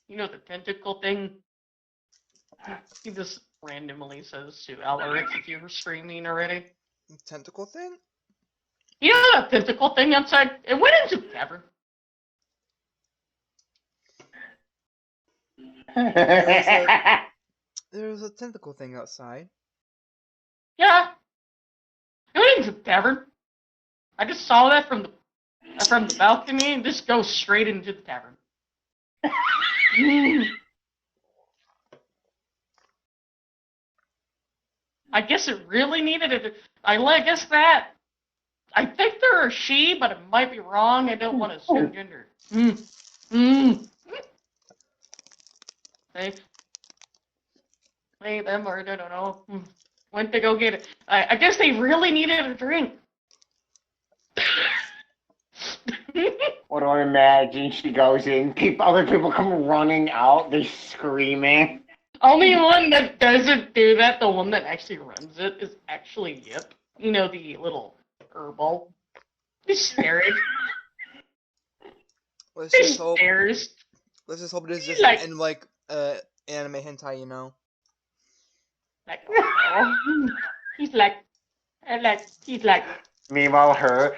You know the tentacle thing? He just randomly says to Alaric if you were screaming already. Tentacle thing? You know that tentacle thing outside? It went into the cavern. There was a tentacle thing outside. Yeah. It went into the cavern. I just saw that from the balcony and just goes straight into the cavern. I guess it really needed it. I guess that. I think they're a she, but it might be wrong. I don't want to assume gender. They, them, or I don't know. Went to go get it. I guess they really needed a drink. What do I imagine? She goes in, other people come running out, they're screaming. Only one that doesn't do that, the one that actually runs it, is actually Yip. You know, the little herbal. He stares. Let's He just hope. stares. Let's just hope it is He's just like- in anime hentai, you know. Like, oh. He's like, Meanwhile, her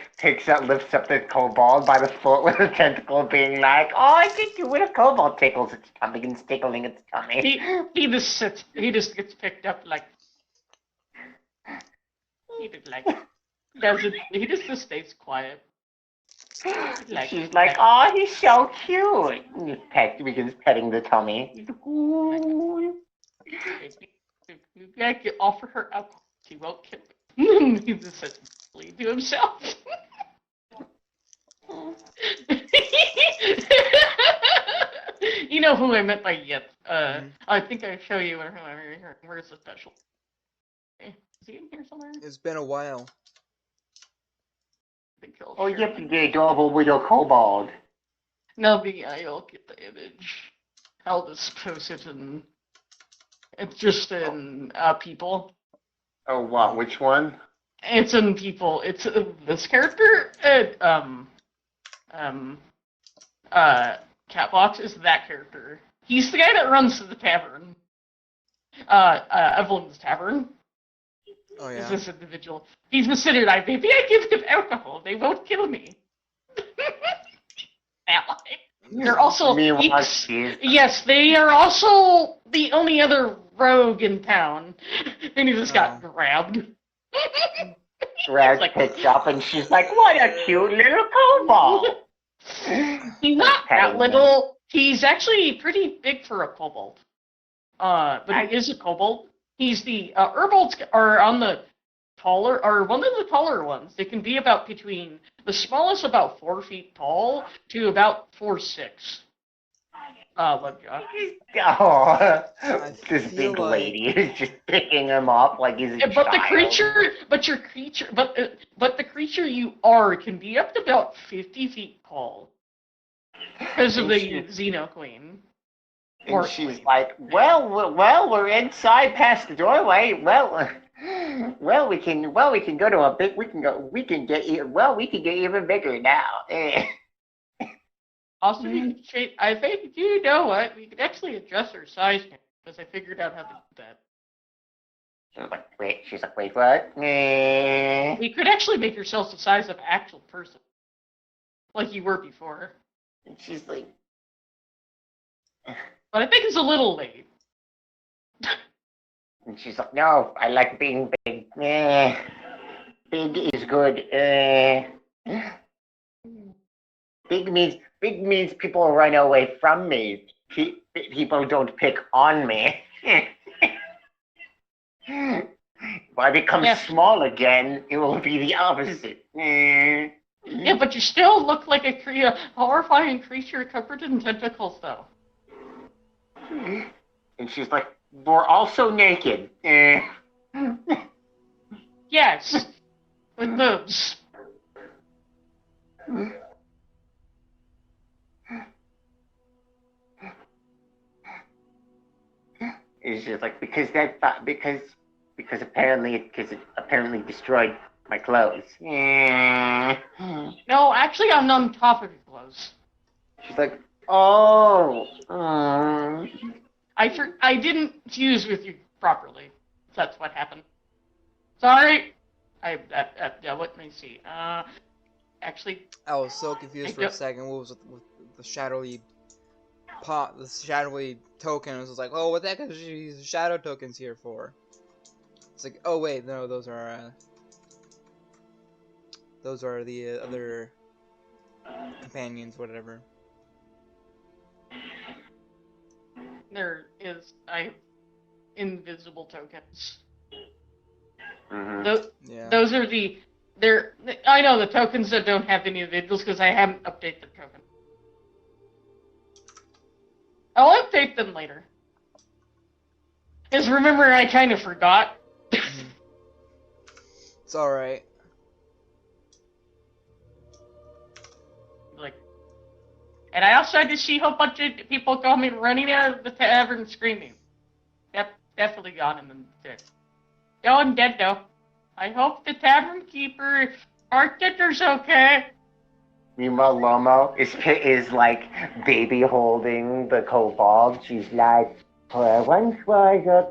lifts up the kobold by the foot with a tentacle, being like, "Oh, I think you would have kobold tickles its tummy and tickling its tummy." he just sits. He just gets picked up like. He just like doesn't. He just stays quiet. She's like, "Oh, he's so cute." And begins petting the tummy. You gotta offer her alcohol. She won't kill me. He just says to himself. You know who I meant by Yip. I think I show you where's the special. Is he in here somewhere? It's been a while. I think I'll Oh, share. yep, the adorable widow kobold. No, I'll get the image. I'll just post it in. It's just in people. Oh, what? Which one? It's in people. It's this character. Catbox is that character. He's the guy that runs the tavern. Evelyn's tavern. Oh Is yeah. this individual? He's considered. Maybe I give them alcohol. They won't kill me. They're also yes, they are also the only other rogue in town, and he just got grabbed. Rag picks up and she's like, "What a cute little kobold." He's not that little. He's actually pretty big for a kobold. But he is a kobold. He's the herbalds are on the taller, or one of the taller ones. They can be about between the smallest about 4 feet tall to about 4'6". Lovejaw. Oh, this feel big like- lady is just picking him up like he's a But child. the creature you are can be up to about 50 feet tall because of the Xeno Queen. And she's like, well, we're inside past the doorway. Well, we can go to a big. We can get even bigger now. Also, I think you know what? We could actually adjust her size now because I figured out how to do that. She's like, wait, what? We could actually make yourself the size of an actual person, like you were before. And she's like, But I think it's a little late. and she's like, no, I like being big. Big is good. Big means people run away from me. People don't pick on me. If I become small again, it will be the opposite. Yeah, but you still look like a horrifying creature covered in tentacles, though. And she's like, we're also naked. Yes, with boobs. It's just like because it apparently destroyed my clothes. No, actually, I'm on top of your clothes. She's like, Oh. I didn't fuse with you properly. That's what happened. Sorry. Let me see. Actually, I was so confused for a second. What was with the shadowy pot, the shadowy tokens? I was like, oh, what the heck is these shadow tokens here for? It's like, oh wait, no, those are the other companions, whatever. there is invisible tokens. Mm-hmm. Yeah. Those are I know the tokens that don't have any individuals because I haven't updated the token. I'll update them later. Because remember, I kind of forgot. It's alright. Like, and I also had to see a whole bunch of people coming running out of the tavern screaming. Yep, definitely got him in the dick. Oh, I'm dead though. I hope the tavern keeper bartender's okay. Meanwhile, Lomo is like baby holding the kobold. She's like, "Where once was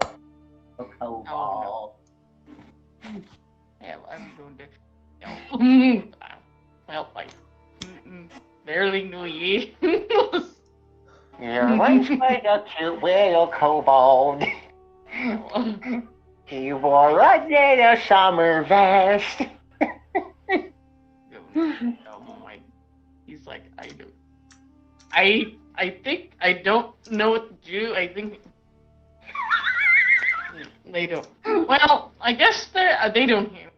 a kobold." Oh, Yeah, I'm doing this. Well, I barely knew ye. There once was a cute little kobold. He wore a little summer vest. Oh my! He's like, I do. I think I don't know what to do. I think they don't. Well, I guess they don't hear.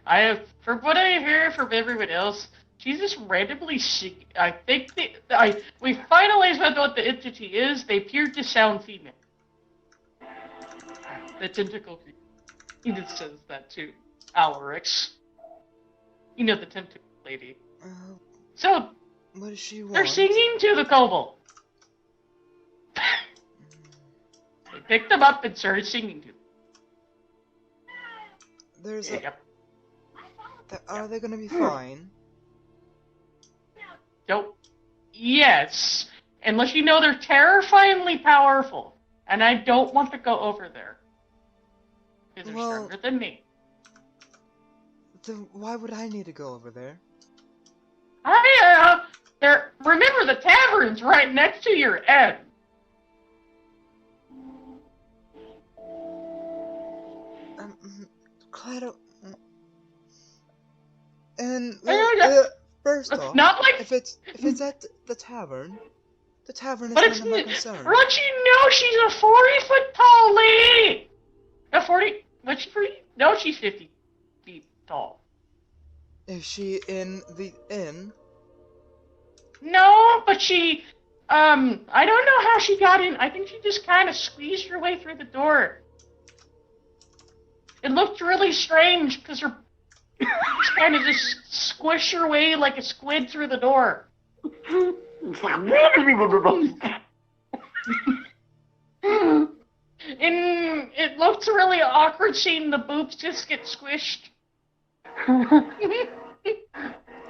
I have, from what I hear from everyone else, she's just randomly sick. I think we finalized what the entity is. They appear to sound female. The tentacle creature. He just says that to Alarix. You know, the tentacle lady. So, What does she want? they're singing to the kobold. They picked them up and started singing to them. There's a. Yep. Are they gonna be fine? Nope. Yes. Unless you know they're terrifyingly powerful. And I don't want to go over there. Because they're stronger than me. Then why would I need to go over there? Remember the tavern's right next to your end. Clado. And first It's off, not like. if it's at the tavern is But none it's of my concern. don't you know she's a 40-foot tall lady? A 40? What's she 40? No, she's 50 feet tall. Is she in the inn? No, but she. I don't know how she got in. I think she just kind of squeezed her way through the door. It looked really strange because her kind of just squished her way like a squid through the door. And it looked really awkward seeing the boobs just get squished.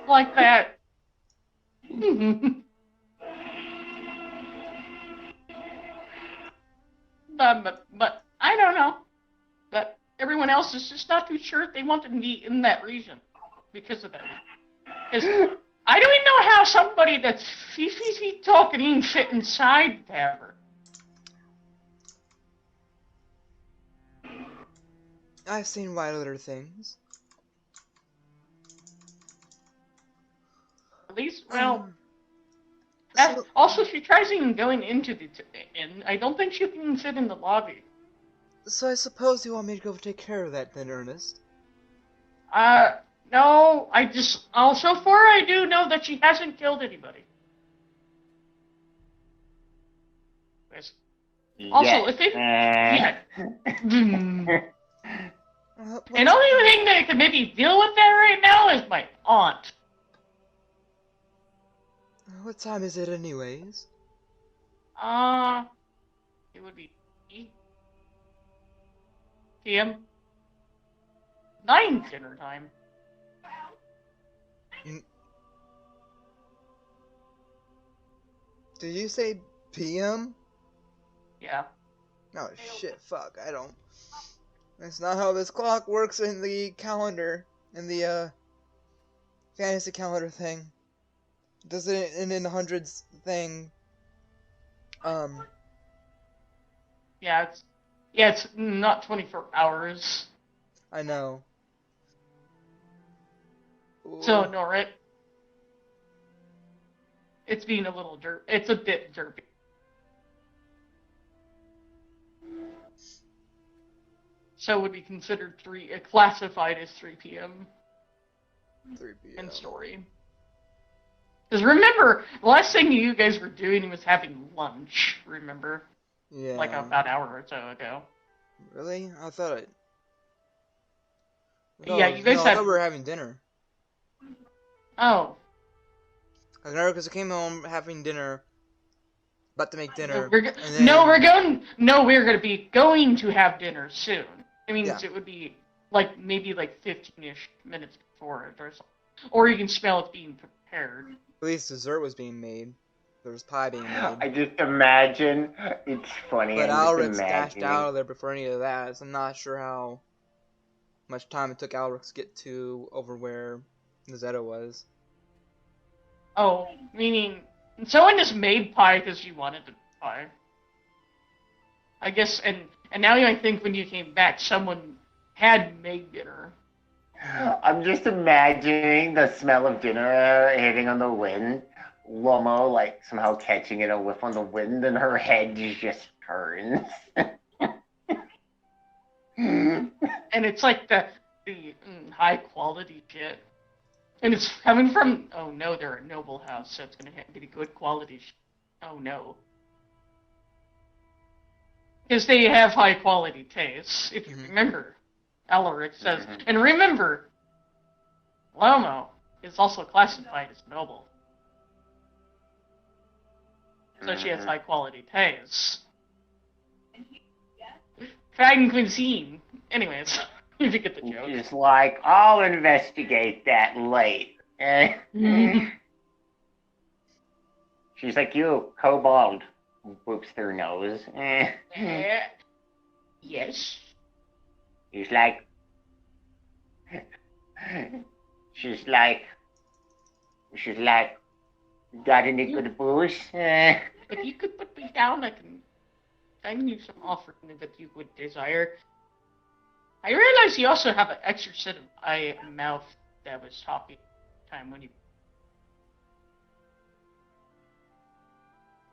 Like that. But I don't know. But everyone else is just not too sure if they want to be in that region because of that. Because I don't even know how somebody that's 50 feet tall can even fit inside the tavern. I've seen wilder things. At least, well. So, If she tries even going into the inn, I don't think she can sit in the lobby. so I suppose you want me to go take care of that then, Ernest? No, so far I do know that she hasn't killed anybody. Yes. Also, if it, yeah. And only thing that can maybe deal with that right now is my aunt. What time is it anyways? It would be 8 p.m. 9 dinner time. Did you say PM? Yeah. Oh shit, fuck, I don't. That's not how this clock works in the calendar, in the, fantasy calendar thing. It doesn't end in hundreds thing. Yeah, it's not 24 hours. I know. So, Ooh. no, right? It's being a little it's a bit derpy. So would be considered classified as 3 p.m. 3 p.m. in story. Because remember, the last thing you guys were doing was having lunch, remember? Yeah. Like about an hour or so ago. Really? I thought it. Yeah, you guys I had. thought we were having dinner. Oh. I remember because I came home having dinner, about to make dinner. We're gonna be going to have dinner soon. I mean, Yeah. it would be like maybe like 15-ish minutes before it or something. Or you can smell it being prepared. At least dessert was being made. There was pie being made. I just imagine. It's funny. But I'm just Alric's dashed imagining. out of there before any of that, so I'm not sure how much time it took Alric's to get to over where Zeta was. Oh, meaning someone just made pie because she wanted to pie. I guess, and now I think when you came back, someone had made dinner. I'm just imagining the smell of dinner hitting on the wind. Lomo like somehow catching it a whiff on the wind, and her head just turns. And it's like the high quality shit. And it's coming from, oh no, they're a noble house, so it's gonna be good quality shit. Oh no. Because they have high quality tastes, if you remember. Alaric says, and remember, Lomo is also classified as noble. So she has high quality tastes. Fine cuisine. Anyways, if you get the joke. She's like, I'll investigate that later. She's like, you, kobold. Whoops through nose. Yes. She's like, got any good booze? If you could put me down, I can find you some offering that you would desire. I realize you also have an extra set of eye and mouth that was talking time when you.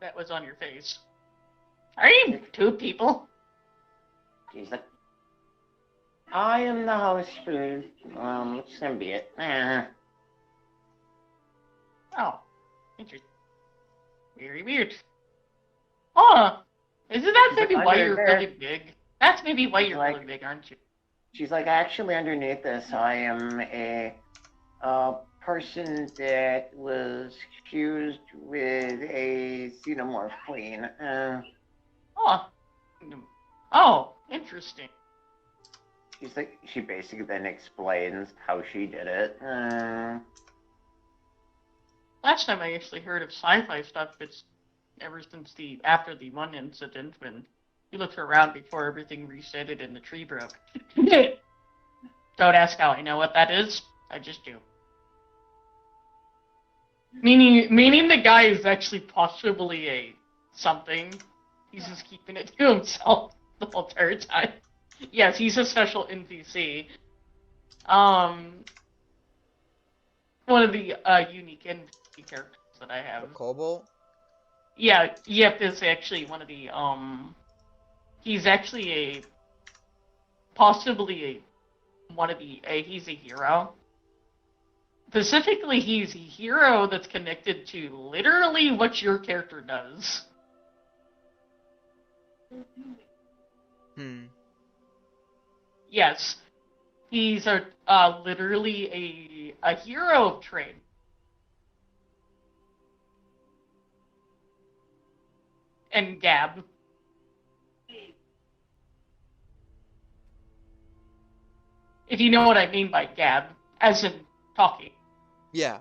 That was on your face. Are you two people? She's like, I am the host for Symbiote. Oh, interesting. Very weird. Oh, isn't that She's maybe like, why under you're there. really big? That's maybe why you're Like- really big, aren't you? She's like, actually, underneath this, I am a person that was fused with a xenomorph queen. Oh, interesting. She's like, she basically then explains how she did it. Last time I actually heard of sci-fi stuff, it's ever since after the one incident when you looked around before everything resetted and the tree broke. Don't ask how I know what that is. I just do. Meaning the guy is actually possibly a something. He's just keeping it to himself the whole entire time. Yes, he's a special NPC. One of the unique NPC characters that I have. Cobalt? Yeah, Yep is actually one of the he's actually he's a hero. Specifically, he's a hero that's connected to literally what your character does. Yes, he's literally a hero of trade. And Gab. If you know what I mean by Gab, as in talking. Yeah.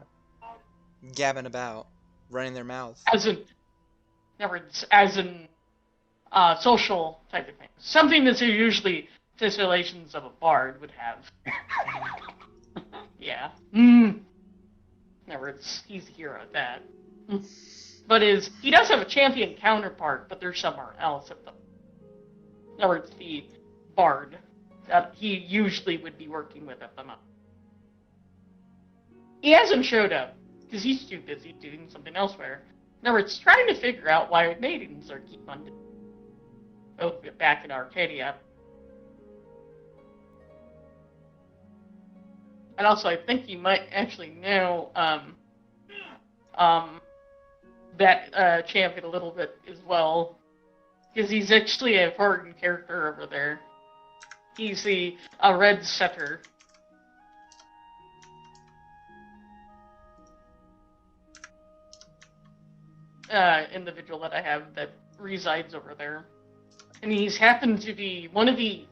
Gabbing about. Running their mouth. As in, In other words, as in social type of thing. Something that's usually stipulations of a bard would have. Yeah. In other words, he's the hero at that. But he does have a champion counterpart, but they're somewhere else at the. In other words, the bard that he usually would be working with at the moment. He hasn't showed up because he's too busy doing something elsewhere. In other words, trying to figure out why maidens are keep on back in Arcadia. And also, I think you might actually know that champion a little bit as well, because he's actually an important character over there. He's a red setter. Individual that I have that resides over there. And he's happened to be one of the...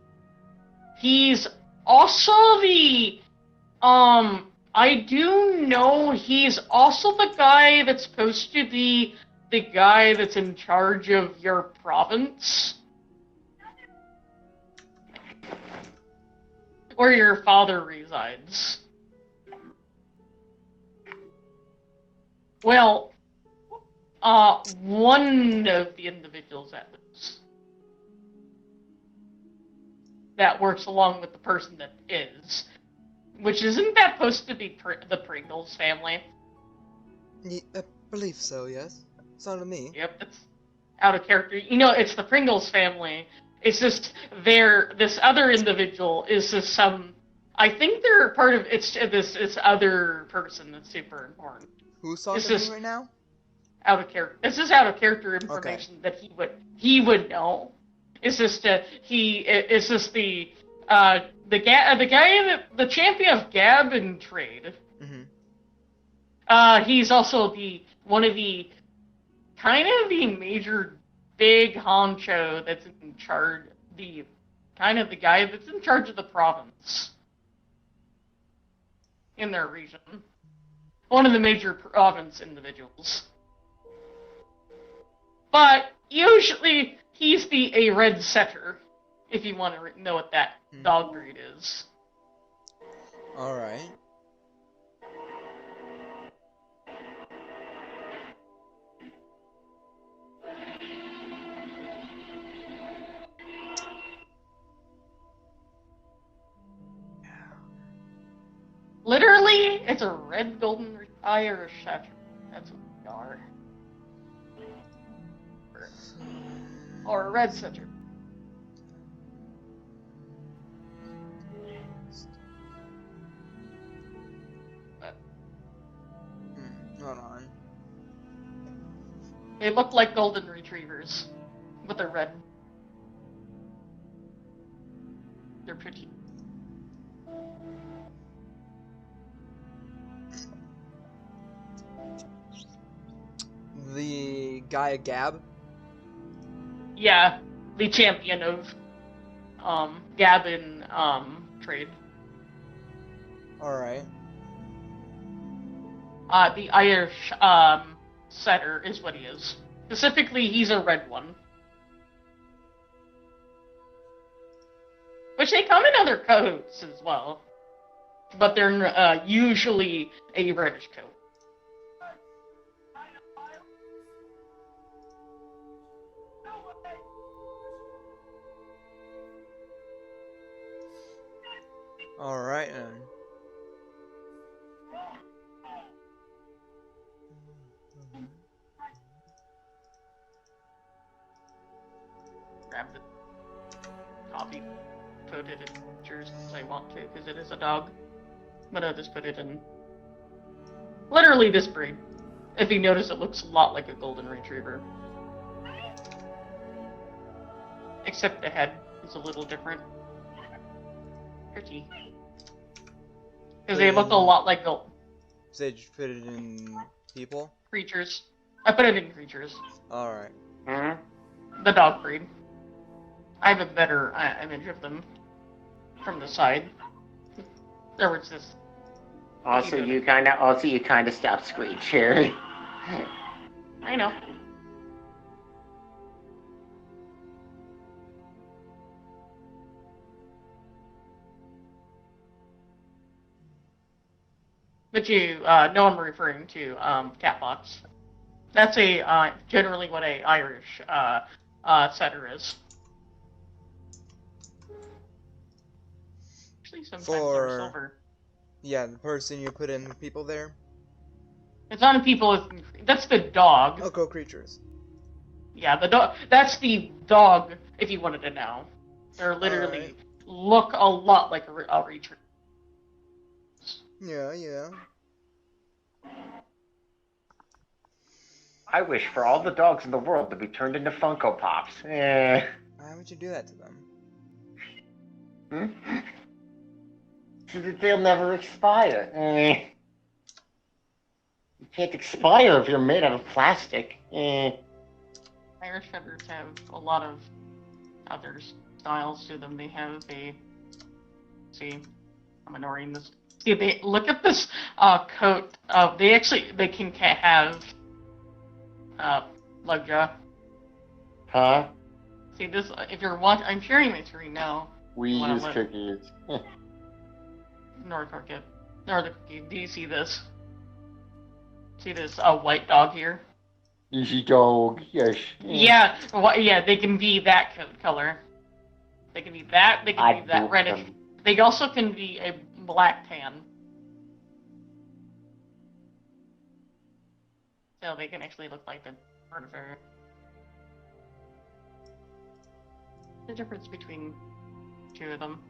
He's also the... I do know he's also the guy that's supposed to be the guy that's in charge of your province. Where your father resides. Well, one of the individuals at this that works along with the person that is. Which isn't that supposed to be the Pringles family? I believe so, yes. Sounded to me. Yep, it's out of character. You know, it's the Pringles family. It's just this other individual is just I think they're part of, it's this other person that's super important. Who's talking to me right now? Out of character. This is out of character information that he would know. It's just the champion of Gab in trade. Mm-hmm. He's also one of the major big honcho that's in charge, the guy that's in charge of the province in their region. One of the major province individuals. But usually he's a red setter, if you want to know what that dog breed is. Alright. Literally, it's a red golden Irish setter. That's what they are. Or a red setter. Hold on. They look like golden retrievers, but they're red. They're pretty. The guy Gab? Yeah, the champion of Gab in trade. Alright. The Irish setter is what he is. Specifically, he's a red one. Which they come in other coats as well. But they're usually a reddish coat. Alright then. Grab the copy, put it in pictures as I want to, because it is a dog. But I'll just put it in literally this breed. If you notice, it looks a lot like a golden retriever. Except the head is a little different. Pretty. Because they look a lot like gold. So you just put it in people? Creatures. I put it in creatures. Alright. Mm-hmm. The dog breed. I have a better image of them from the side. There was this. Also, you kind of stopped Screech here. I know. But you know I'm referring to Catbox. That's a generally what a Irish setter is. Actually, sometimes they're silver. Yeah, the person you put in people there. It's not in people. That's the dog. Oko creatures. Yeah, the dog. That's the dog. If you wanted to know, they're literally look a lot like a retriever. Yeah. I wish for all the dogs in the world to be turned into Funko Pops. Why would you do that to them? So that they'll never expire. You can't expire if you're made out of plastic. Irish setters have a lot of other styles to them. They have a. See, I'm ignoring this. See, they look at this coat. They can have Lovejaw. Huh? See this? If you're watching, I'm sharing my screen now. We use cookies. Ignore the cookie. Do you see this? See this white dog here? Easy dog, yes. Yeah, yeah, they can be that color. They can be that, they can be that reddish. They also can be a black tan. So they can actually look like the fur. The difference between two of them.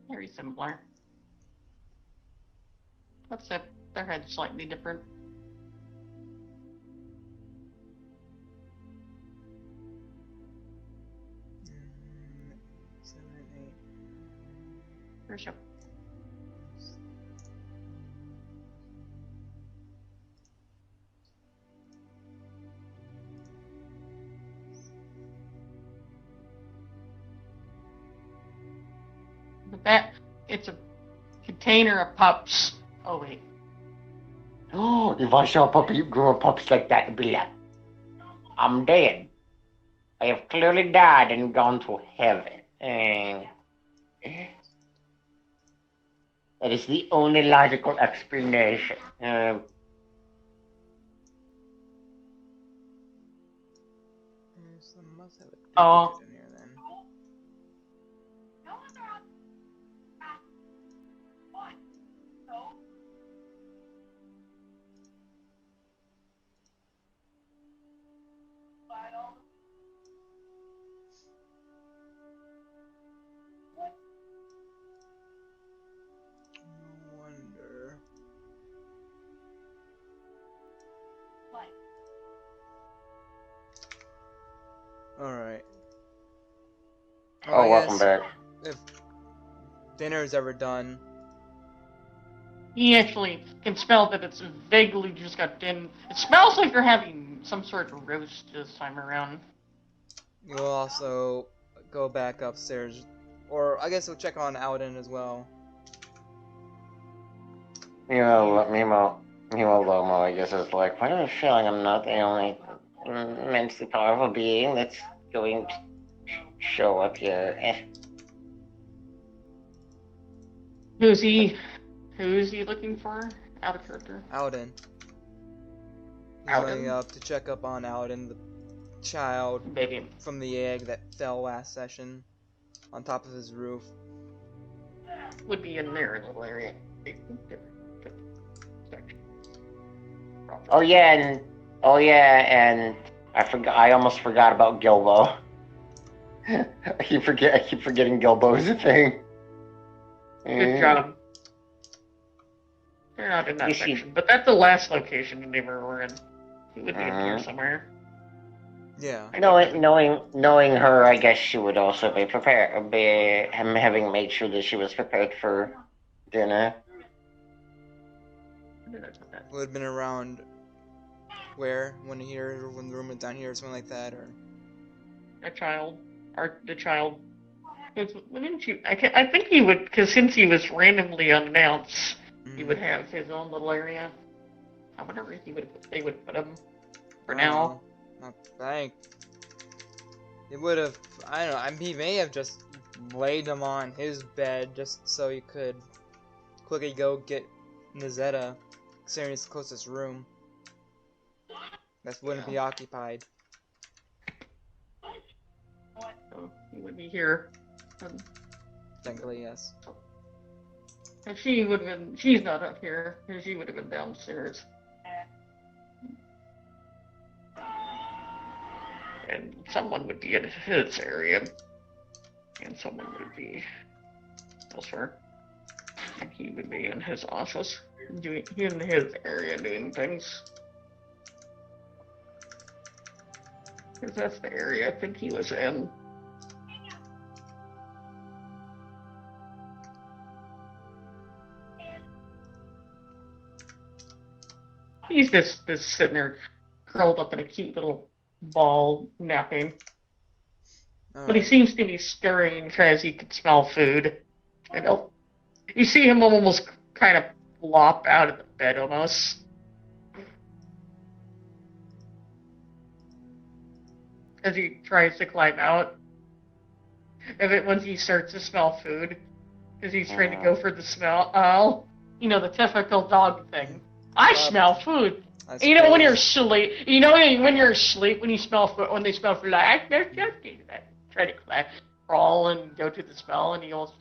Very similar. Except their head's slightly different. For sure. It's a container of pups. Oh wait. Oh, if I saw a puppy grow pups like that, I'd be like, I'm dead. I have clearly died and gone to heaven. That is the only logical explanation. Oh. In here, then. Alright. Oh, welcome back. If dinner's ever done. He actually can smell that it's vaguely just got dim. It smells like they're having some sort of roast this time around. You'll also go back upstairs. Or I guess we'll check on Alden as well. Meanwhile, Lomo, I guess, is like, why do I feel like I'm not the only immensely powerful being that's going to show up here? Who's he looking for? Out of character. Alden. He's going up to check up on Alden, the child Baby. From the egg that fell last session on top of his roof. Would be in their little area. Oh yeah, and I almost forgot about Gilbo. I keep forgetting Gilbo's a thing. Good job. They're not in that section, but that's the last location they were in. It would be in here somewhere. Yeah. Knowing her, I guess she would also be prepared. Having made sure that she was prepared for dinner. Would have been around where? When the room was down here or something like that, or the child. Wouldn't you? I think he would, because since he was randomly unannounced, he would have his own little area. I wonder if they would put him for now. I think it would have. I don't know. He may have just laid him on his bed just so he could quickly go get Nazetta, considering it's the closest room that wouldn't be occupied. So he would be here. Technically, yes. And she would have been, she's not up here, because she would have been downstairs. And someone would be in his area. And someone would be elsewhere. And he would be in his office, doing in his area doing things. Because that's the area I think he was in. He's just sitting there curled up in a cute little ball napping. But he seems to be stirring as he can smell food. And you see him almost kind of flop out of the bed almost. As he tries to climb out. And then once he starts to smell food, because he's trying to go for the smell. Oh, you know, the typical dog thing. I smell food. You know when you're asleep. You know when you're asleep, when you smell food, when they smell food, like try to crawl and go to the smell, and he almost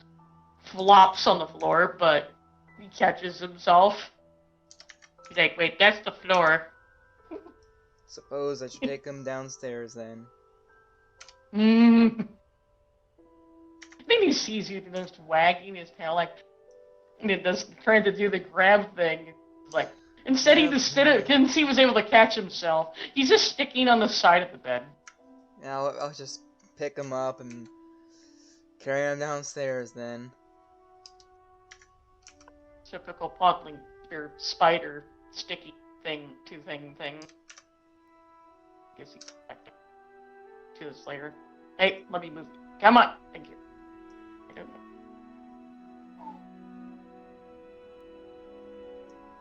flops on the floor, but he catches himself. He's like, wait, that's the floor. Suppose I should take him downstairs then. Then he sees you just wagging his tail like, and it does trying to do the grab thing, like. Instead, he just since he was able to catch himself, he's just sticking on the side of the bed. Yeah, I'll just pick him up and carry him downstairs then. Typical podling or spider sticky thing, thing. Guess he's connected to the Slayer. Hey, let me move. Come on, thank you. I don't know.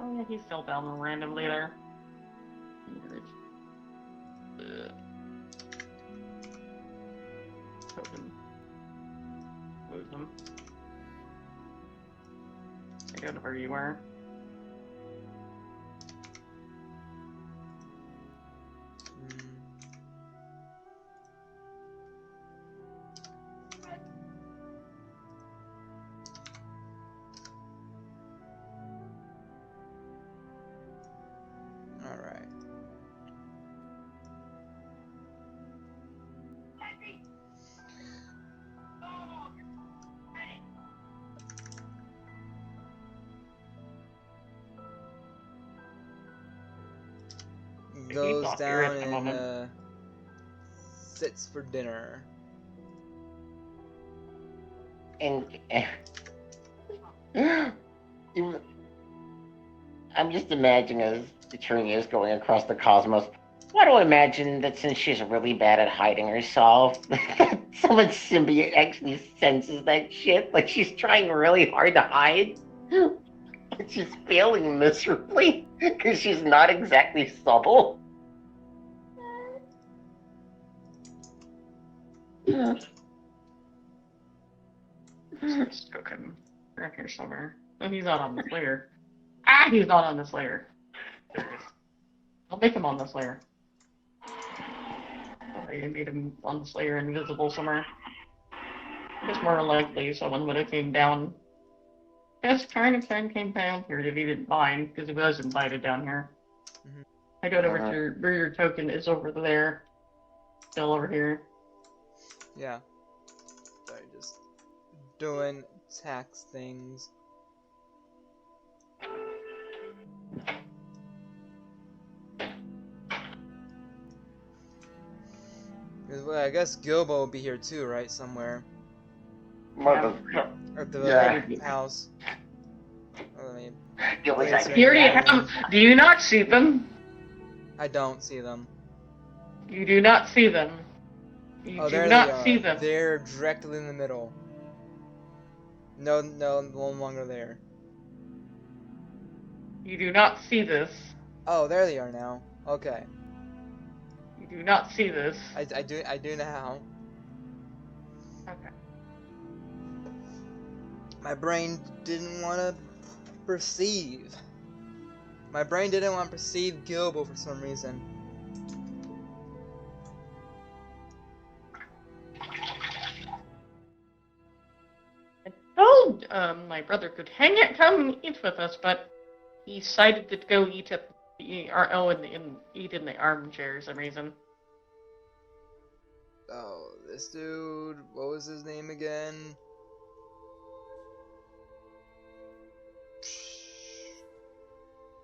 Oh yeah, he fell down randomly there. Token. Move him. I don't know where you are. Alright. Goes down and sits for dinner. And I'm just imagining as the journey is going across the cosmos. I don't imagine that since she's really bad at hiding herself, that someone's symbiote actually senses that shit. Like she's trying really hard to hide. But she's failing miserably because she's not exactly subtle. He's cooking right here somewhere. Oh, he's not on this layer. Ah, he's not on this layer. There he is. I'll make him on this layer. I made him on this layer invisible somewhere. It's more likely someone would have came down. Yes, kind of came down here if he didn't mind, because he was invited down here. Mm-hmm. I don't know where your token is over there. Still over here. Yeah. Sorry, just doing tax things. Well, I guess Gilbo will be here too, right? Somewhere. At the house. Oh, I mean, you already have. Do you not see them? I don't see them. You do not see them. You do not see them. They're directly in the middle. No longer there. You do not see this. Oh, there they are now. Okay. You do not see this. I do now. Okay. My brain didn't want to perceive. My brain didn't want to perceive Gilbo for some reason. I told my brother could come and eat with us, but he decided to go eat at eat in the armchair for some reason. Oh, this dude, what was his name again?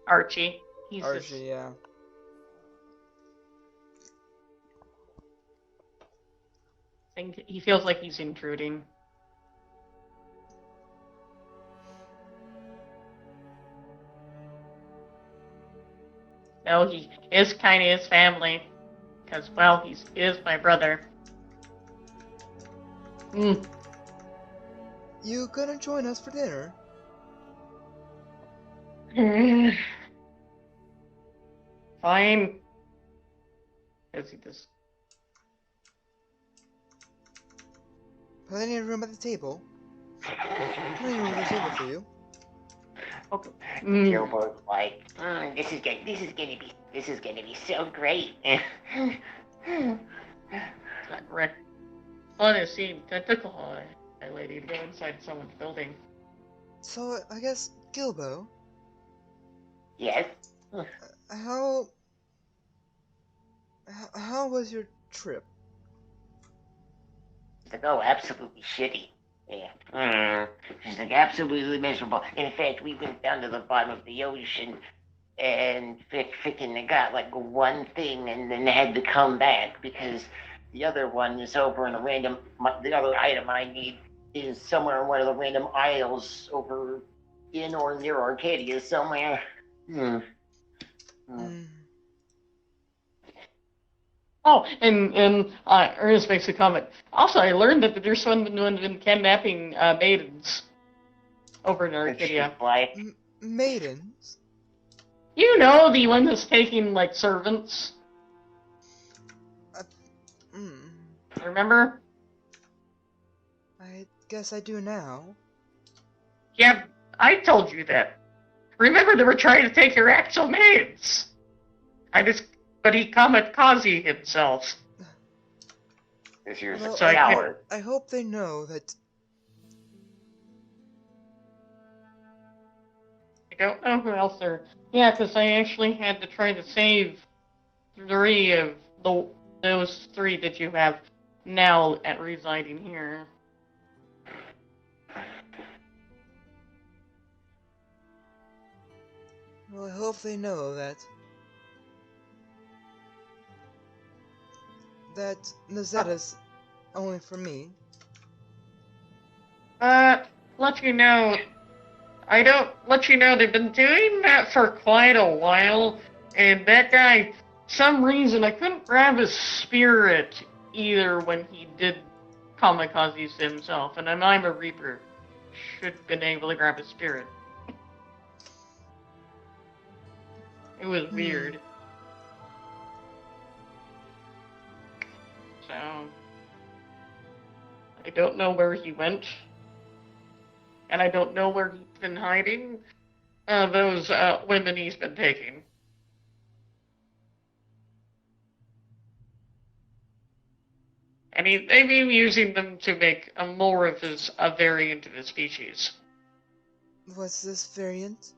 Archie. He's Archie, yeah. He feels like he's intruding. No, he is kind of his family. Because, well, he is my brother. You gonna join us for dinner? Fine. Let's eat this. Plenty of room at the table. Plenty of room at the table for you. Okay. Gilbert's like, this is gonna be so great. Rick. On a scene, tentacle a lady to go inside someone's building. So, I guess, Gilbo, Yes. how was your trip? She's like, oh, absolutely shitty. Yeah. She's like, absolutely miserable. In fact, we went down to the bottom of the ocean and freaking got like one thing and then had to come back because the other one is over in the other item I need is somewhere in one of the random aisles over in or near Arcadia somewhere. Oh, and Ernest makes a comment. Also, I learned that there's someone been kidnapping maidens over in Arcadia. Maidens? You know, the one that's taking, like, servants. Remember? I guess I do now. Yeah, I told you that. Remember, they were trying to take your actual maids. But he kamikaze himself. This year's Well, a coward. I hope they know that. I don't know who else there. Yeah, because I actually had to try to save 3 of those 3 that you have now at residing here. Well, I hope they know that Nazetta's only for me. Let you know. I don't let you know they've been doing that for quite a while, and that guy, some reason I couldn't grab his spirit either when he did kamikaze himself, and I'm a Reaper. Should have been able to grab his spirit. It was weird. So, I don't know where he went. And I don't know where he's been hiding those women he's been taking. And they've been using them to make more of a variant of his species. What's this variant?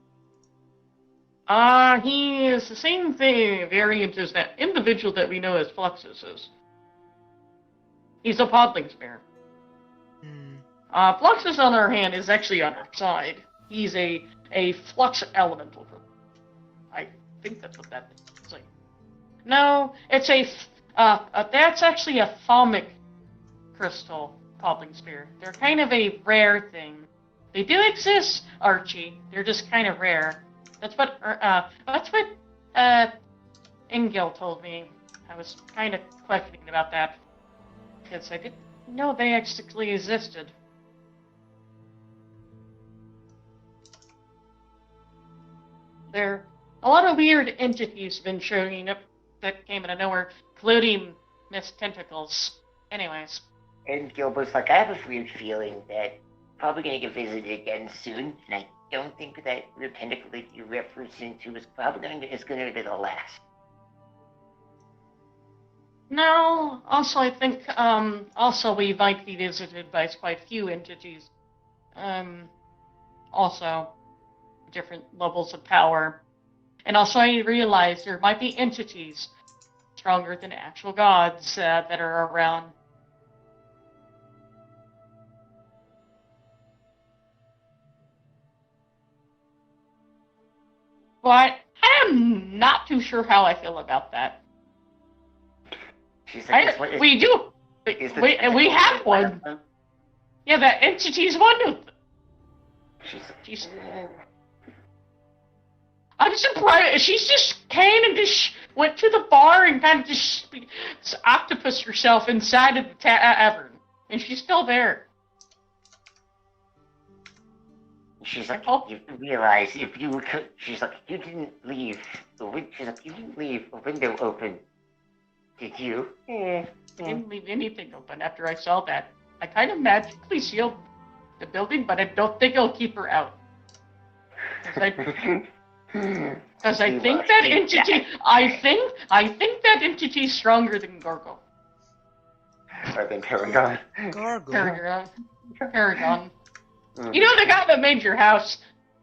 He is the same variant as that individual that we know as Fluxus is. He's a podling spear. Fluxus, on our hand, is actually on our side. He's a flux elemental. I think that's what that is. Like, no, it's that's actually a thaumic crystal podling spear. They're kind of a rare thing. They do exist, Archie. They're just kind of rare. That's what Ingil told me. I was kind of questioning about that because I didn't know they actually existed. There, a lot of weird entities have been showing up that came out of nowhere, including Miss Tentacles. Anyways. And Gilbert's like, I have a weird feeling that probably gonna get visited again soon, and I don't think that the tentacle that you referencing to is gonna be the last. No, also I think, also we might be visited by quite a few entities. Also, different levels of power. And also I realize there might be entities stronger than actual gods that are around. But I'm not too sure how I feel about that. She's like, we do. We have one. Yeah, that entity's one of them. She's I'm surprised. She's just came and just went to the bar and kind of just octopus herself inside of the tavern, and she's still there. She's like, you realize if you could. She's like, you didn't leave the. She's like, you didn't leave a window open, did you? I didn't leave anything open after I saw that. I kind of magically sealed the building, but I don't think I'll keep her out. Because I think that entity, I think that entity's stronger than Gargo. Or than Paragon. Paragon. You know the guy that made your house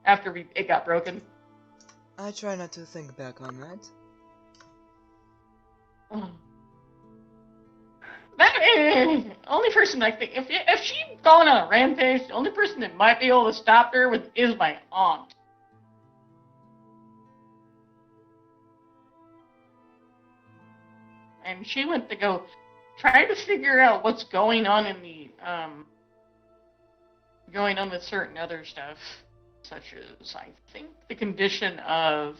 after it got broken? I try not to think back on that. That only person I think, if she'd gone on a rampage, the only person that might be able to stop her is my aunt. And she went to go try to figure out what's going on in the, going on with certain other stuff, such as, I think, the condition of,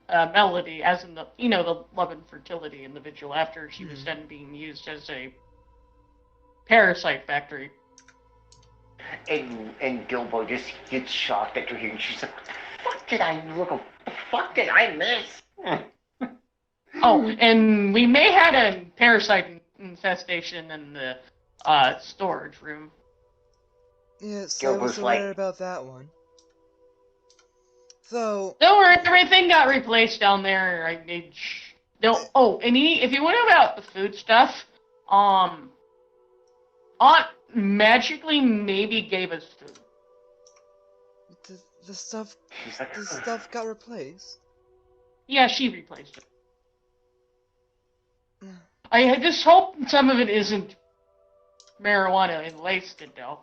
Melody, as in the, the love and fertility individual after she was then being used as a parasite factory. And Gilbo just gets shocked after hearing. She's like, what the fuck did I miss? Oh, and we may had a parasite infestation in the storage room. Yes, I was aware about that one. So don't worry, everything got replaced down there. If you wonder about the food stuff, Aunt magically maybe gave us food. The stuff got replaced. Yeah, she replaced it. I just hope some of it isn't marijuana laced, though.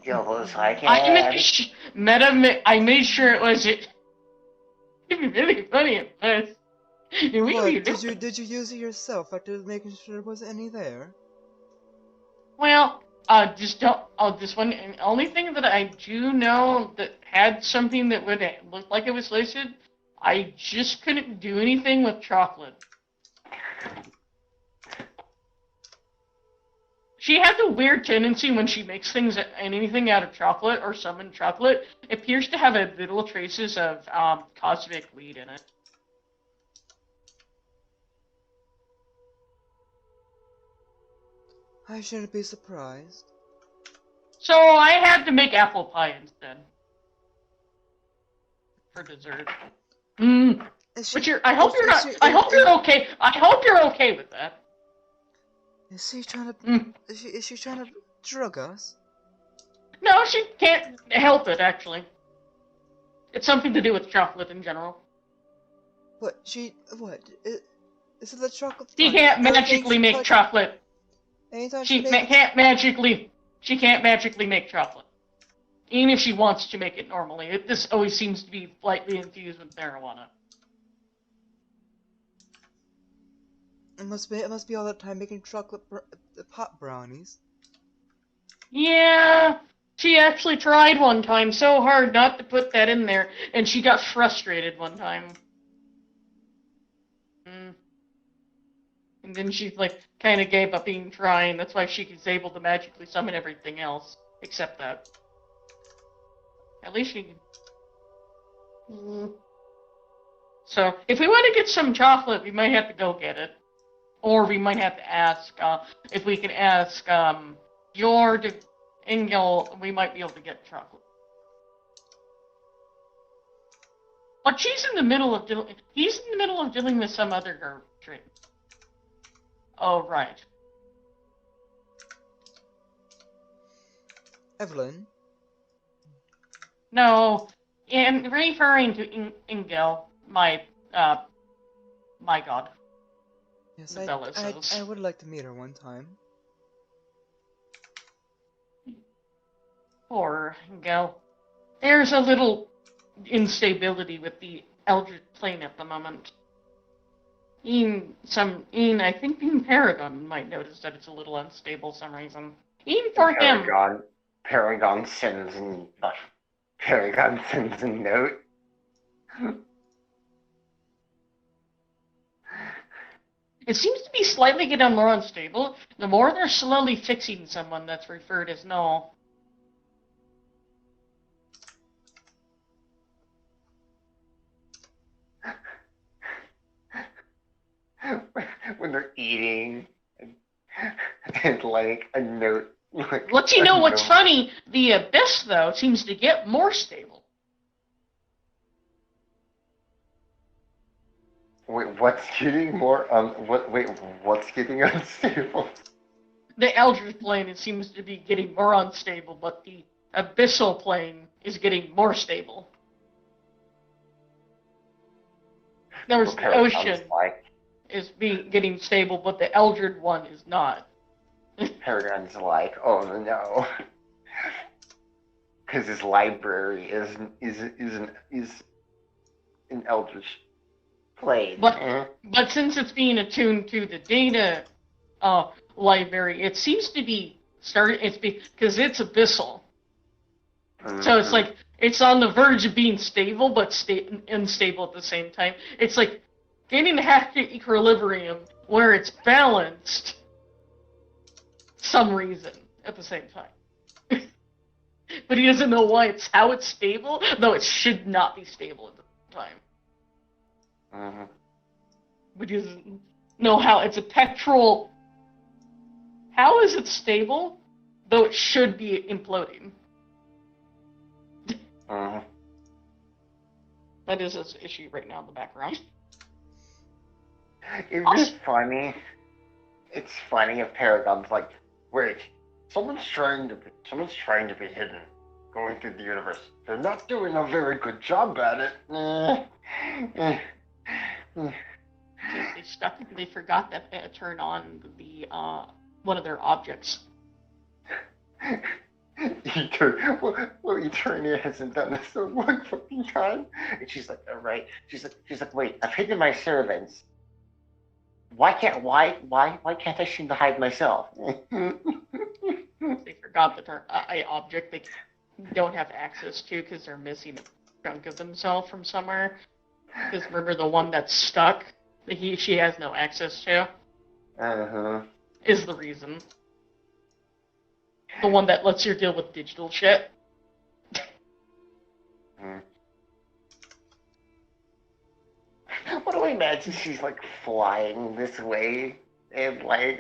Gilbo's like, I made sure it wasn't. It'd be really funny at first. Did you use it yourself after making sure there wasn't any there? Well, just don't. Oh, this one. And the only thing that I do know that had something that would look like it was listed, I just couldn't do anything with chocolate. She has a weird tendency when she makes anything out of chocolate or summon chocolate, it appears to have a little traces of cosmic weed in it. I shouldn't be surprised. So I had to make apple pie instead. For dessert. I hope you're okay. I hope you're okay with that. Is she trying to? Is she trying to drug us? No, she can't help it. Actually, it's something to do with chocolate in general. What? Is it the chocolate? She can't magically make chocolate. Anytime she can't magically make chocolate. Even if she wants to make it normally, this always seems to be lightly infused with marijuana. It must be all that time making chocolate pot brownies. Yeah, she actually tried one time so hard not to put that in there, and she got frustrated one time. And then she kind of gave up even trying. That's why she was able to magically summon everything else except that. At least she. So if we want to get some chocolate, we might have to go get it. Or we might have to ask, if we can ask, Jord, Ingel, we might be able to get chocolate. But he's in the middle of dealing with some other garbage. Oh, right. Evelyn? No, in referring to Ingel, my god. Yes, Bella says. I would like to meet her one time. Poor Ingel. There's a little instability with the Eldritch Plane at the moment. I think even Paragon might notice that it's a little unstable for some reason. Even for him. Paragon sends a note. It seems to be slightly getting more unstable. The more they're slowly fixing someone that's referred as null. When they're eating and like a note. Let you know what's funny. The Abyss, though, seems to get more stable. Wait, what's getting more? What's getting unstable? The Eldritch Plane, it seems to be getting more unstable, but the Abyssal Plane is getting more stable. There's the Ocean is getting stable, but the Eldritch one is not. Paragon's like, oh no, because his library is an Eldritch Plane. But since it's being attuned to the data library, it seems to be because it's abyssal. Mm-hmm. So it's like it's on the verge of being stable, but unstable at the same time. It's like getting half to equilibrium where it's balanced. Some reason at the same time. But he doesn't know how it's stable, though it should not be stable at the same time. Mm-hmm. But he doesn't know how it's a petrol. How is it stable, though it should be imploding? Mm-hmm. That is his issue right now in the background. It's funny. It's funny if Paragon's like, wait, someone's trying to be hidden, going through the universe. They're not doing a very good job at it. They forgot that turn on the one of their objects. Eternia hasn't done this in one fucking time. And she's like, all right. She's like, wait, I've hidden my servants. Why can't I seem to hide myself? They forgot the turn object they don't have access to because they're missing a chunk of themselves from somewhere. Because remember the one that's stuck that she has no access to? Uh-huh. Is the reason. The one that lets you deal with digital shit. What do I imagine she's like flying this way and like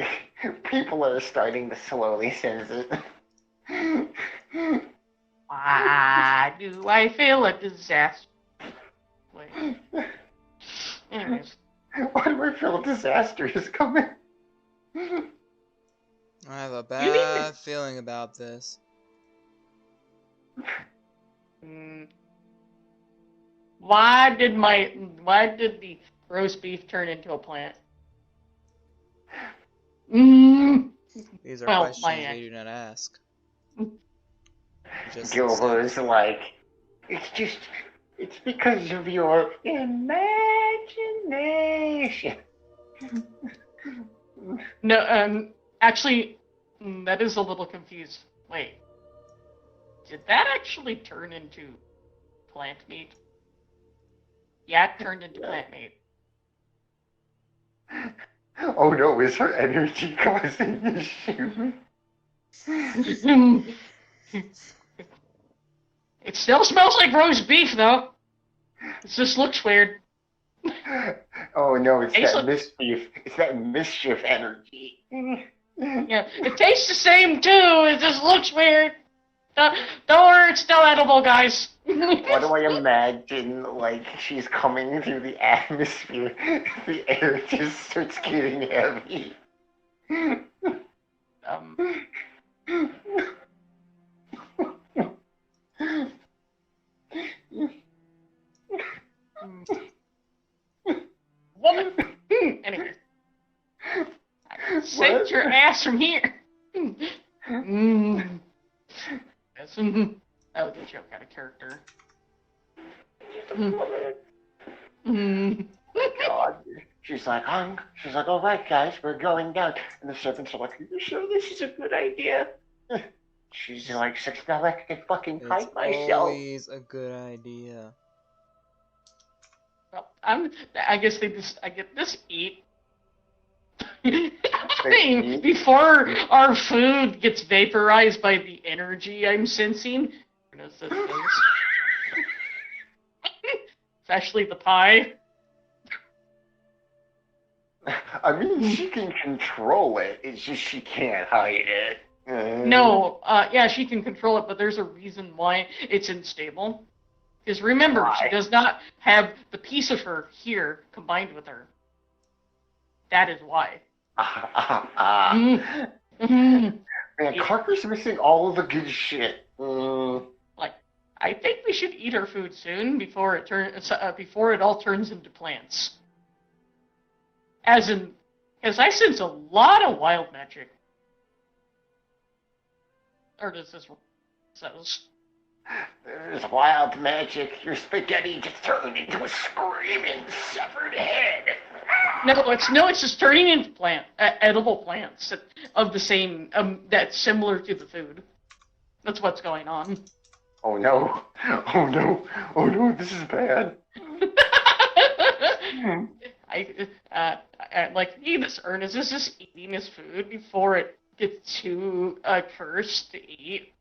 people are starting to slowly sense it. Why do I feel a disaster? Wait. Anyways. Why do I feel a disaster is coming? I have a bad feeling about this. Why did the roast beef turn into a plant? These are questions we do not ask. Gilbert is like, it's because of your imagination. No, actually, that is a little confused. Wait, did that actually turn into plant meat? Yeah, it turned into plant meat. Oh no, is her energy causing issues? It still smells like roast beef, though. It just looks weird. Oh no, it's that mischief. It's that mischief energy. Yeah, it tastes the same too. It just looks weird. Don't worry, it's still edible, guys. What do I imagine? Like, she's coming through the atmosphere. The air just starts getting heavy. Um, woman. Anyway, save your ass from here. Mm. That's, that was a joke out of character. Mm. God. She's like, all right, guys, we're going down. And the servants are like, are you sure this is a good idea? She's like, $6 I can fucking It's fight myself. always a good idea. Well, I guess I get this eat. Before our food gets vaporized by the energy I'm sensing. Especially the pie. I mean, she can control it. It's just she can't hide it. No, yeah, she can control it, but there's a reason why it's unstable. Because remember, Why? she does not have the piece of her here combined with her. That is why. Man, Clarker's missing all of the good shit. Like, I think we should eat our food soon before it all turns into plants. As in, because I sense a lot of wild magic. Or does this says? There's wild magic. Your spaghetti just turned into a screaming severed head. No, it's just turning into edible plants of the same that's similar to the food. That's what's going on. Oh no! Oh no! Oh no! This is bad. Like this Ernest is just eating his food before it gets too cursed to eat,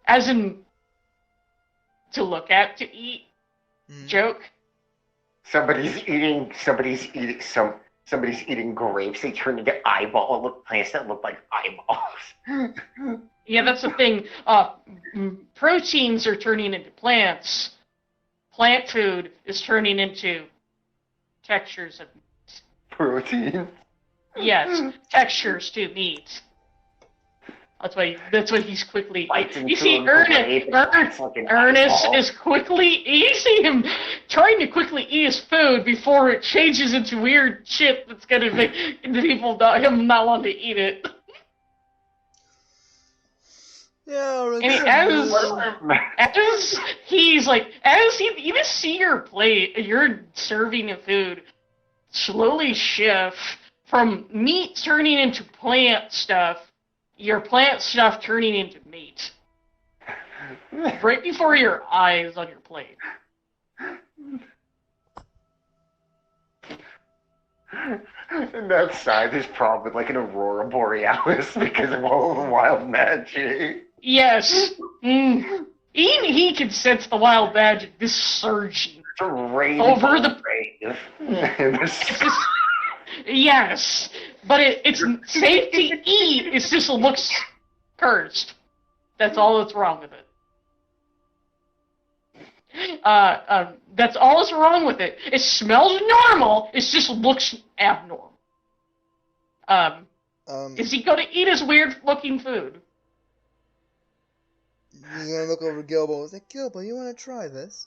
as in to look at to eat. Joke. Somebody's eating grapes. They turn into plants that look like eyeballs. Yeah, that's the thing. Proteins are turning into plants. Plant food is turning into textures of meat. Protein. Yes, textures to meat. That's why he's quickly. You see, Ernest is quickly. You see him trying to quickly eat his food before it changes into weird shit that's gonna make people him not want to eat it. Yeah, as he's like, you just see your plate, your serving of food slowly shift from meat turning into plant stuff, your plant stuff turning into meat. Right before your eyes on your plate. And outside there's probably like an aurora borealis because of all the wild magic. Yes. Even he can sense the wild magic, this surging. Over the rave. Yes, but it's safe to eat. It just looks cursed. That's all that's wrong with it. That's all that's wrong with it. It smells normal. It just looks abnormal. Is he going to eat his weird-looking food? He's gonna look over Gilbo. He's like, Gilbo, you want to try this?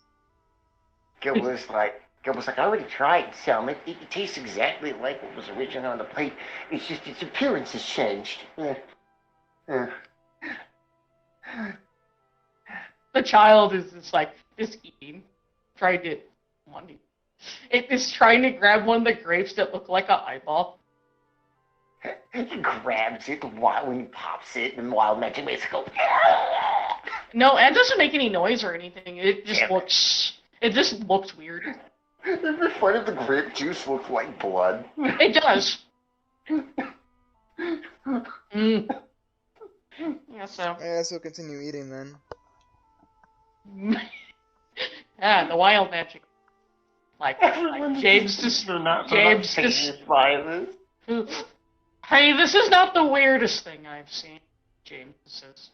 Gilbo's like, I already tried some. It tastes exactly like what was originally on the plate. It's just its appearance has changed. The child is just eating, it is trying to grab one of the grapes that look like an eyeball. He grabs it when he pops it, and wild magic makes it go. No, it doesn't make any noise or anything. It just looks weird. It'd be fun if the grape juice looked like blood. It does. Yeah, so. I guess we'll continue eating then. Yeah, the wild magic. Like James just. By this. Hey, this is not the weirdest thing I've seen, James says.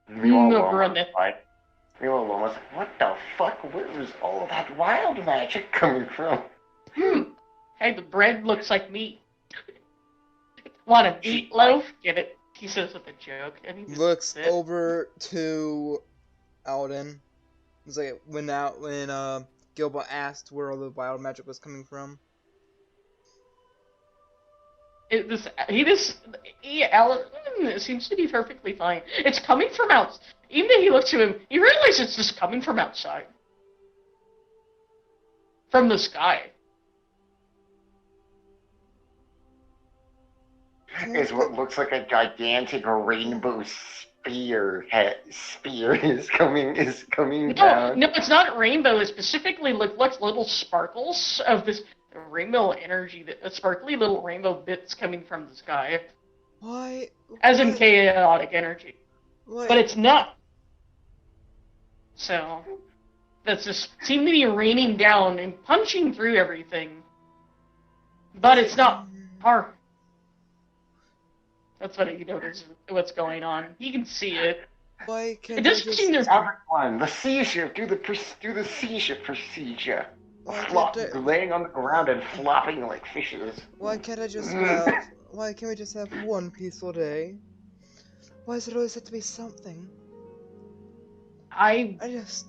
Meanwhile, Brenda. Loma's like, what the fuck? Where is all that wild magic coming from? Hey, the bread looks like meat. Want a meatloaf? Get it? He says with a joke. And he just Looks sits. over to Alden. It's like when Gilbert asked where all the wild magic was coming from. Alan seems to be perfectly fine. It's coming from out. Even though he looks at him, he realizes it's just coming from outside. From the sky. Is what looks like a gigantic rainbow spear is coming down. No, it's not rainbow. It specifically looks little sparkles of this rainbow energy, sparkly little rainbow bits coming from the sky. Why? As in chaotic energy. Why? But it's not. So, that's just seem to be raining down and punching through everything. But it's not hard. That's what he notices what's going on. He can see it. Why can't It doesn't seem there's Everyone, the seizure, do the seizure procedure. Laying on the ground and flopping like fishes. Why can't I just have? Why can't we just have one peaceful day? Why does it always have to be something? I just.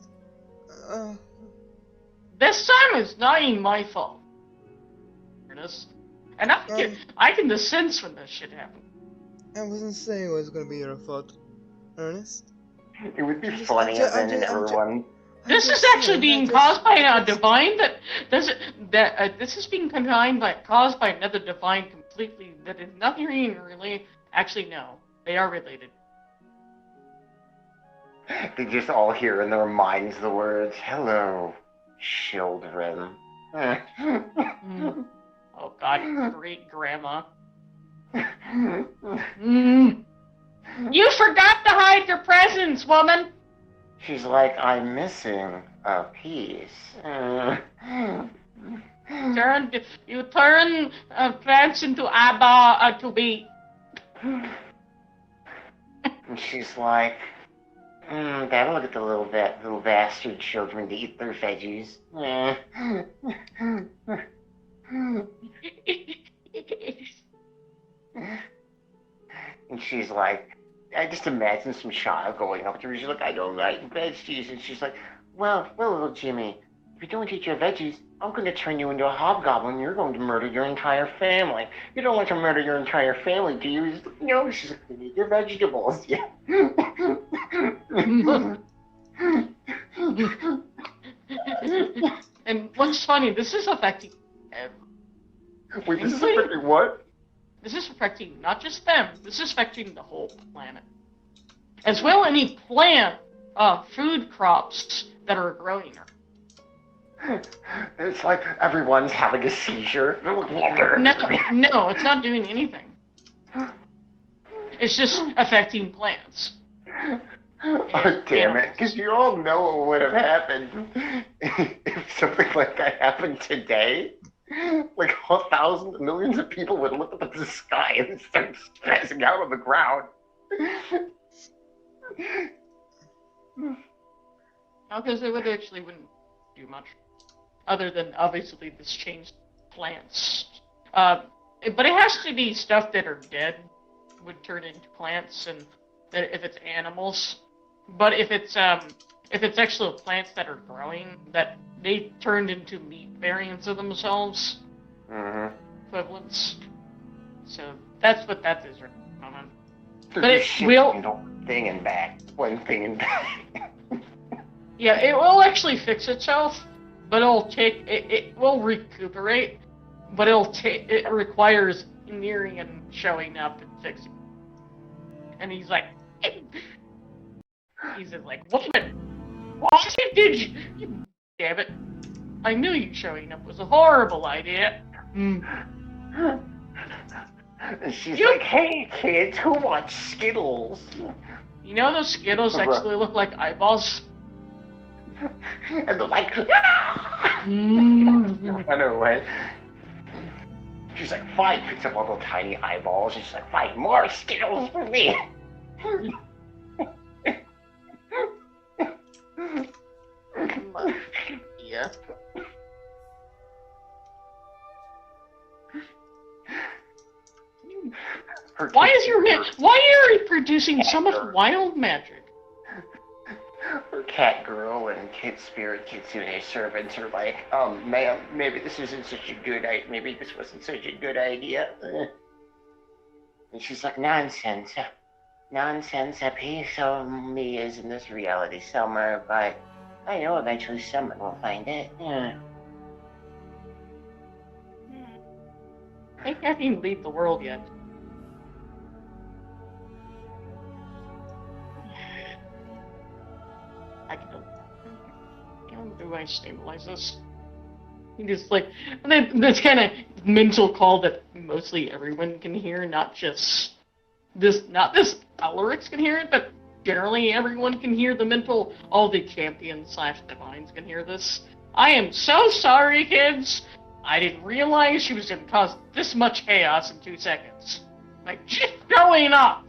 This time it's not even my fault. Ernest. And I can just sense when this shit happens. I wasn't saying it was gonna be your fault, Ernest. It would be funny if then everyone. This is actually being caused by a divine this is being caused by another divine completely that is nothing really. Actually, no, they are related. They just all hear in their minds the words, "Hello, children." Oh God, great grandma. You forgot to hide your presents, woman. She's like, I'm missing a piece. You turn plants into Abba to be. And she's like, that'll look at the little bastard children to eat their veggies. And she's like, I just imagine some child going up to her. She's like, I don't like veggies. And she's like, well, little Jimmy, if you don't eat your veggies, I'm going to turn you into a hobgoblin. You're going to murder your entire family. You don't want to murder your entire family, do you? He's like, no. She's like, eat your vegetables. Yeah. And what's funny, this is affecting Wait, this is affecting what? This is affecting not just them, this is affecting the whole planet. As well any plant, food crops that are growing there. It's like everyone's having a seizure. No, it's not doing anything. It's just affecting plants. Oh, damn it. Because you all know what would have happened if something like that happened today. Like thousands, millions of people would look up at the sky and start stressing out on the ground. No, because it wouldn't do much. Other than, obviously, this changed plants. But it has to be stuff that are dead would turn into plants, and that if it's animals. But if it's actual plants that are growing, that they turned into meat variants of themselves. Mm-hmm. Equivalents. So that's what that is right now. But it will. One thing and back. Yeah, it will actually fix itself, but it will recuperate, but it requires nearing and showing up and fixing. And he's like, he's just like, what did you? Damn it! I knew you showing up was a horrible idea. And she's like, hey kids, who wants Skittles? You know those Skittles actually look like eyeballs? And they're like, I know, right? She's like, fine, picks up all the tiny eyeballs, and she's like, fine, more Skittles for me. Yeah. Why are you producing so much wild magic? Her cat girl and kid spirit kitsune servants are like, ma'am, maybe this isn't such a good idea. Maybe this wasn't such a good idea. And she's like, nonsense. Nonsense. A piece of me is in this reality somewhere, but I know eventually someone will find it. I can't even leave the world yet. How do I stabilize this? You just like this kind of mental call that mostly everyone can hear, not this Alaric can hear it, but generally everyone can hear the mental. All the champions / divines can hear this. I am so sorry, kids. I didn't realize she was going to cause this much chaos in 2 seconds. Like, she's growing up.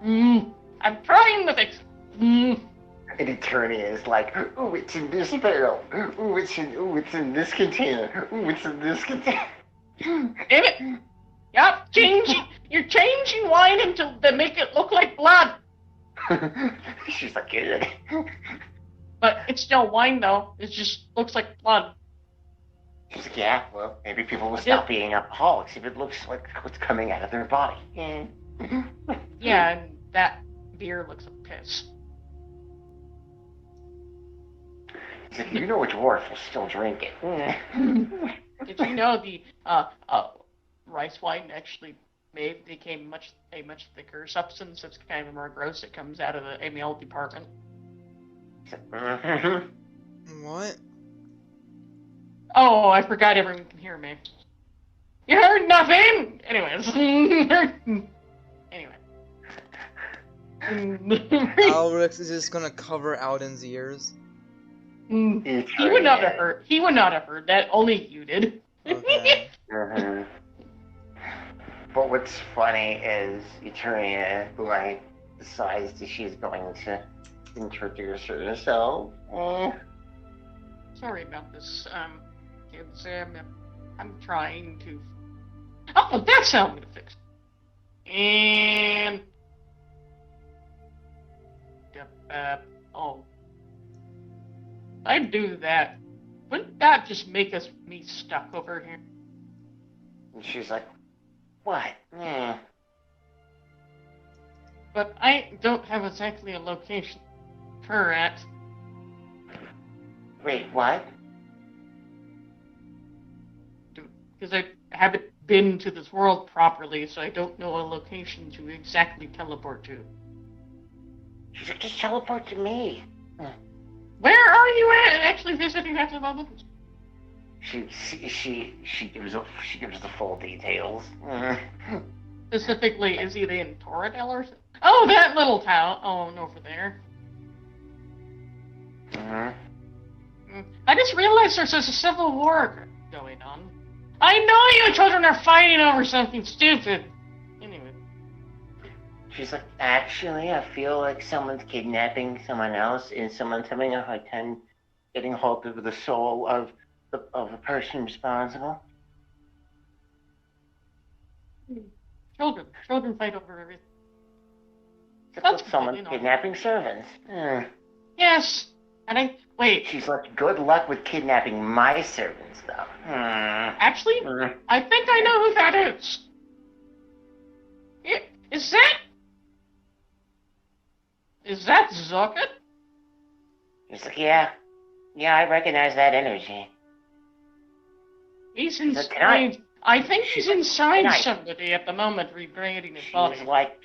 I'm trying to fix it. And Eternia is like, ooh, it's in this barrel. Ooh, it's in this container. Ooh, it's in this container. Damn it! Yup, you're changing wine to make it look like blood. She's like, good. But it's still wine, though. It just looks like blood. She's like, yeah, well, maybe people will stop being alcoholics if it looks like what's coming out of their body. Yeah, and that beer looks like piss. He's like, you know a dwarf will still drink it. Did you know the rice wine actually became a much thicker substance that's kind of more gross that comes out of the AML department? What? Oh, I forgot everyone can hear me. You heard nothing? Anyways. Anyway. Alrix is just gonna cover Alden's ears. He would not have heard that. Only you did. Okay. But what's funny is Eternia, like, decides that she's going to introduce herself. Sorry about this, kids. I'm trying to. Oh, that's how I'm gonna fix it. And. Oh. I'd do that. Wouldn't that just make me stuck over here? And she's like, what? But I don't have exactly a location for her at. Wait, what? Because I haven't been to this world properly, so I don't know a location to exactly teleport to. She's like, just teleport to me. Where are you actually visiting at the moment? She gives the full details. Specifically, is he in Toradel or something? Oh, that little town. Oh, over there. I just realized there's a civil war going on. I know you children are fighting over something stupid. Anyway. She's like, actually, I feel like someone's kidnapping someone else, and someone's having a hard time getting hold of the soul of the person responsible. Children fight over everything. That's someone kidnapping servants. Yes, and wait. She's like, good luck with kidnapping my servants, though. Actually, I think I know who that is. Is that Zucket? He's like, yeah, I recognize that energy. He's inside. I think he's inside somebody at the moment, rebranding his body. She's like,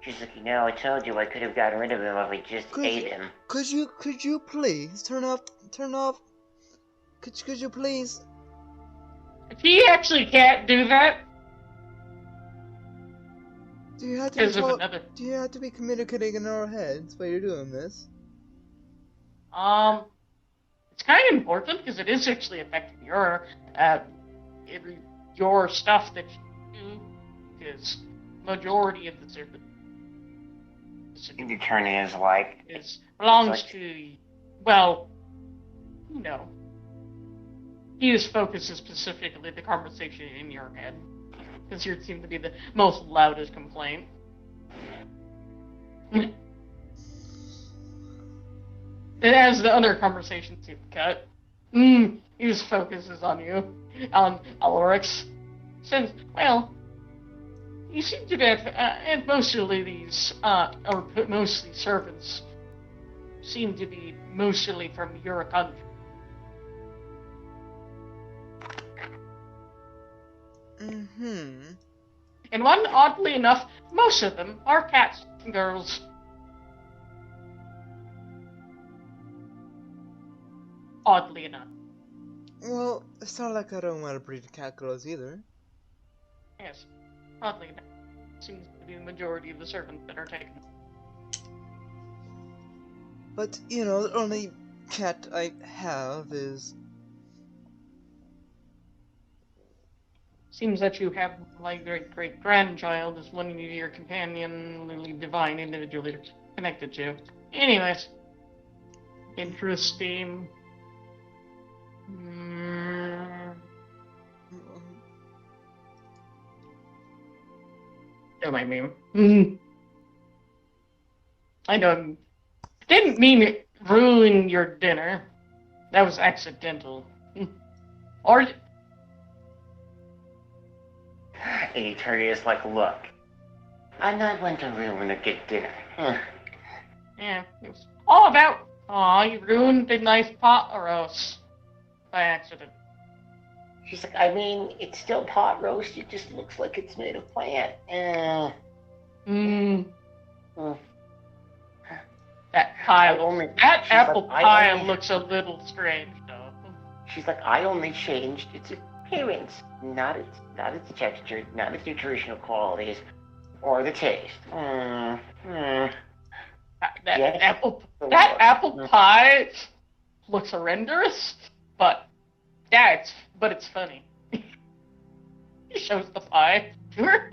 she's like, I told you I could have gotten rid of him if we just ate him. Could you please turn off? Could you please? If he actually can't do that. Do you have to be communicating in our heads while you're doing this? It's kind of important because it is actually affecting your your stuff that you do, because majority of the servant And the attorney is like, belongs to, well, no. His focus is specifically the conversation in your head, because yours seems to be the most loudest complaint. And as the other conversations seem to cut, his focus is on you, on Alorix. Since, well, you seem to have, and mostly these, or mostly servants, seem to be mostly from your country. Mm-hmm. And one, oddly enough, most of them are cats and girls. Oddly enough. Well, it's not like I don't want to breed cat girls either. Yes, oddly enough. Seems to be the majority of the servants that are taken. But, you know, the only cat I have is... Seems that you have, like, great-great-grandchild is one of your companionly divine individual you're connected to. Anyways. Interesting. Don't mind me. I know. Didn't mean to ruin your dinner. That was accidental. Or... the attorney is like, look, I'm not one to ruin a good dinner. Yeah, it was all about... Aw, you ruined the nice pot roast by accident. She's like, I mean, it's still pot roast, it just looks like it's made of plant. That pie, that apple like, pie looks a little strange, though. She's like, I only changed its appearance, not its texture, not its nutritional qualities, or the taste. That apple pie looks horrendous, but yeah, it's funny. He shows the pie to her.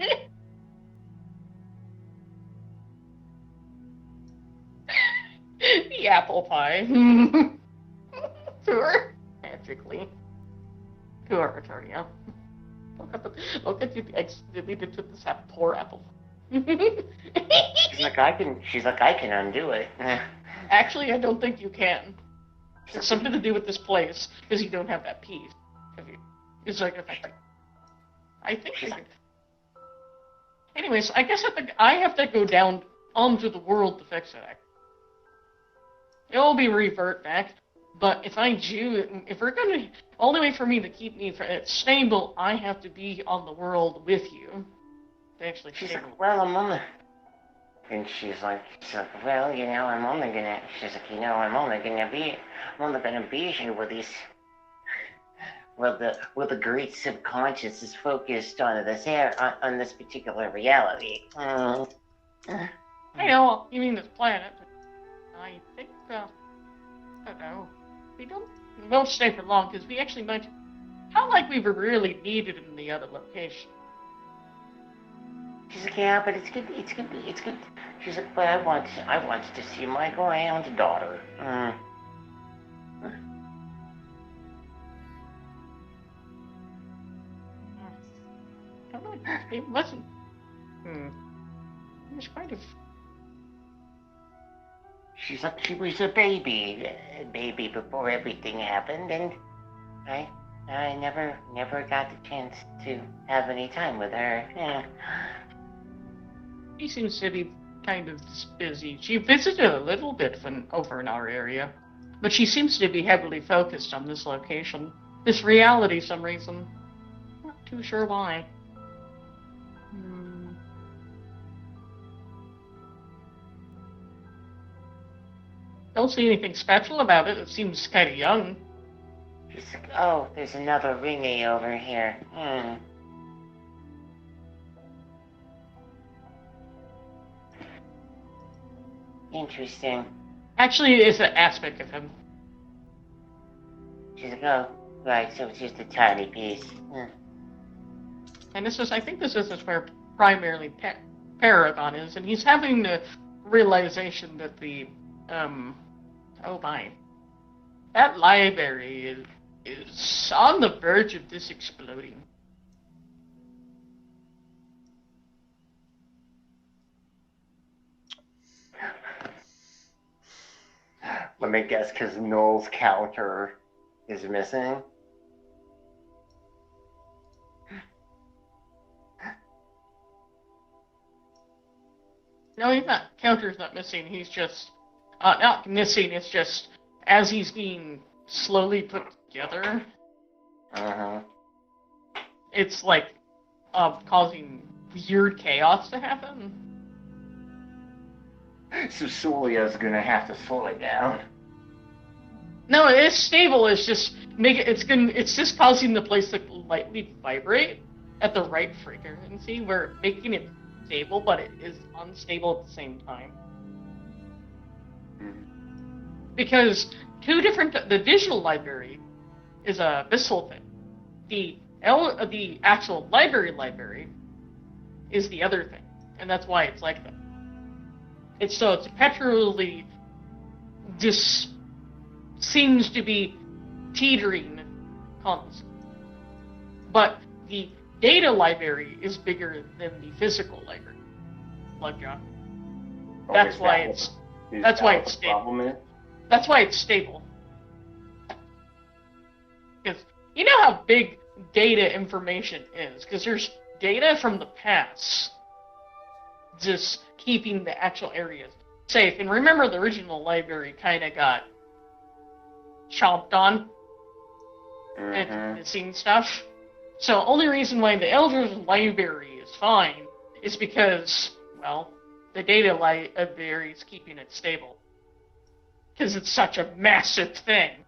The apple pie to her, magically. To her, Eternia. Look at you accidentally did this poor apple. She's like, I can undo it. Actually, I don't think you can. It's something to do with this place, because you don't have that piece. It's like, I think. Anyways, I guess I have to go down onto the world to fix it. It'll be revert back, but if we're gonna, only way for me to keep me stable, I have to be on the world with you. Actually, she's like, well, I'm only gonna be here with these. Well, the great subconscious is focused on on this particular reality. I know, you mean this planet. I think, I don't know. We won't stay for long, because we actually might, not like we were really needed in the other location. She's like, yeah, but it's good. She's like, but I want to see my granddaughter. It wasn't. It was kind of. She's like, she was a baby before everything happened, and I never got the chance to have any time with her. Yeah. She seems to be kind of busy. She visited a little bit over in our area, but she seems to be heavily focused on this location, this reality, some reason. Not too sure why. Don't see anything special about it. It seems kind of young. She's like, oh, there's another ringy over here. Interesting. Actually, it's an aspect of him. She's like, oh, right, so it's just a tiny piece. And I think this is where primarily Paragon is, and he's having the realization that oh my, that library is on the verge of this exploding. Let me guess, because Noel's counter is missing. No, he's not. Counter's not missing. He's just not missing. It's just as he's being slowly put together. It's like causing weird chaos to happen. So Sulia's gonna have to slow it down. No, it's stable. It's just It's just causing the place to lightly vibrate at the right frequency, where making it stable, but it is unstable at the same time. Because the digital library is a Bissell thing. The actual library is the other thing, and that's why it's like that. It's perpetually seems to be teetering constantly. But the data library is bigger than the physical library. Bloodjohn. That's why it's stable. That's why it's stable. Because you know how big data information is, because there's data from the past just keeping the actual areas safe. And remember, the original library kind of got chomped on and missing stuff. So only reason why the Elders library is fine is because, well, the data library is keeping it stable. Because it's such a massive thing.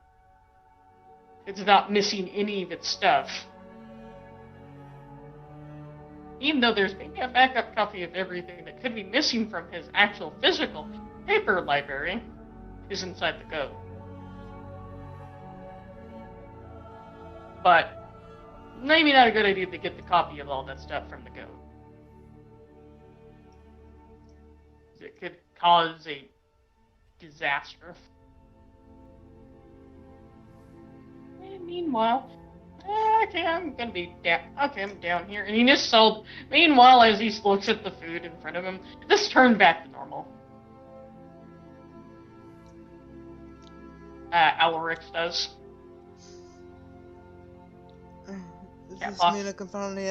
It's not missing any of its stuff. Even though there's maybe a backup copy of everything that could be missing from his actual physical paper library is inside the Go. But maybe not a good idea to get the copy of all that stuff from the Go. It could cause a disaster. And meanwhile, okay, I'm gonna be down. Okay, I'm down here, and he just sold. Meanwhile, as he looks at the food in front of him, this turned back to normal. Alaric does. This means I can finally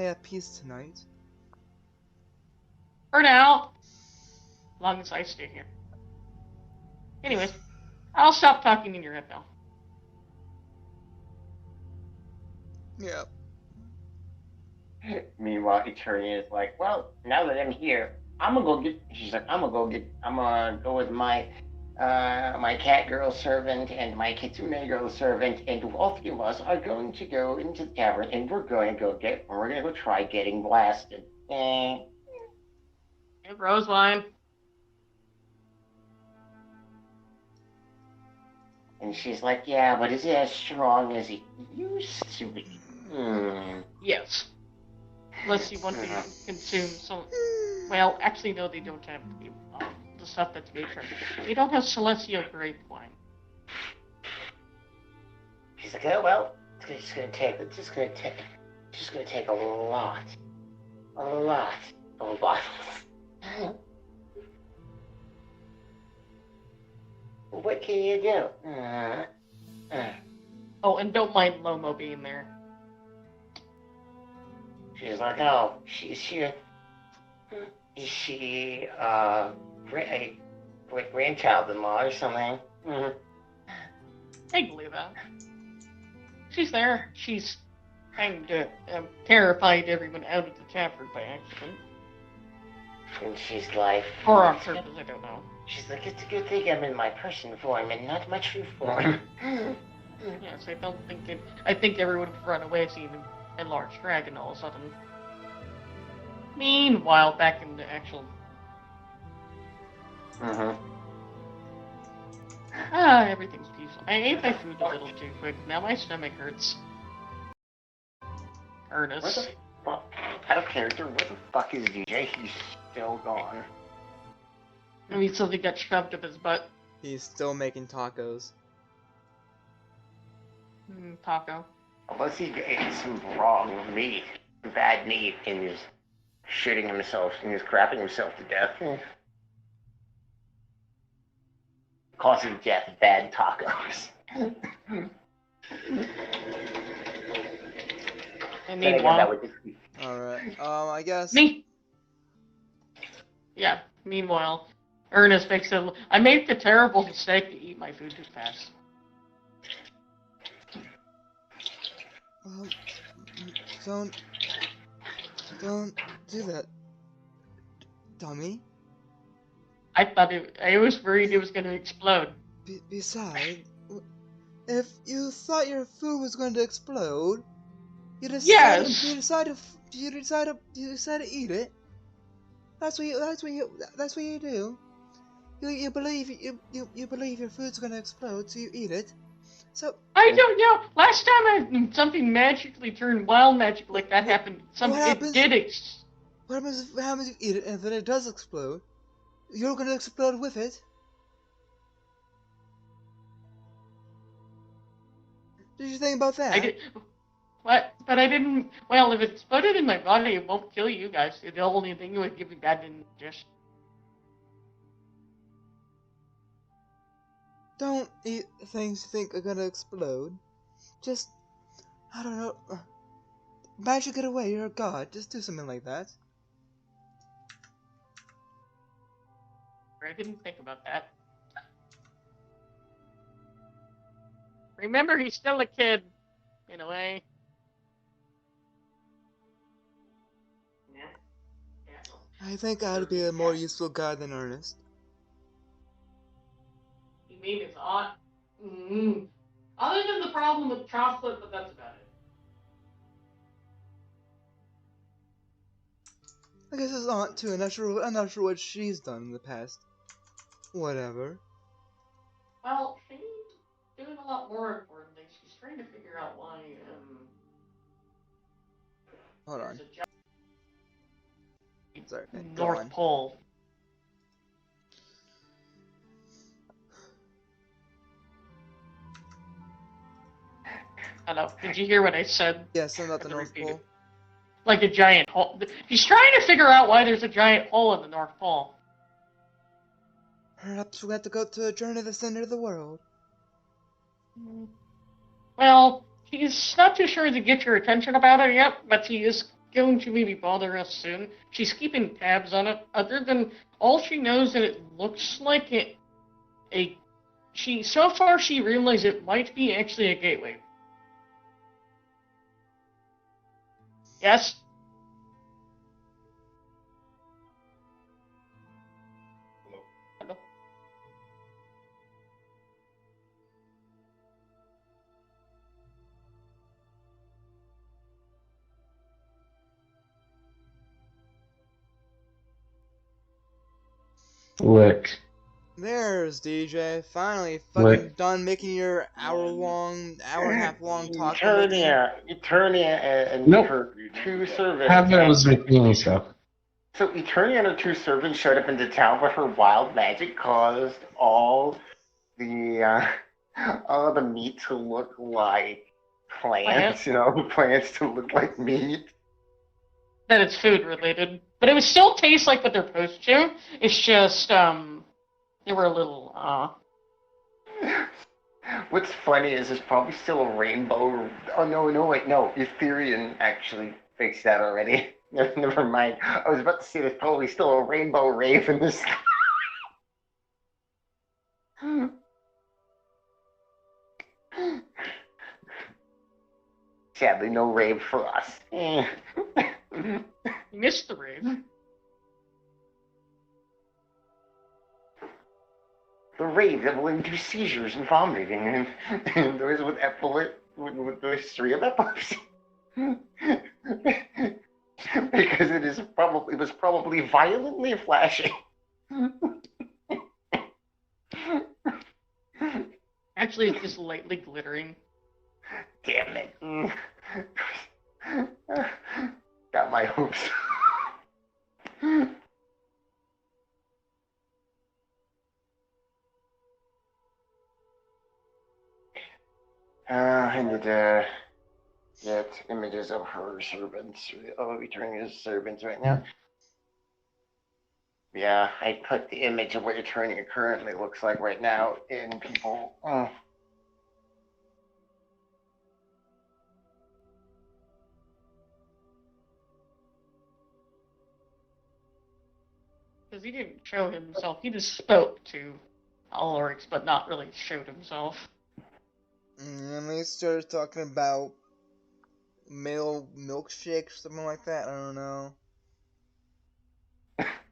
have peace tonight. For now. As long as I stay here. Anyways, I'll stop talking in your head now. Yep. Meanwhile, Eternia is like, well, now that I'm here, I'm gonna go with my my cat girl servant and my kitsune girl servant, and all three of us are going to go into the tavern, and we're gonna go try getting blasted. Hey, Rosewine. And she's like, yeah, but is it as strong as it used to be? Yes. Unless you want to consume some... Well, actually, no, they don't have the stuff that's made from it. They don't have Celestial grape wine. She's like, oh, well, it's just gonna take a lot of bottles. What can you do? Oh, and don't mind Lomo being there. She's like, oh, is she a grandchild-in-law or something? I can believe that. She's there. She's trying to terrified everyone out of the tavern by accident. And she's like... Or on purpose, I don't know. She's like, it's a good thing I'm in my person form and not my true form. Yes, I think everyone would run away seeing a large dragon all of a sudden. Meanwhile, back in the actual... everything's peaceful. I ate my food a little too quick. Now my stomach hurts. Where Ernest. the fuck? Out of character, where the fuck is DJ? He's still gone. I mean, something got shoved up his butt. He's still making tacos. Taco. Unless he ate some wrong meat, bad meat, and is shitting himself and is crapping himself to death. Causing death, bad tacos. And Then again, that meanwhile, would just be Alright, I guess. Yeah. Meanwhile, Ernest makes it. I made the terrible mistake to eat my food too fast. Don't do that, dummy. I was worried it was going to explode. Besides, if you thought your food was going to explode, you decided to eat it. That's what you do. You believe your food's going to explode, so you eat it. So I don't know. Last time something magically turned wild magic like that happened. What happens? It did. What happens if you eat it and then it does explode? You're going to explode with it. Did you think about that? I did. What? But I didn't. Well, if it exploded in my body, it won't kill you guys. The only thing it would give me bad indigestion. Don't eat things you think are gonna explode. Just, I don't know. Magic it away, you're a god. Just do something like that. I didn't think about that. Remember, he's still a kid, in a way. I think I'd be a more useful god than Ernest. You mean it's odd? Other than the problem with chocolate, but that's about it. I guess his aunt too. I'm not sure what she's done in the past. Whatever. Well, she's doing a lot more important things. She's trying to figure out why, Hold on. Sorry. Go North on. Pole. Hello. Did you hear what I said? Yes, I'm not the Have to North repeat Pole. it. Like a giant hole. He's trying to figure out why there's a giant hole in the North Pole. Perhaps we have to go to a journey to the center of the world. Well, he's not too sure to get your attention about it yet, but he is going to maybe bother us soon. She's keeping tabs on it. Other than all she knows that it looks like so far she realized it might be actually a gateway. Yes? Hello? Look. There's DJ. Finally, What? fucking done making your hour and a half long talk. Eternia and Nope. her two servants. Half of it was McBeanie stuff. So Eternia and her two servants showed up into town, but her wild magic caused all the meat to look like plants. Plants to look like meat. That it's food related. But it would still taste like what they're supposed to. It's just, they were a little, What's funny is there's probably still a rainbow. Oh, no, wait, no. Ethereum actually fixed that already. Never mind. I was about to say there's probably still a rainbow rave in this. Sadly, no rave for us. you missed the rave. The rave that will induce seizures and vomiting, and those with the history of epilepsy. Because it was probably violently flashing. Actually, it's just lightly glittering. Damn it. Got my hopes. I need to get images of her servants, of returning his servants right now. Yeah, I put the image of what Eternia currently looks like right now in people. Because he didn't show himself. He just spoke to Alorix, but not really showed himself. And they started talking about male milkshakes, something like that. I don't know.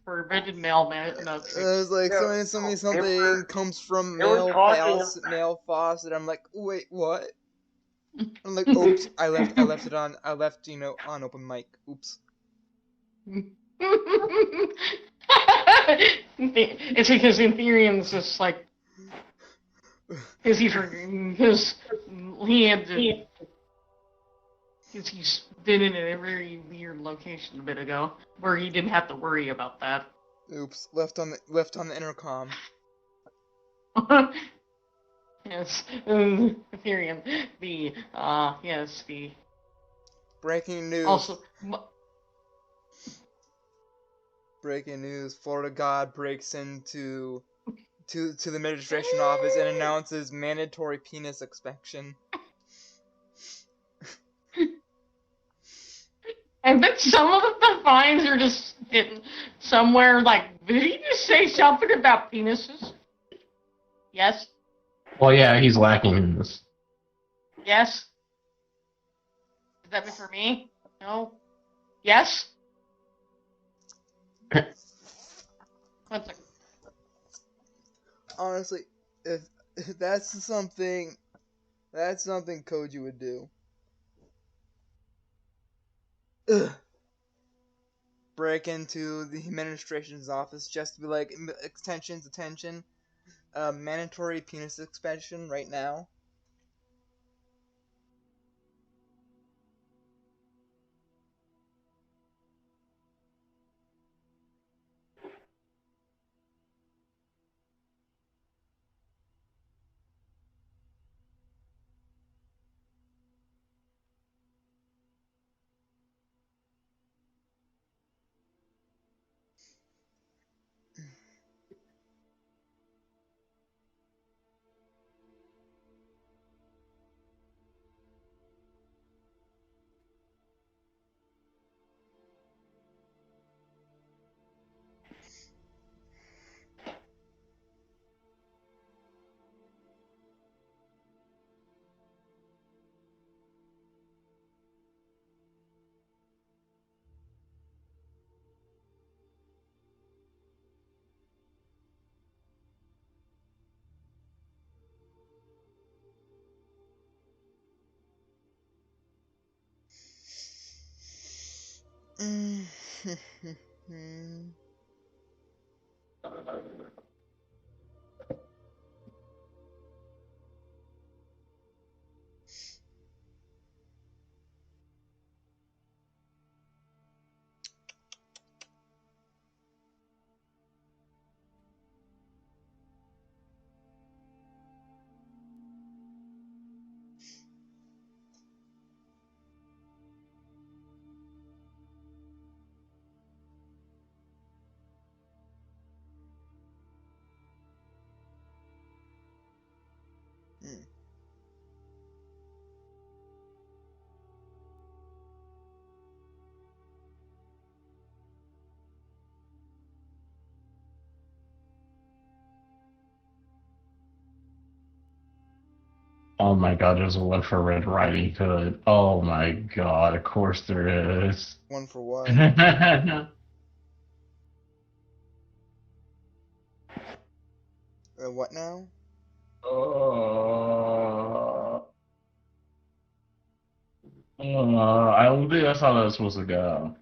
Forbidden male It milkshakes. was like Yeah, something comes from they were male talking. male faucet. I'm like, wait, what? I'm like, oops, I left it on. I left, on open mic. Oops. It's because Ethereum's just like, because he had to, because he's been in a very weird location a bit ago where he didn't have to worry about that. Oops, left on the intercom. Yes, Ethereum. Yes, the Breaking news. also. Breaking news. Florida God breaks into the administration office and announces mandatory penis inspection. I bet some of the fines are just hidden somewhere. Like, did he just say something about penises? Yes. Well, yeah, he's lacking in this. Yes. Is that for me? No. Yes. 1 second. Honestly, if that's something Koji would do. Ugh. Break into the administration's office just to be like, attention, mandatory penis inspection right now. Oh my god, there's a one for Red Riding Hood. Oh my god, of course there is. One for what? What now? I don't think that's how that's supposed to go.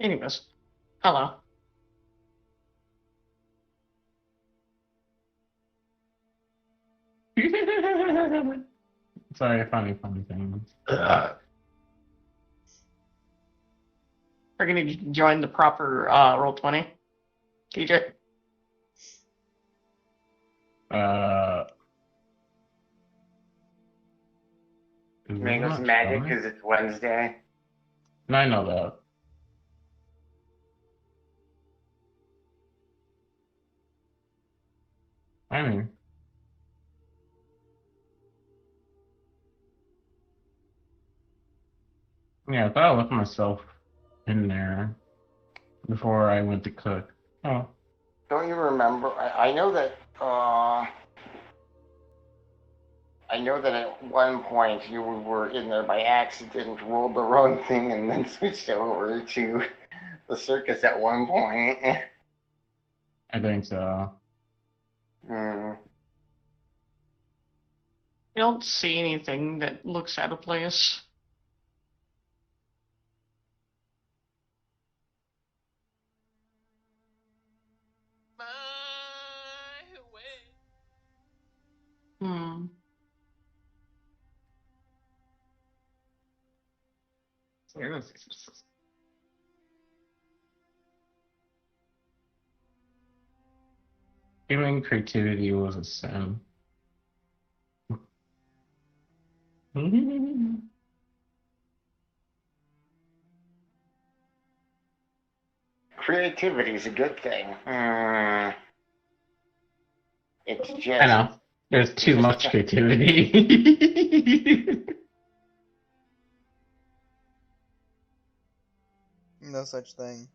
Anyways, hello. Sorry, funny things. We're gonna join the proper Roll20. TJ? Mango's magic because it's Wednesday. No, I know that. I mean, yeah, I thought I left myself in there before I went to cook. Oh. Don't you remember? I know that. I know that at one point you were in there by accident, rolled the wrong thing, and then switched over to the circus at one point. I think so. Hmm. I don't see anything that looks out of place. Hmm. Human creativity was a sin. Creativity is a good thing. It's just. I know. There's too much creativity. No such thing.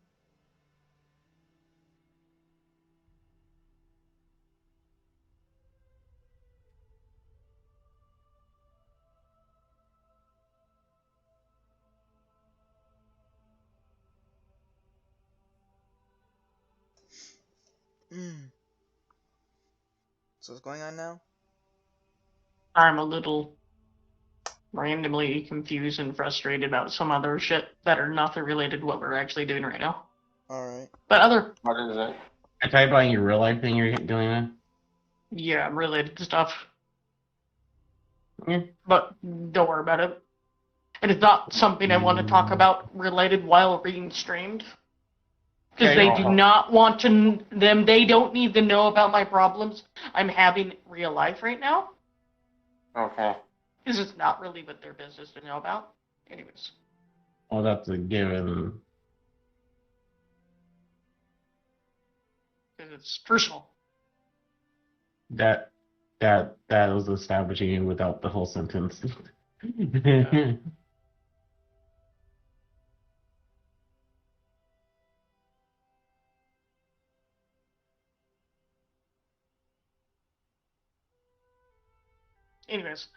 So what's going on now? I'm a little randomly confused and frustrated about some other shit that are nothing related to what we're actually doing right now. Alright. But other, What is it? I tell you about your real life thing you're doing then? yeah, related stuff. Yeah. But don't worry about it. It is not something I want to talk about related while being streamed. Because Okay. they do not want to, they don't need to know about my problems I'm having real life right now. Okay. Because it's not really what their business to know about. Anyways. Well, that's a given. Because it's personal. That was establishing without the whole sentence. Yeah. Anyways.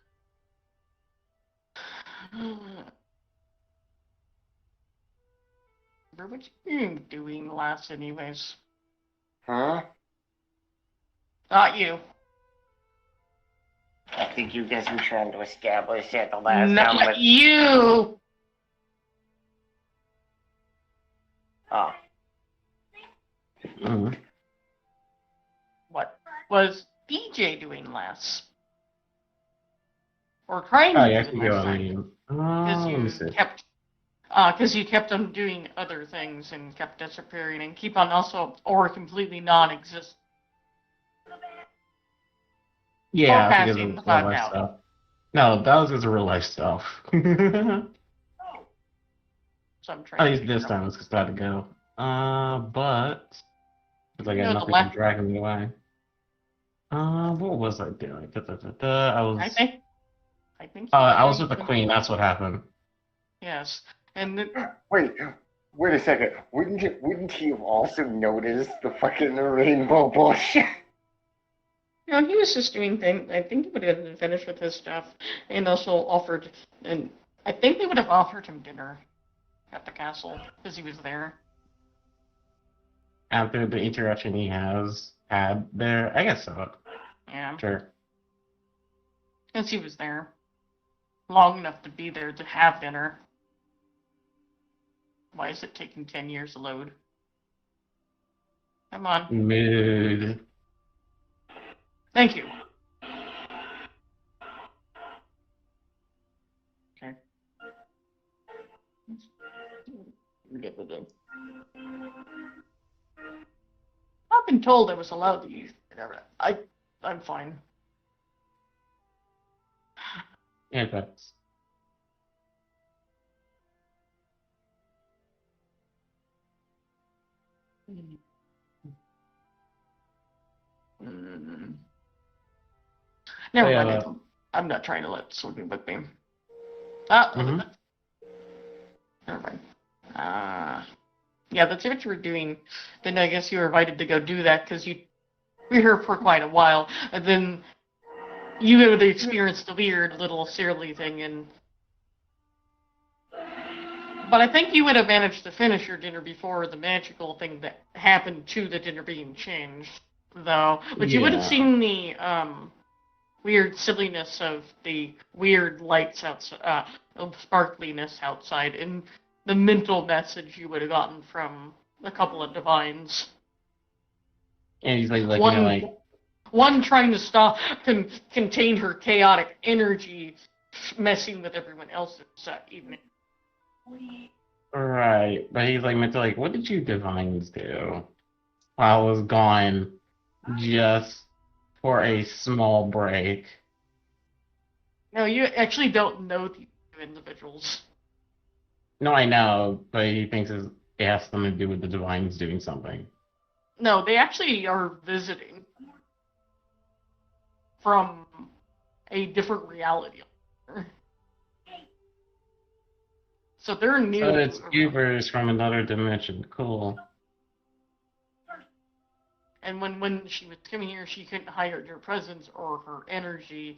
What were you doing last anyways? Huh? Not you. I think you guys were trying to establish at the last time. Not you! Oh. Mhm. What was DJ doing last? Or trying Oh, to yeah, I do can last go on time? mute. Because Let me you see. kept on doing other things and kept disappearing and keep on also or completely non-existent. Yeah, Or because passing of the real fuck life out. stuff. No, that was because of real life stuff. So I'm trying At to least figure this out. time it's just gotta go. But because I got No, the nothing left- dragging me away. What was I doing? I was. I think. I was with the queen. That's what happened. Yes, and Wait a second. Wouldn't he have also noticed the fucking rainbow bullshit? no, he was just doing things. I think he would have finished with his stuff, and also offered. And I think they would have offered him dinner at the castle because he was there. After the interaction he has had there, I guess so. Yeah, Sure. because he was there long enough to be there to have dinner. Why is it taking 10 years to load? Come on. Mood. Thank you. Okay. Get rid of. I've been told I was allowed to use whatever. I'm fine. Yeah, that's. Mm. Never Oh, yeah, mind. I'm not trying to let Sleeping with me. Ah, Mhm. never mind. Yeah, that's what you were doing. Then I guess you were invited to go do that because you were here for quite a while, and then you would experience the weird little Searly thing, and but I think you would have managed to finish your dinner before the magical thing that happened to the dinner being changed, though. But you would have Yeah. seen the weird silliness of the weird lights outside, of sparkliness outside, and the mental message you would have gotten from a couple of divines. And he's like looking at like, One trying to contain her chaotic energy, messing with everyone else's evening. right, but he's like meant to like, what did you divines do while I was gone just for a small break? No, you actually don't know these two individuals. No, I know, but he thinks it has something to do with the divines doing something. No, they actually are visiting from a different reality. So they're new. So it's Ubers from another dimension. Cool. And when she was coming here, she couldn't hide her presence or her energy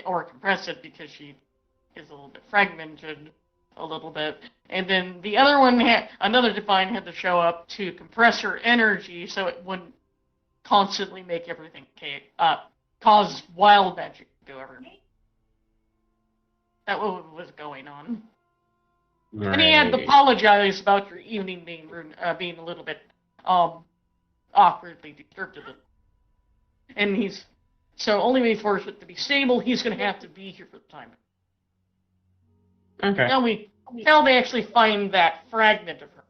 or compress it because she is a little bit fragmented a little bit. And then the other one another divine had to show up to compress her energy so it wouldn't constantly make everything cause wild magic to go everywhere. That was going on. Great. And he had to apologize about your evening being being a little bit awkwardly disturbed a little. And he's so only way for it to be stable, he's going to have to be here for the time. Okay. Now they actually find that fragment of her.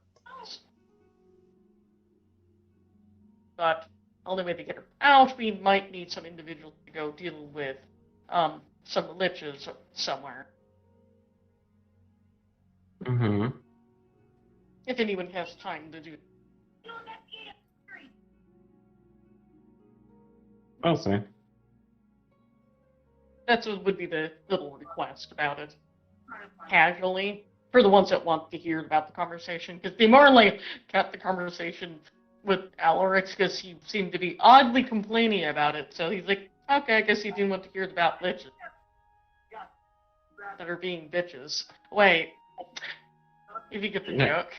But only way to get her out, we might need some individuals to go deal with some liches somewhere. Mm-hmm. If anyone has time to do it. I'll see. That's what would be the little request about it. Casually, for the ones that want to hear about the conversation, because they more like got the conversation with Alorix because he seemed to be oddly complaining about it. So he's like, okay, I guess he didn't want to hear about liches that are being bitches. Wait, if you get the joke.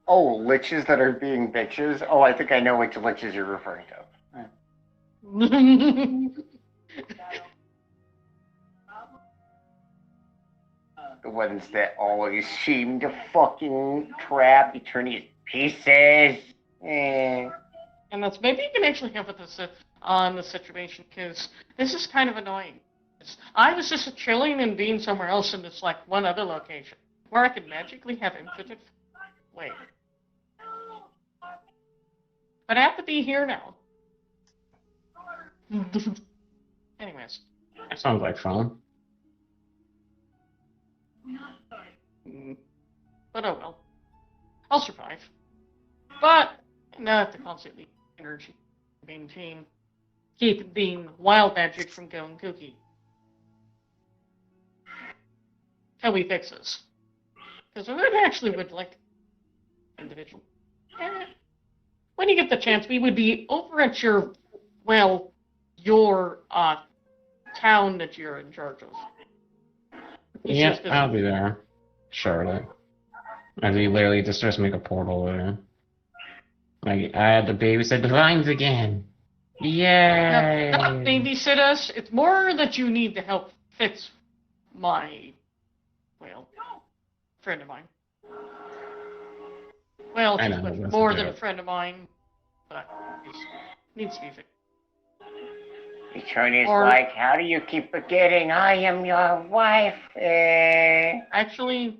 Oh, liches that are being bitches? Oh, I think I know which liches you're referring to. The ones that always seem to fucking trap Eternity's pieces. And that's maybe you can actually help with this on the situation, because this is kind of annoying. I was just chilling and being somewhere else in this like one other location where I could magically have infinite. Wait. But I have to be here now. Anyways. That sounds like fun. But oh well. I'll survive. But now I have to constantly energy maintain. Keep being wild magic from going kooky. How we fix this? Because I would like individual. When you get the chance, we would be over at your town that you're in charge of. Yeah, I'll be there. Charlotte. As he literally just starts to make a portal there. Like, I had to babysit divines again. Yay! Not babysit us. It's more that you need to help fix my, friend of mine. Well, I she's know, much that's more a than a joke. friend of mine, but it needs to be fixed. Eternia's Or- like, how do you keep forgetting I am your wife? Actually,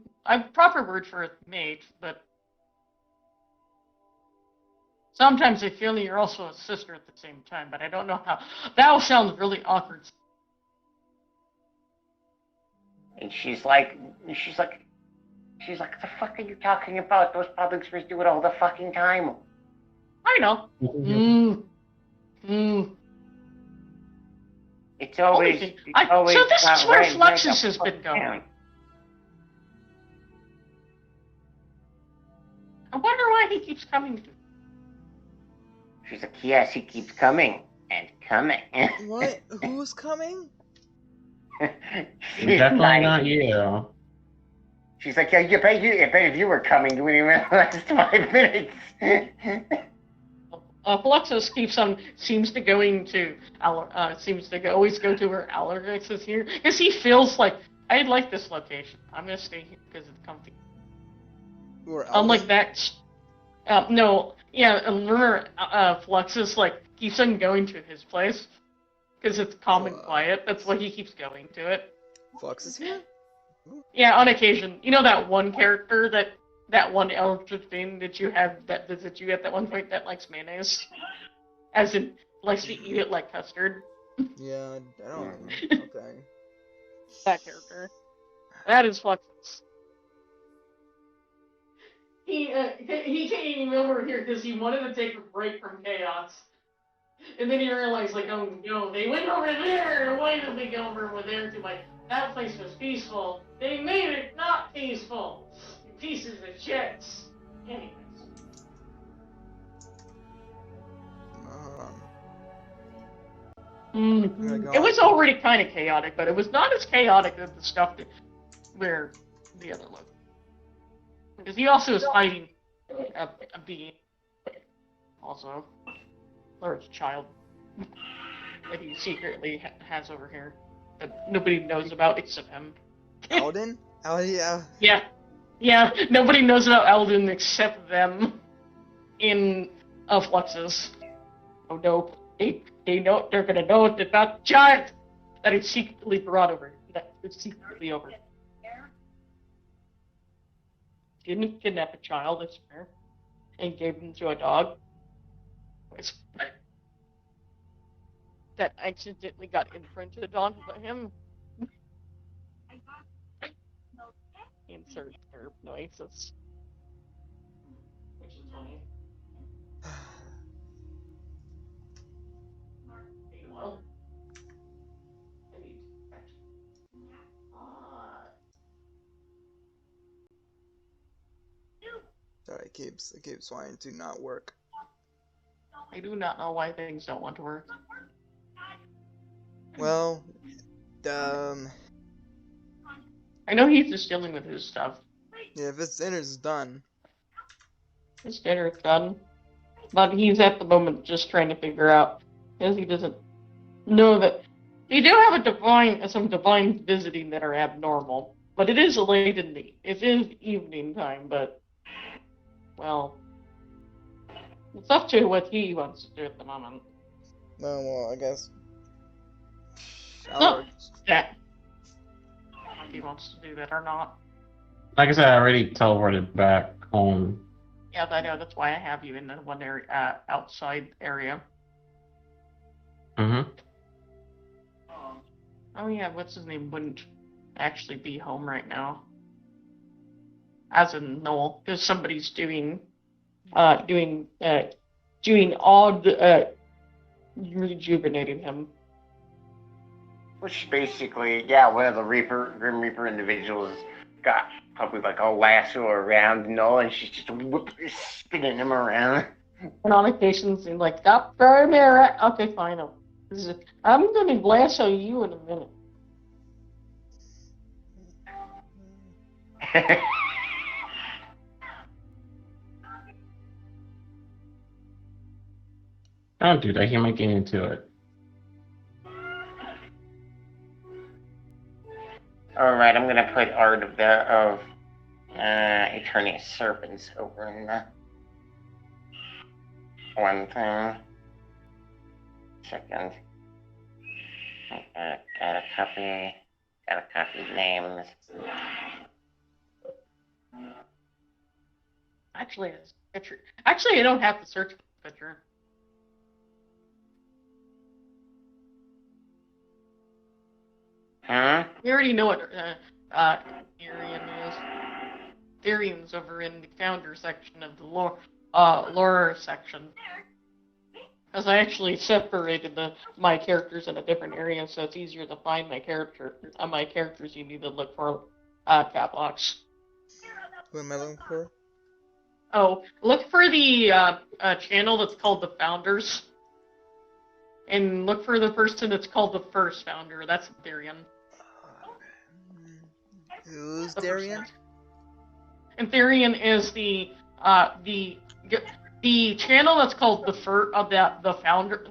proper word for a mate, but sometimes I feel you're also a sister at the same time, but I don't know how. That sounds really awkward. And she's like, the fuck are you talking about? Those public spirits do it all the fucking time. I know. It's always, thing- it's I- always so this not is where right, Fluxus right has up, been going. down. I wonder why he keeps coming to. She's like, yes, he keeps coming and coming. What? Who's coming? She's Definitely like, not you. she's like, yeah, I bet if you were coming, you wouldn't even last 5 minutes. Fluxus seems to always go to where Allergix is here, because he feels like, I like this location. I'm gonna stay here because it's comfy. Or Unlike Alden? that, no, yeah, and remember, Fluxus, like, keeps on going to his place, because it's calm and quiet, that's why he keeps going to it. Flux is here? Yeah, on occasion. You know that one character, that one eldritch thing that you have that visits you at that one point that likes mayonnaise? As in, likes to eat it like custard? Yeah, I don't know. Okay. That character. That is Fluxus. He came over here because he wanted to take a break from chaos. And then he realized, like, oh no, they went over there! Why did they go over there to, like, that place was peaceful? They made it not peaceful! You pieces of shit! Anyways. Go It on. was already kind of chaotic, but it was not as chaotic as the stuff where the other looked. Because he also is hiding a being. Also. Or a child. That he secretly has over here. That nobody knows about except him. Alden? Yeah. Yeah, nobody knows about Eldon except them in Fluxus. Oh no, they know, they're gonna know about the child that is secretly brought over. That is secretly over. Didn't kidnap a child, I swear, and gave him to a dog. That accidentally got imprinted on him. Insert herb noises. Which is funny. Well, Sorry, it keeps wanting to not work. I do not know why things don't want to work. Well, I know he's just dealing with his stuff. yeah, if his dinner's done. His dinner's done. But he's at the moment just trying to figure out, because he doesn't know that. You do have some divine visiting that are abnormal, but it is late in it is evening time, but, well, it's up to what he wants to do at the moment. No, well, I guess. No, that. If he wants to do that or not. Like I said, I already teleported back home. Yeah, I know, that's why I have you in the one area, outside area. Mm-hmm. Oh yeah, what's his name wouldn't actually be home right now. As in Noel, because somebody's doing odd, rejuvenating him. Which basically, yeah, one of the Grim Reaper individuals got probably like a lasso around Noel, and she's just spinning him around. And on occasions, he's like, stop for a minute. Okay, fine. I'm gonna lasso you in a minute. Don't do that, he might get into it. Alright, I'm gonna put Art of Eternia Serpents over in the one thing. Second. Gotta copy names. Actually, it's a picture. Actually, I don't have to search for the picture. Huh? We already know what Therian is. Therian's over in the founder section of the lore section. Because I actually separated my characters in a different area, so it's easier to find my characters. You need to look for cat blocks. What am I looking for? Oh, look for the channel that's called the Founders, and look for the person that's called the First Founder. That's Therian. Who's The Darian? first. And Therian is the channel that's called the founder,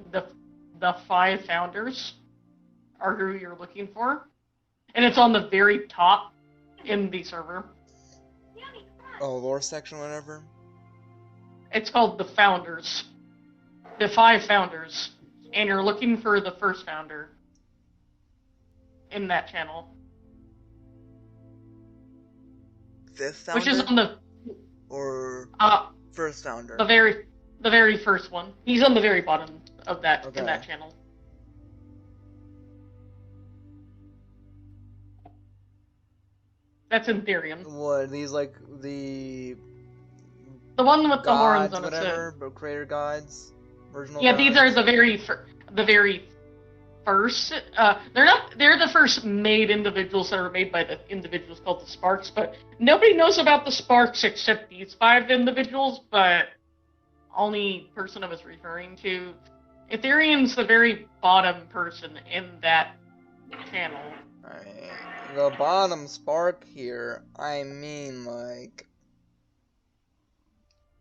the 5 founders are who you're looking for, and it's on the very top in the server. Oh, lore section, whatever. It's called the Founders, the 5 founders, and you're looking for the first founder in that channel, Fifth founder? which is on the Or first founder? the very first one. He's on the very bottom of that in that Okay. channel. That's in Therian. What, these like the The one with the horns gods, on its whatever, head. but creator gods? Original Yeah, gods? these are the very first. They're the first made individuals that were made by the individuals called the Sparks, but nobody knows about the Sparks except these 5 individuals, but only person I was referring to. Ethereum's the very bottom person in that channel. Alright. The bottom spark here, I mean, like...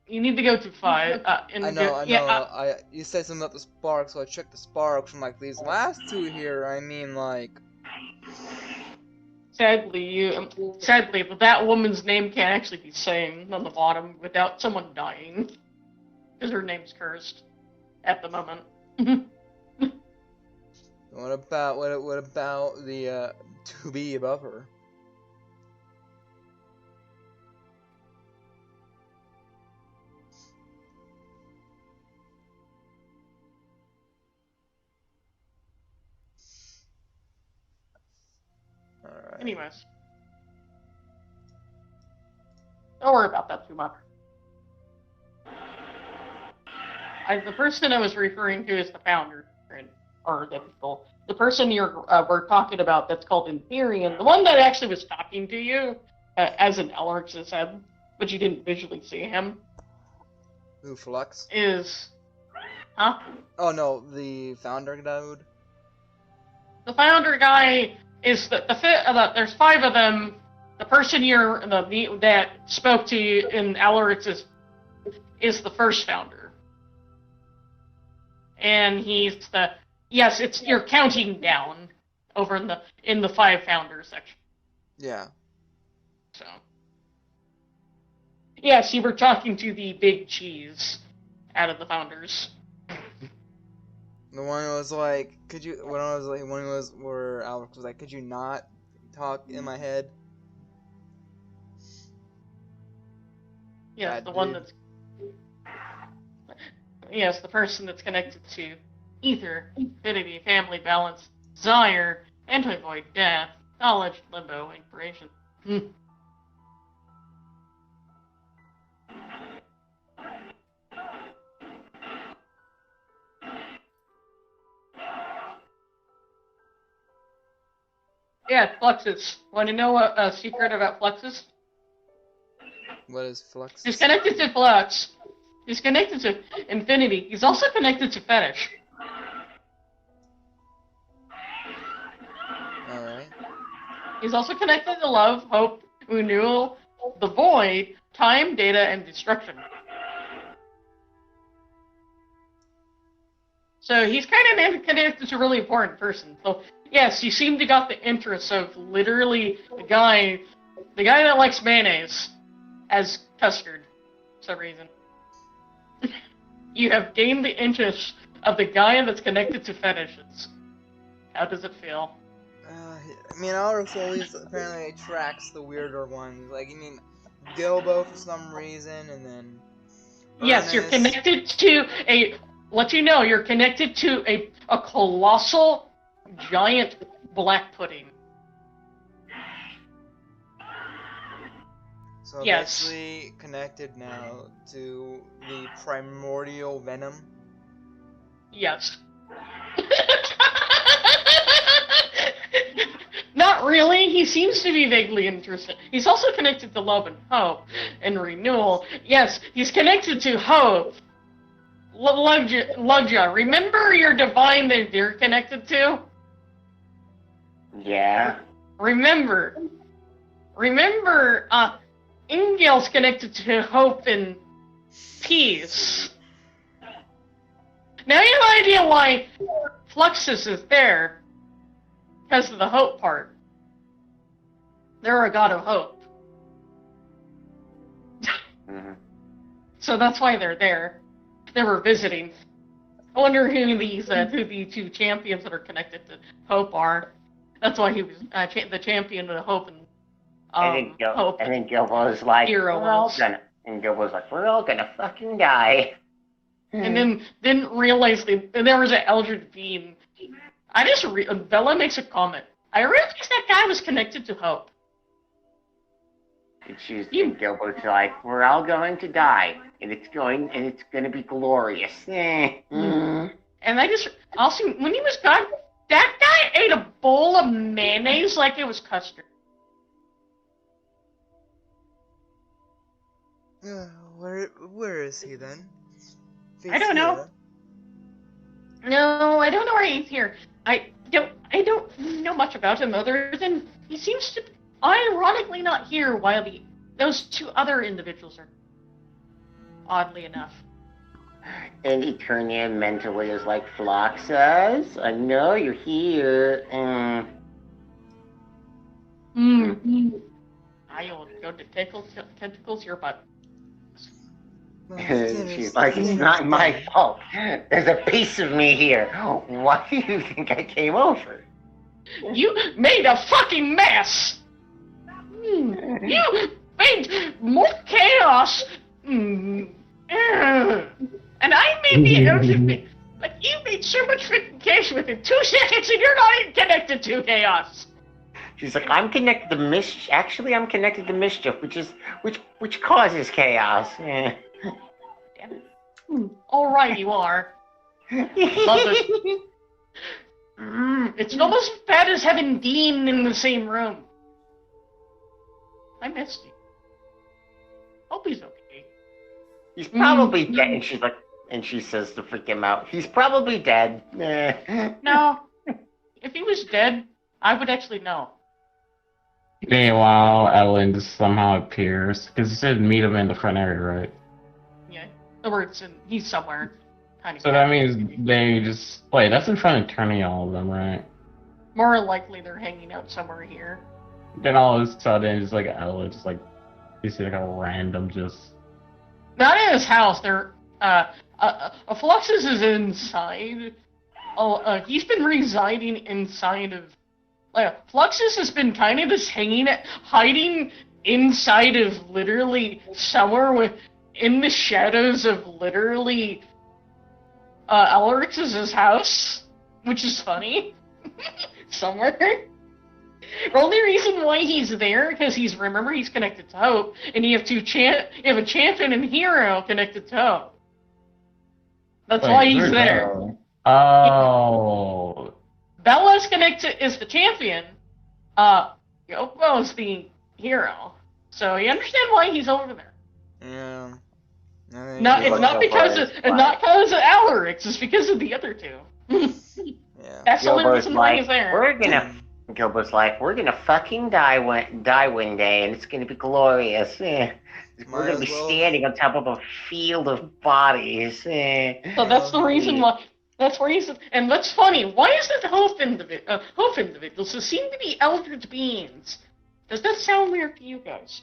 You need to go to 5. I know, you said something about the spark, so I checked the sparks from, like, these last 2 here, I mean, like... Sadly, that woman's name can't actually be saying on the bottom without someone dying. Because her name's cursed at the moment. What about the, to be above her? Alright. Anyways. Don't worry about that too much. The person I was referring to is the founder, or the person we're talking about that's called Imperium, the one that actually was talking to you as an Elric's head, but you didn't visually see him, Who, Flux? is... Huh? Oh no, the founder dude? The founder guy is there's 5 of them. The person that spoke to you in Elric's is the first founder. And he's you're counting down over in the 5 founders section. Yeah. So yes, you were talking to the big cheese out of the founders. The one who was like, where Alex was like, could you not talk in my head? Yes, That the one dude. that's... Yes, the person that's connected to Ether, Infinity, Family, Balance, Desire, Anti-Void, Death, Knowledge, Limbo, and Creation. Yeah, Fluxus. Want to know a secret about Fluxus? What is Flux? He's connected to Flux. He's connected to Infinity. He's also connected to Fetish. Alright. He's also connected to Love, Hope, Renewal, the Void, Time, Data, and Destruction. So he's kind of connected to a really important person. So yes, you seem to got the interest of literally the guy that likes mayonnaise as custard for some reason. You have gained the interest of the guy that's connected to fetishes. How does it feel? I mean, Alex always apparently attracts the weirder ones. Like, I mean, Gilbo for some reason, and then Yes, you're Ernest. connected to a. Let you know, you're connected to a colossal, giant black pudding. So Yes. basically connected now to the primordial venom. Yes. Not really. He seems to be vaguely interested. He's also connected to love and hope and renewal. Yes, he's connected to hope. Lugja, remember your divine that you're connected to? Yeah. Remember, Ingel's connected to hope and peace. Now you have an idea why Fluxus is there, because of the hope part. They're a god of hope. Mhm. So that's why they're there. They were visiting. I wonder who the two champions that are connected to hope are. That's why he was the champion of hope and hope. I think Gilbo was like, Hero we're all was. gonna. And Gilbo was like, we're all gonna fucking die. And then didn't realize there was an Eldritch Beam. Bella makes a comment. I realized that guy was connected to hope. And Gilbo's like, we're all going to die, and it's gonna be glorious. And I also, when he was gone, that guy ate a bowl of mayonnaise like it was custard. Where is he then? I don't know. No, I don't know why he's here. I don't know much about him other than he seems to ironically not here while those two other individuals are. Oddly enough. And Eternia mentally is like, Floxus, I know you're here. I will go to tentacles your butt. She's like, it's not my fault. There's a piece of me here. Why do you think I came over? You made a fucking mess! You made more chaos! And I made the everything, but you made so much freaking chaos within 2 seconds and you're not even connected to chaos! She's like, I'm connected to mischief. Actually, I'm connected to mischief, which causes chaos. Damn it. Alright, you are. Love it. It's almost as bad as having Dean in the same room. I missed you. Hope he's okay. He's probably dead. And she's like, and she says to freak him out, he's probably dead. No. If he was dead, I would actually know. Meanwhile, Ellen just somehow appears because you said meet him in the front area, right? Yeah. Or he's somewhere. So that means they just wait. That's in front of Eternia, all of them, right? More likely they're hanging out somewhere here. Then all of a sudden, just like Ella, just like you see like a random just. Not in his house. They're Fluxus is inside. He's been residing inside of. Fluxus has been kind of just hiding inside of literally somewhere in the shadows of literally Elrix's house, which is funny. Somewhere. The only reason why he's there because he's connected to Hope, and you have a champion and hero connected to Hope. That's why he's there. Oh. Bella's is the champion. Yoko is the hero. So you understand why he's over there. Yeah. It's not because of Alarix, it's because of the other two. Yeah. That's the only reason why he's there. Gilbert's like, we're gonna fucking die one day, and it's gonna be glorious. We're gonna be standing on top of a field of bodies. So that's the reason why. That's where he's. And that's funny. Why is it hoof individuals? There seem to be eldritch beings. Does that sound weird to you guys?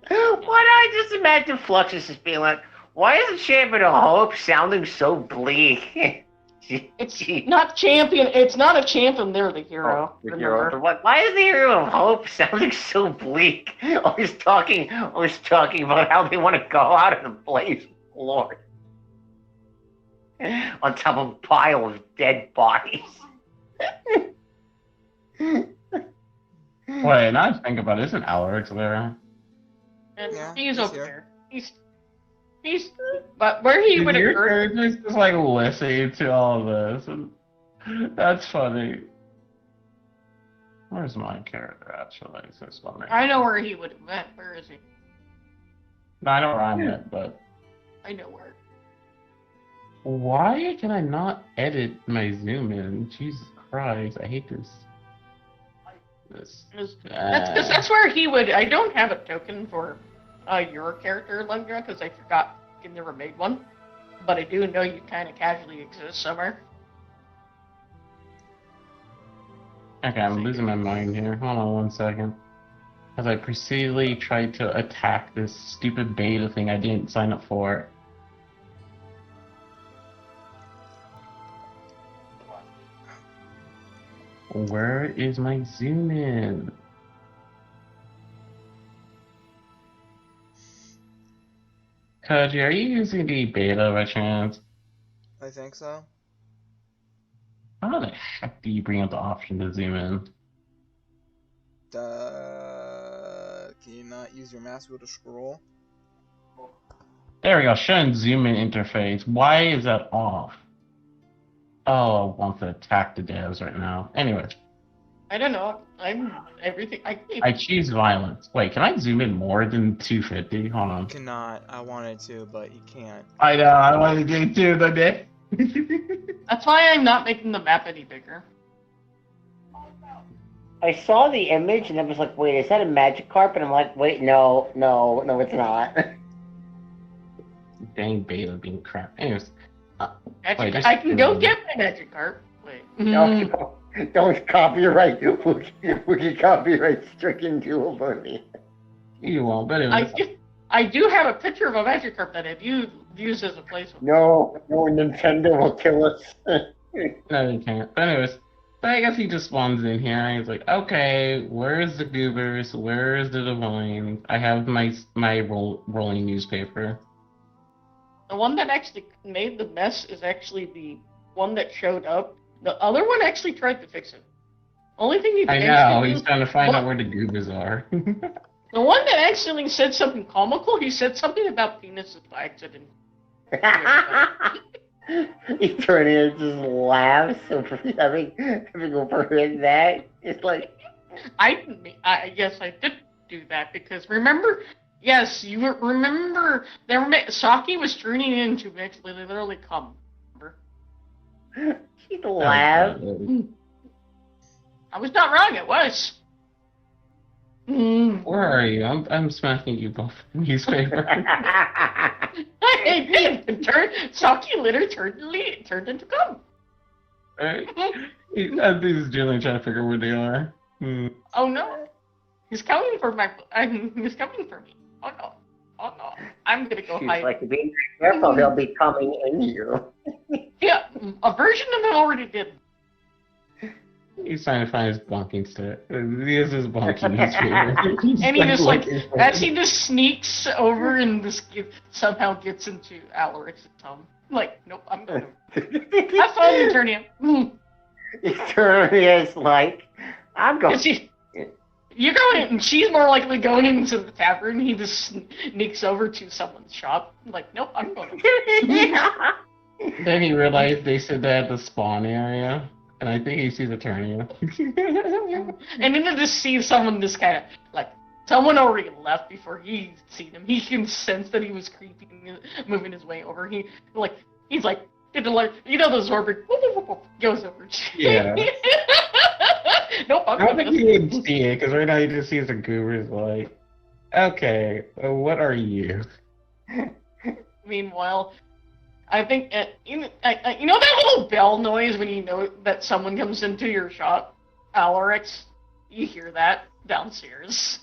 Why don't I just imagine Fluxus as being like, Why is the Champion of Hope sounding so bleak? It's not champion. It's not a champion. They're the hero. The remember? hero. Why is the Hero of Hope sounding so bleak? Always talking about how they want to go out of the blaze of glory. On top of a pile of dead bodies. Wait, now I think about it, isn't Alaric there? And Yeah, he's he's over here. there. He's. But where he would have Your heard. character's just like listening to all this, and that's funny. Where's my character actually? So it's funny. I know where he would have went. Where is he? No, I know where I'm at, but I know where. why can I not edit my zoom in? Jesus Christ, I hate this. This. That's where he would. I don't have a token for your character, Lundgren, because I forgot you never made one. But I do know you kind of casually exist somewhere. Okay, I'm losing my mind here. Hold on 1 second. As I proceedingly tried to attack this stupid beta thing I didn't sign up for. Where is my zoom in? Koji, are you using the beta by chance? I think so. How the heck do you bring up the option to zoom in? Can you not use your mouse wheel to scroll? There we go, showing zoom in interface. Why is that off? Oh, I want to attack the devs right now. Anyway, I don't know. I'm everything. I choose violence. Wait, can I zoom in more than 250? Hold on. Cannot. I wanted to, but you can't. I know, I want to do too, the day. That's why I'm not making the map any bigger. I saw the image and I was like, wait, is that a Magikarp? And I'm like, wait, no, it's not. Dang beta being crap. Anyways, Actually, just- I can go get my Magikarp. Wait. No, don't copyright. We can copyright stricken to oblivion. you won't, but anyways. I do have a picture of a Magikarp that I've used as a placeholder. No, Nintendo will kill us. No, you can't. But anyways, so I guess he just spawns in here and he's like, okay, where's the goobers? Where's the divine? I have my rolling newspaper. The one that actually made the mess is actually the one that showed up. The other one actually tried to fix it. Only thing he I know, he's trying to find out where the goobers are. The one that actually said something comical, he said something about penises by accident. Eternia just laughs over having overheard that. It's like, I guess I did do that because remember, yes, you remember Saki was turning into actually literally cum. Remember? she laughs. I was not wrong. It was. Where are you? I'm smacking you both in the newspaper. I did. Saki literally turned into cum. Right? He's generally trying to figure out where they are. Oh no, he's coming for my. He's coming for me. Oh no. Oh no. I'm gonna go She's hide. like, be careful, they'll be coming in you. Yeah, a version of him already did. He's trying to find his bonking stick. He has his bonking newspaper. And he just like, looking for as it. he just sneaks over and just somehow gets into Alaric's tongue. Like, nope, I'm gonna. Have fun, Eternia. Eternia's like, I'm going. You're going, and she's more likely going into the tavern. He just sneaks over to someone's shop. Like, nope, I'm going. Then he realized they said that at the spawn area, and I think he sees Eternia. And then to just see someone just kind of, like, someone already left before he's seen him. He can sense that he was creeping, moving his way over. He's like, you know, the Zorbert goes over. Yeah. Nope, I I'm don't think going. he would see it, because right now he just sees the goobers like, okay, what are you? Meanwhile, I think, you know that little bell noise when you know that someone comes into your shop, Alarix? You hear that downstairs.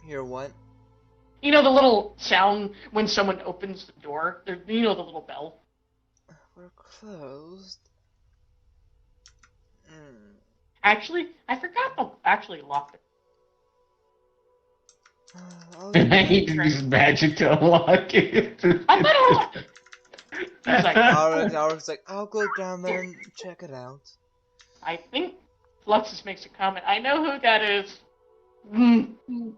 Hear what? You know the little sound when someone opens the door? You know the little bell? We're closed. Hmm. Actually, I forgot to actually lock it. I'll I leave it need to use magic to unlock it. I thought I locked it. He's like, Alex like, I'll go down there and check it out. I think Fluxus makes a comment. I know who that is. Mm. And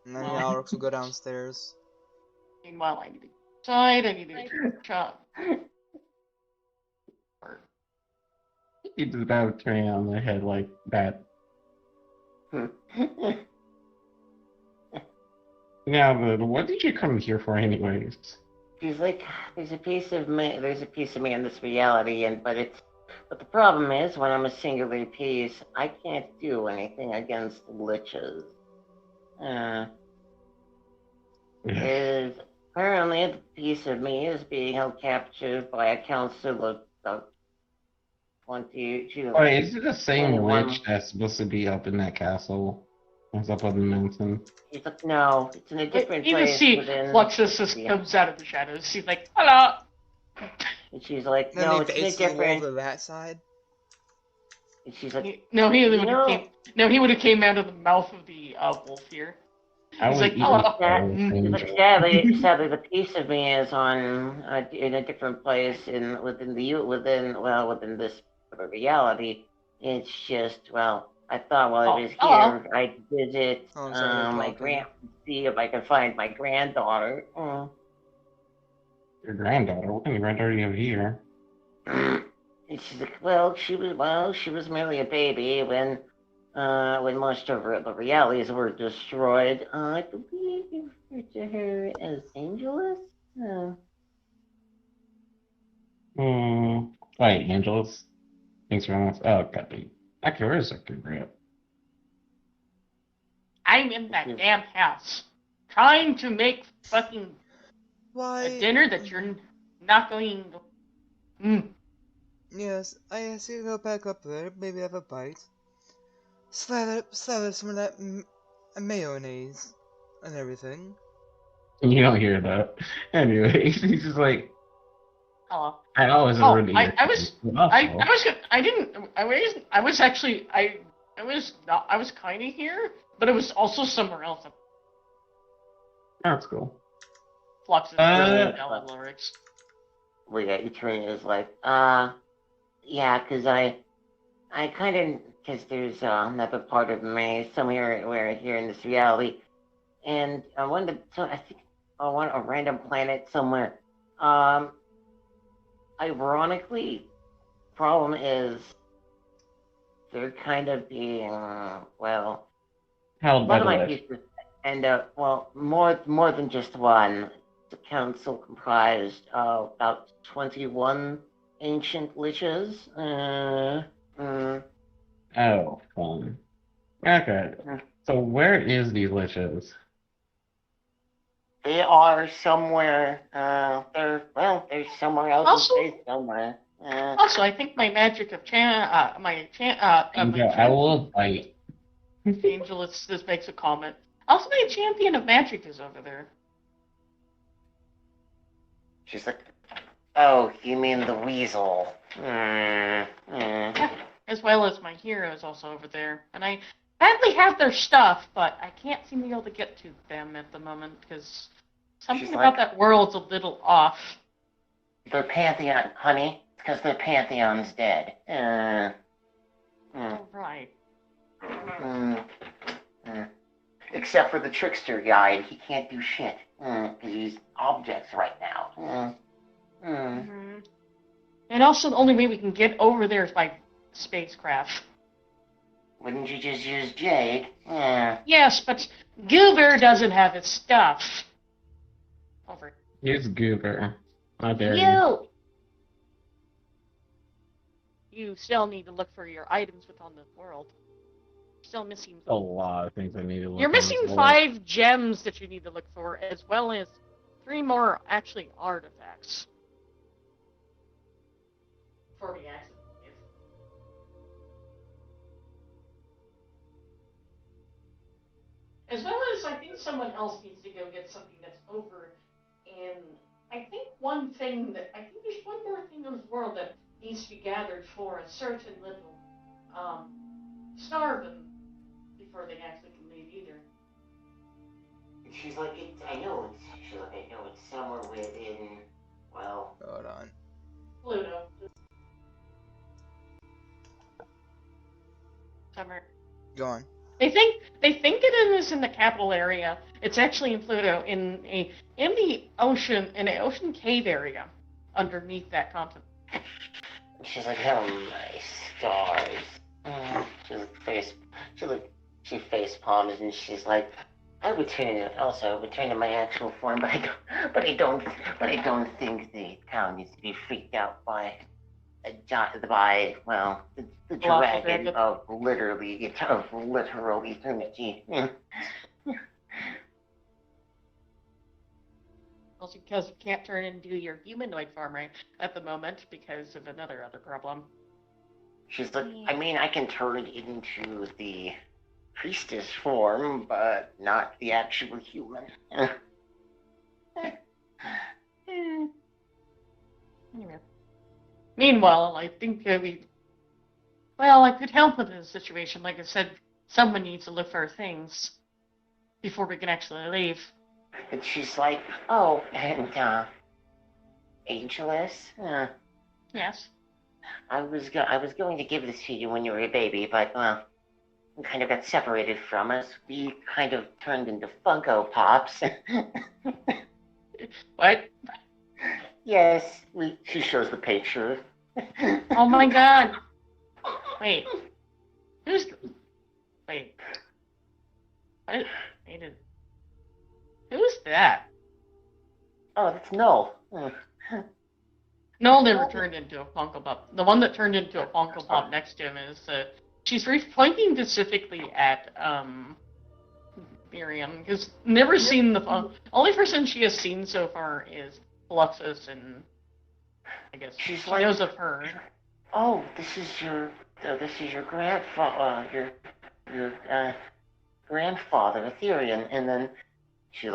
then Well. Alex will go downstairs. Meanwhile, I need to go inside. I need to go shop. He just about turning on my head like that. Yeah, but what did you come here for, anyways? She's like, there's a piece of me. There's a piece of me in this reality, but the problem is, when I'm a singular piece, I can't do anything against liches. Is apparently the piece of me is being held captive by a council of 20. Wait, is it the same 21. witch that's supposed to be up in that castle? That's up on the mountain. He's like, no, it's in a different You can place see within. Fluxus just Yeah. comes out of the shadows. She's like, hello. And she's like, Then no, he it's in a faces the wall different. to that side. And she's like, No, he would No. have came. No, he would have came out of the mouth of the wolf here. I He's would like, eat hello. He's like, sadly, the piece of me is on in a different place within this reality. It's just, well, I thought while I was hello. here, I'd visit Oh, I'm sorry, my you're talking. see if I could find my granddaughter. your granddaughter. What kind of granddaughter do you have here? And she's like, well, she was merely a baby when most of the realities were destroyed. I believe you referred to her as Angelus. Wait, Angelus? Thanks very much. Oh, God. Actually, where is that good grab? I'm in that damn house, trying to make fucking Why? a dinner that you're not going to. Yes, I see you go back up there, maybe have a bite. Slather some of that mayonnaise and everything. You don't hear that. Anyway, he's just like, Hello. I always Oh, already. I was kind of here, but it was also somewhere else. That's cool. Flux is lyrics. Well, yeah, Eternia is like, yeah, because because there's another part of me somewhere here in this reality, and I think I want a random planet somewhere. Ironically, problem is they're kind of being well. A Held by lot the of my witch. pieces end up more than just one. The council comprised of about 21 ancient liches. Oh, fun. Okay. So where is these liches? They are somewhere. They're somewhere else Also- in space somewhere. Also, I think my magic of I will bite. Angelus just makes a comment. Also, my champion of magic is over there. She's like, oh, you mean the weasel? As well as my hero is also over there. And I sadly have their stuff, but I can't seem to be able to get to them at the moment because something She's about like- that world's a little off. Their pantheon, honey, because their pantheon's dead. Oh, right. Except for the trickster guy, and he can't do shit because he's objects right now. Mm-hmm. And also, the only way we can get over there is by spacecraft. Wouldn't you just use Jade? Yes, but Goober doesn't have his stuff. Over. Here's Goober. How dare you? You still need to look for your items within the world. Still missing. A lot of things I need to look You're at missing as well. 5 gems that you need to look for, as well as 3 more actually artifacts. For the accident. As well as I think someone else needs to go get something that's over. And I think there's one more thing in this world that needs to be gathered for a certain little starving before they actually can leave either. She's like, I know it's somewhere within, well... Hold on. Pluto. Summer. Go on. They think it is in the capital area. It's actually in Pluto, in the ocean cave area underneath that continent. She's like, oh my stars. She face palms and she's like, I would turn to my actual form, but I don't think the town needs to be freaked out by the dragon of literal eternity. Also, because you can't turn into your humanoid form right at the moment because of other problem. She's like, I mean, I can turn into the priestess form, but not the actual human. Anyway. Meanwhile, I think I could help with this situation. Like I said, someone needs to look for things before we can actually leave. And she's like, oh, and, Ageless? Yes. I was going to give this to you when you were a baby, but, well, we kind of got separated from us. We kind of turned into Funko Pops. What? Yes, she shows the picture. Oh my god. Wait. Wait. What? Who's that? Oh, that's Null. Null never turned into a Funko Pop. The one that turned into a Funko Pop next to him is, she's pointing specifically at, Miriam, because never seen only person she has seen so far is Fluxus, and I guess she knows of her. Oh, this is your grandfather, your grandfather, Ethereum, and then she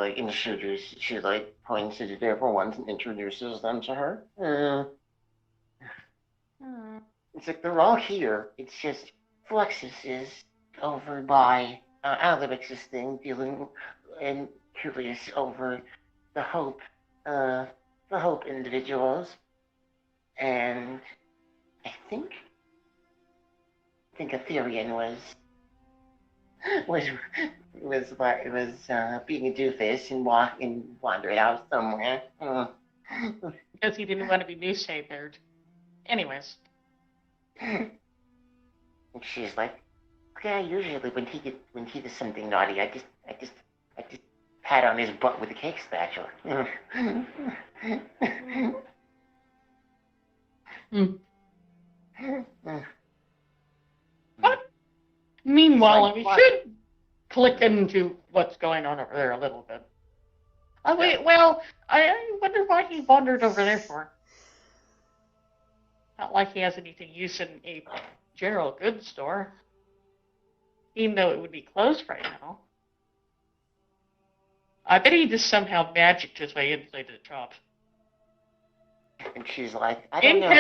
points to the different ones and introduces them to her. It's like they're all here. It's just Fluxus is over by Alibix's thing, dealing and curious over the Hope individuals, and I think Ethereum was being a doofus and wandered out somewhere. Because he didn't want to be newspapered. Anyways. And she's like, okay, usually when he does something naughty, I just pat on his butt with a cake spatula. But meanwhile, we should click into what's going on over there a little bit. Oh wait, well, I wonder why he wandered over there for. Not like he has anything use in a general goods store. Even though it would be closed right now. I bet he just somehow magicked his way inside the shop. And she's like, I don't know.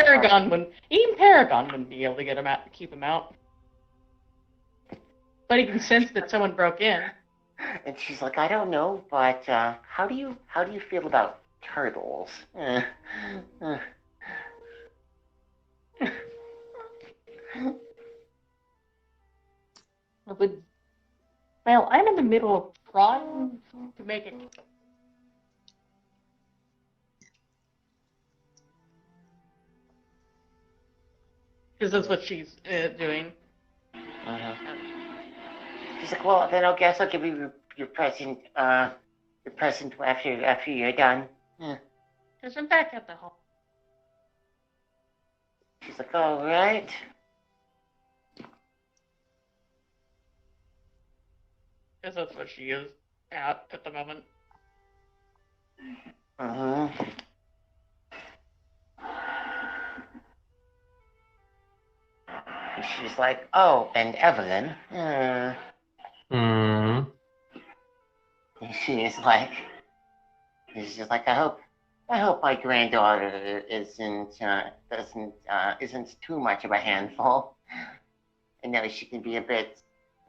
Even Paragon wouldn't be able to get him out, keep him out. But he can sense that someone broke in. And she's like, I don't know, but how do you feel about turtles? Well, I'm in the middle of trying to make it. Because that's what she's doing. She's like, well, then I guess I'll give you your present. Your present after you're done. Because I'm back at the home. She's like, all right. Because that's what she is at the moment. And she's like, oh, and Evelyn. she's like, I hope my granddaughter isn't too much of a handful. I know she can be a bit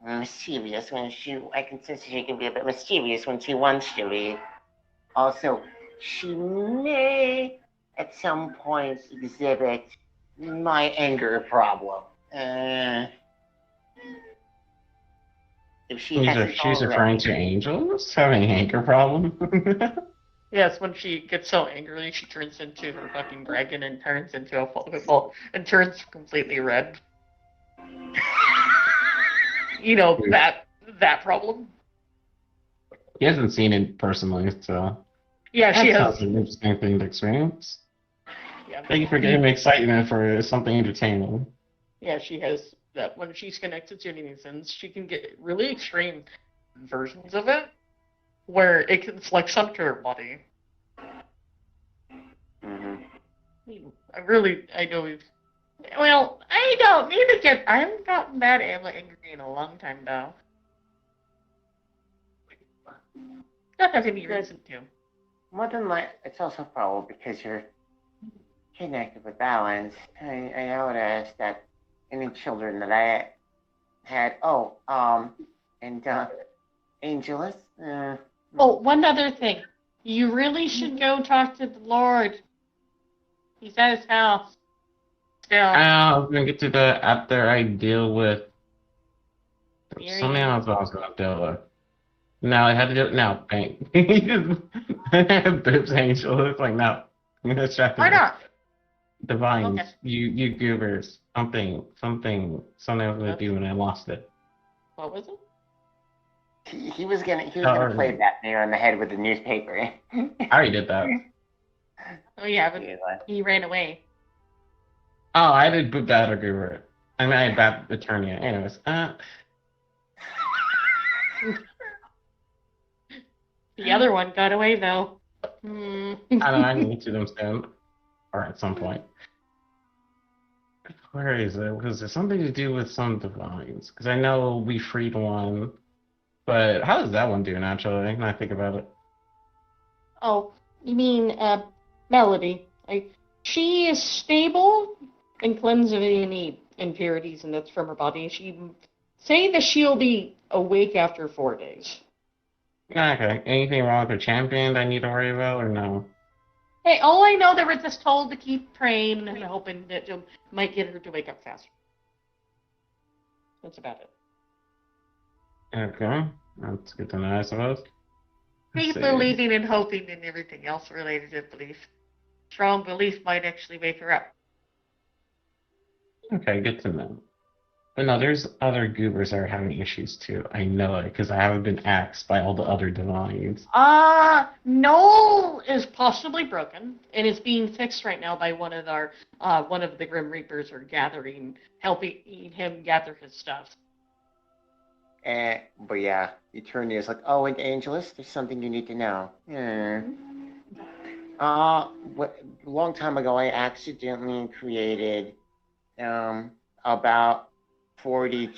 mischievous I can sense she can be a bit mischievous when she wants to be. Also, she may at some point exhibit my anger problem. If she hasn't She's already. referring to angels having an anger problem. Yes, when she gets so angry, she turns into her fucking dragon and turns into a football and turns completely red. You know, that problem. He hasn't seen it personally, so Yeah, she that has. sounds like an interesting thing to experience. Yeah, Thank you for giving me excitement for something entertaining. yeah, she has that. When she's connected to anything, she can get really extreme versions of it, where it can flex onto her body. Mm-hmm. I know we've. Well, I don't need to get. I haven't gotten that angry in a long time now. Not have any reason to. More than it's also probably because you're connected with balance. I noticed that any children that I had, Angelus. Oh, one other thing. You really should go talk to the Lord. He's at his house. Still. I was gonna get to that after I deal with something else I was gonna deal with. No, I had to do it now. Bang. Boobs angel. It's like, no. I'm gonna distract Why not? Divines. Okay. You goobers. Something I was gonna do and I lost it. What was it? He was gonna play Batman on the head with the newspaper. I already did that. Oh yeah, but he ran away. Oh, I did boot that or goober it. I mean, I had Bat Eternia. Anyways, The other one got away though. I don't know, I can get to them soon. Or at some point. Where is it? Was there something to do with some divines? Because I know we freed one. But how does that one do naturally? When I think about it. Oh, you mean Melody? She is stable and cleansed of any impurities, and that's from her body. She say that she'll be awake after 4 days. Okay. Anything wrong with her champion that I need to worry about, or no? Hey, all I know, they were just told to keep praying and hoping that it might get her to wake up faster. That's about it. Okay. That's good to know, I suppose. Let's Keep see. believing and hoping and everything else related to belief. Strong belief might actually wake her up. Okay, good to know. But no, there's other goobers that are having issues too. I know it because I haven't been axed by all the other divines. Noel is possibly broken and is being fixed right now by one of the Grim Reapers are helping him gather his stuff. But yeah, Eternia is like, oh, and Angelus, there's something you need to know. A long time ago, I accidentally created about 40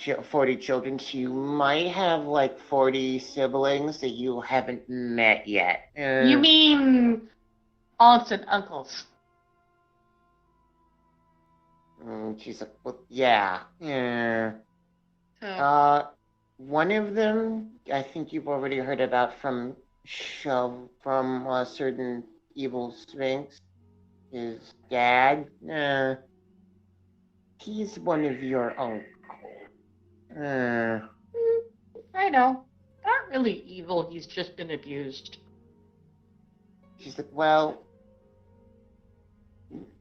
children. So you might have like 40 siblings that you haven't met yet. You mean aunts and uncles? She's like, well, yeah. One of them, I think you've already heard about from a certain evil sphinx. His dad. He's one of your uncles. I know. Not really evil, he's just been abused. She's like, well,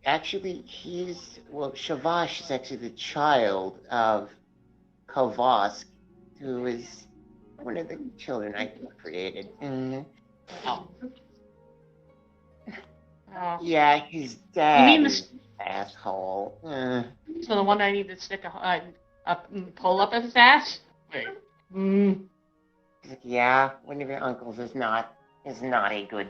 actually, Shavash is actually the child of Kovask, who is one of the children I created. Oh. Yeah, his dad. You mean is asshole. So the one I need to stick pull up his ass? Wait. Yeah, one of your uncles is not a good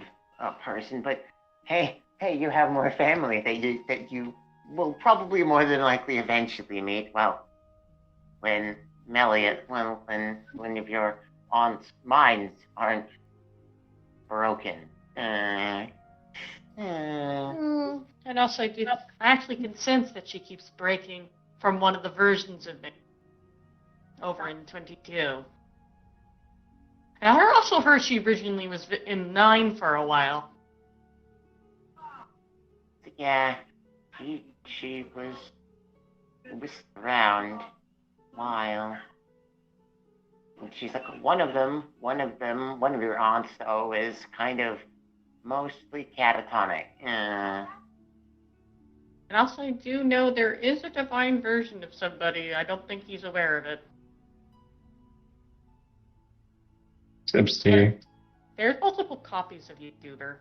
person, but hey, you have more family that you will probably more than likely eventually meet. Well, when one of your aunt's minds aren't broken. And also, I actually can sense that she keeps breaking from one of the versions of me over in 22. And I also heard she originally was in 9 for a while. Yeah, she was around a while. And she's like one of your aunts though is kind of mostly catatonic. And also, I do know there is a divine version of somebody. I don't think he's aware of it. Tipsy. There's multiple copies of you, Duber.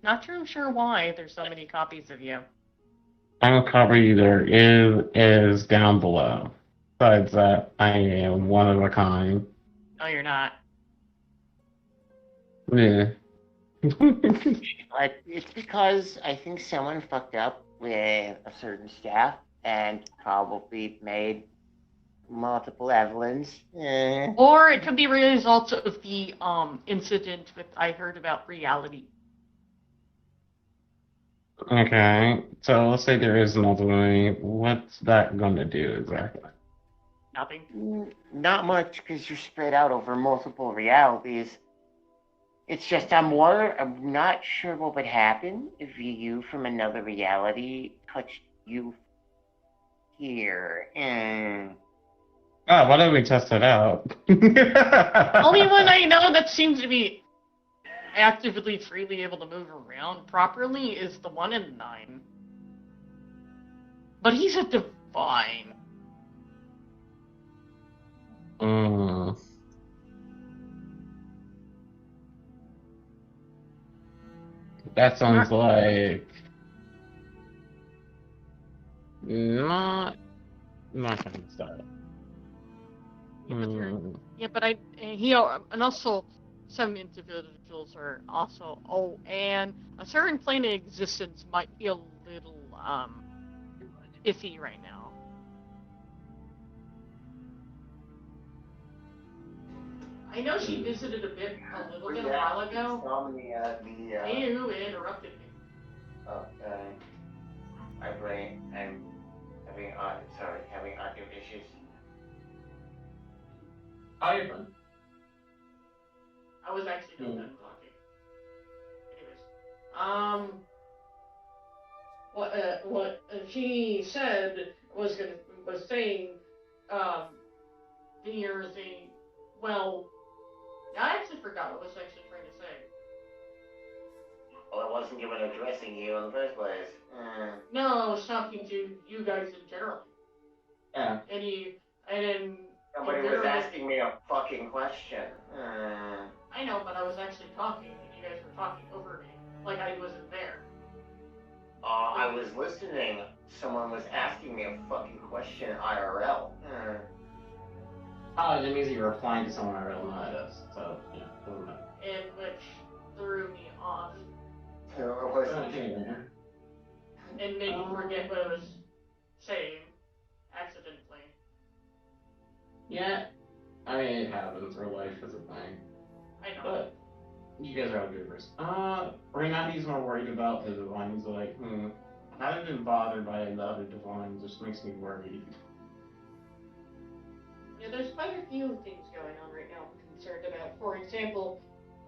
Not sure why there's so many copies of you. Final copy there is down below. Besides that, I am one of a kind. No, you're not. Yeah. But it's because I think someone fucked up with a certain staff and probably made multiple Evelyns. Or it could be results of the incident with I heard about reality. Okay, so let's say there is another way. What's that gonna do exactly? Nothing. Not much because you're spread out over multiple realities. It's just I'm not sure what would happen if you from another reality touched you here. Oh, why don't we test it out? Only one I know that seems to be actively freely able to move around properly is the one in 9. But he's a divine. That sounds like not kind of style. Yeah, but and also some individuals are also and a certain plane of existence might be a little iffy right now. I know she visited a little bit a while ago. You interrupted me. Okay. I'm having audio issues. How you been? I was actually not done talking. Anyways, what she said was saying, I actually forgot what I was actually trying to say. Well, I wasn't even addressing you in the first place. No, I was talking to you guys in general. Yeah. Nobody was asking me a fucking question. I know, but I was actually talking, and you guys were talking over me, like I wasn't there. I was listening. Someone was asking me a fucking question IRL. Oh, that means you're replying to someone I really not us. So, yeah, doesn't matter. And which threw me off. And made me forget what I was saying accidentally. Yeah, I mean, it happens. Real life is a thing. I know. But you guys are all goobers. Right now he's more worried about the divine. He's like, I haven't been bothered by the other divine. It just makes me worried. Yeah, there's quite a few things going on right now I'm concerned about. For example,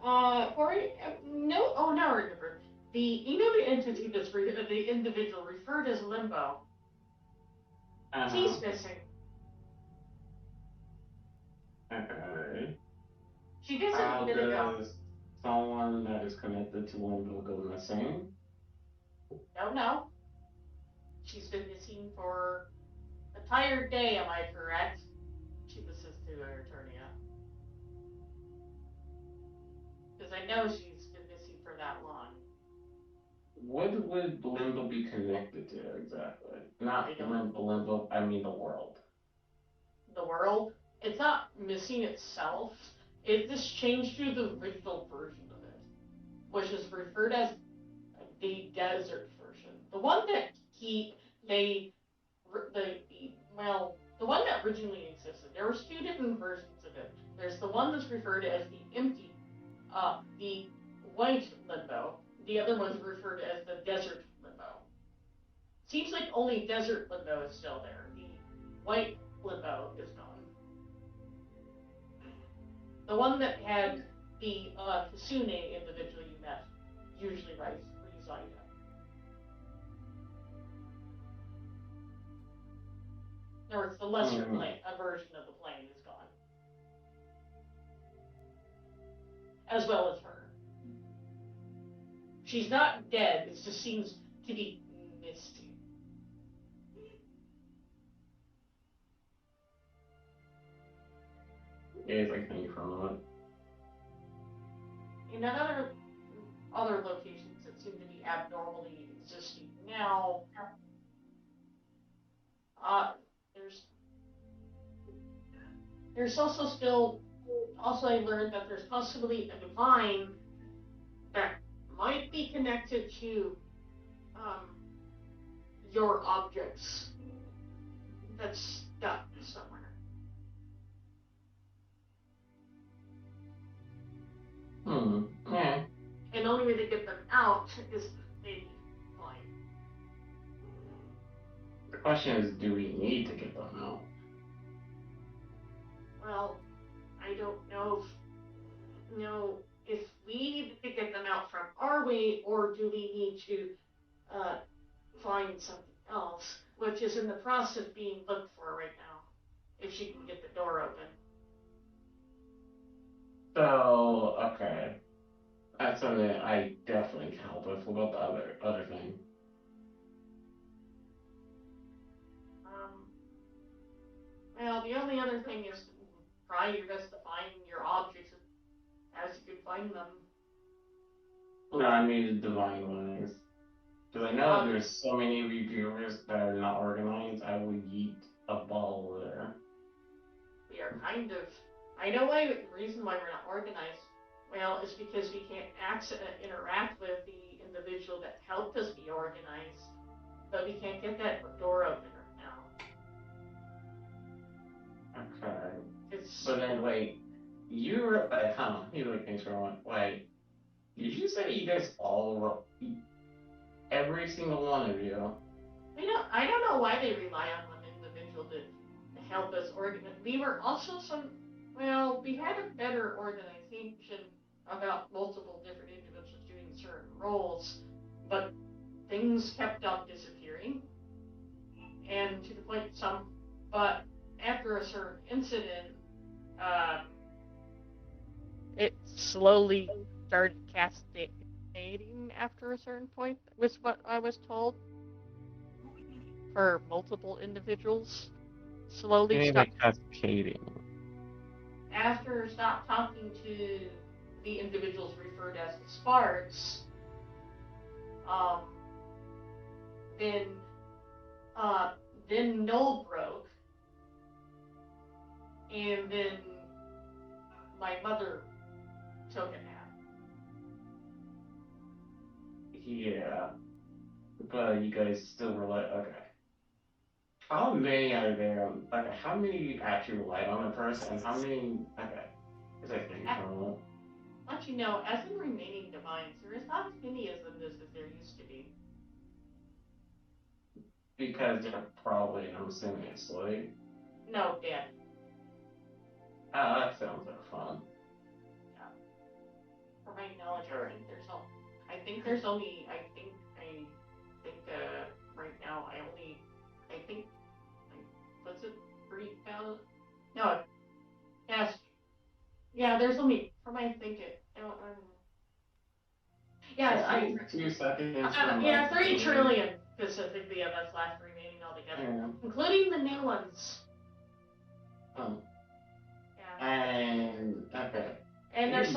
now I remember. The entity that's the individual referred as Limbo. He's missing. Okay. She visited a minute ago. Does someone that is connected to Limbo go missing? No. She's been missing for an entire day, am I correct? She listens to Eternia. Because I know she's been missing for that long. What would Limbo be connected to exactly? Not Limbo, I mean the world. The world? It's not missing itself. It just changed to the original version of it, which is referred as the desert version. The one that the one that originally existed. There was 2 different versions of it. There's the one that's referred as the empty the white limbo. The other one's referred to as the desert limbo. Seems like only desert limbo is still there. The white limbo is gone. The one that had the Kasune individual you met usually resides at. Or it's the lesser plane, a version of the plane is gone. As well as her. She's not dead, it just seems to be misty. It's like thank you for a moment. In other locations that seem to be abnormally existing now, there's also I learned that there's possibly a divine that might be connected to your objects that's stuck somewhere. Yeah. And the only way to get them out is maybe flying. The question is, do we need to get them out? Well, I don't know if we need to get them out from our way, or do we need to find something else, which is in the process of being looked for right now, if she can get the door open. So, okay. That's something that I definitely can help with. What about the other thing? Well, the only other thing is try your best to find your objects as you can find them. No, I mean the divine ones. Because I know there's so many reviewers that are not organized, I would yeet a ball there. We are kind of... I know the reason why we're not organized. Well, it's because we can't interact with the individual that helped us be organized. But we can't get that door open right now. Okay. But then, wait, you were... you like things for a moment. Wait, did you say you guys all wrote... Every single one of you? I don't know why they rely on one individual to help us organize. We were also we had a better organization about multiple different individuals doing certain roles, but things kept on disappearing. And to the point but after a certain incident, it slowly started cascading after a certain point, was what I was told. For multiple individuals. Slowly stopped cascading. After stopped talking to the individuals referred as the Sparks, then Noel broke, and then my mother took a nap. Yeah, but you guys still relied. Okay. How many are there? Like, how many actually relied on a person, and how many? Okay, because I think Let you know, as in remaining divines, there is not as many as in this as there used to be. Because they're probably, I'm assuming, asleep. No, dead. Ah, that sounds like fun. Yeah. For my knowledge, I think there's only right now what's it, 3,000? No, yes. Yeah, there's only, from my thinking, I don't know. Yeah, I 2 seconds. 3 trillion specifically of us left remaining altogether, including the new ones. Oh. Yeah. And okay. And there's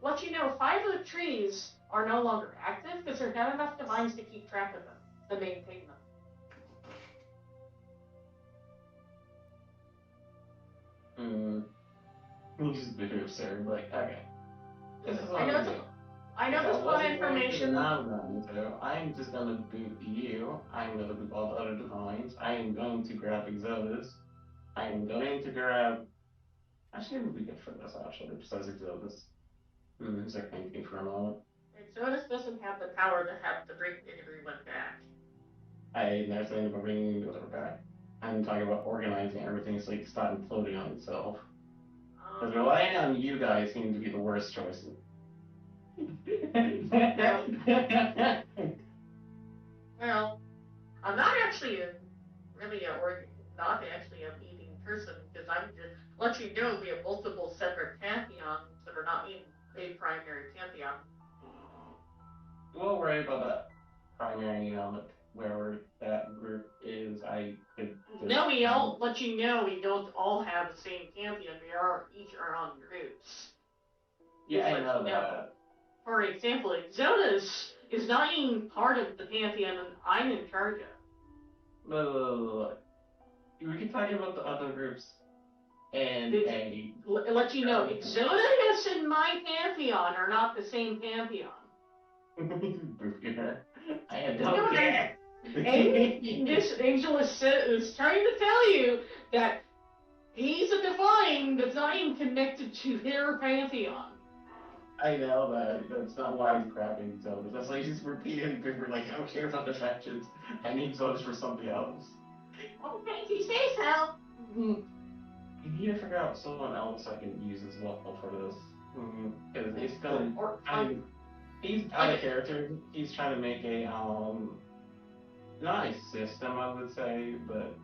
let you know, 5 of the trees are no longer active because there's not enough divines to keep track of them, to maintain them. Which is a bit absurd, like, okay. I know there's a lot of information. I'm just gonna boot you. I'm gonna boot all the other divines. I am going to grab Exodus. I am going to grab Actually, it would be good for this, actually, besides Exodus. Who's like thinking for a moment. Exodus doesn't have the power to bring everyone back. I never said anything about bringing the back. I'm talking about organizing everything so it can start imploding on itself. Because relying on you guys seems to be the worst choice. Well, I'm not actually not actually a meeting person, because I'm just let you know we have multiple separate pantheons that are not in a primary pantheon. We'll worry about that primary, wherever that group is. I could. No, we all let you know we don't all have the same pantheon. We are each our own groups. Yeah, I know that. For example, Exodus is not even part of the pantheon and I'm in charge of. Look. We can talk about the other groups. And let you know, Exodus and my pantheon are not the same pantheon. I don't care. And this Exodus is trying to tell you that he's a divine that's not even connected to their pantheon. I know that. That's not why he's crapping Exodus. That's why he's repeating people like, I don't care about the factions. I need Exodus for something else. Okay, if you say so. You need to figure out someone else I can use as well for this. Because it's going. He's out of character. He's trying to make a not a system, I would say, but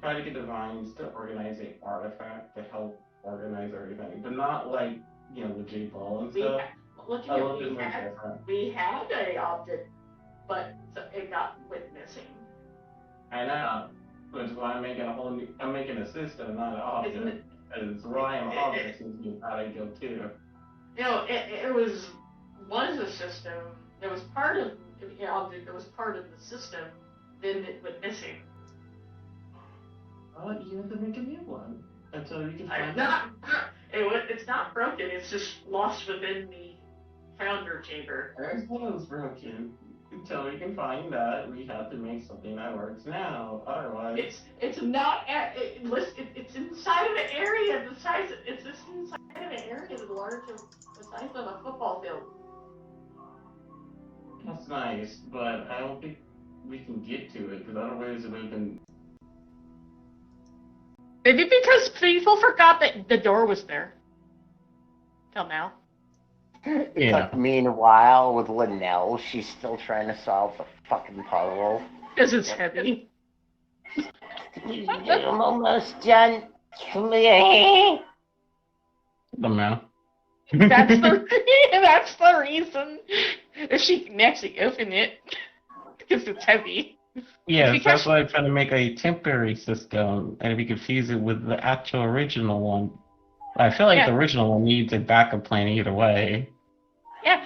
try to get divines to organize an artifact to help organize everything, but not like with J Ball and stuff. A little bit more different. We had a object, but it went missing. I know, which is why I'm making a system, not an object. It's relying on objects seems to be how they go too. It was a system. It was part of the object. It was part of the system. Then it went missing. Well, you have to make a new one until you can find It's not broken. It's just lost within the founder chamber. There's one's broken. Until we can find that, we have to make something that works now. Otherwise, it's not. It's inside of an area the size. It's just inside of an area the size of a football field. That's nice, but I don't think we can get to it because otherwise it would have been. Maybe because people forgot that the door was there. Till now. Yeah. Meanwhile, with Linnell, she's still trying to solve the fucking puzzle. Because it's heavy. I'm almost done. Come here. The mouth. That's the reason. If she can actually open it, because it's heavy. Yeah, that's why I'm trying to make a temporary system, and we could fuse it with the actual original one. I feel like the original one needs a backup plan either way. Yeah,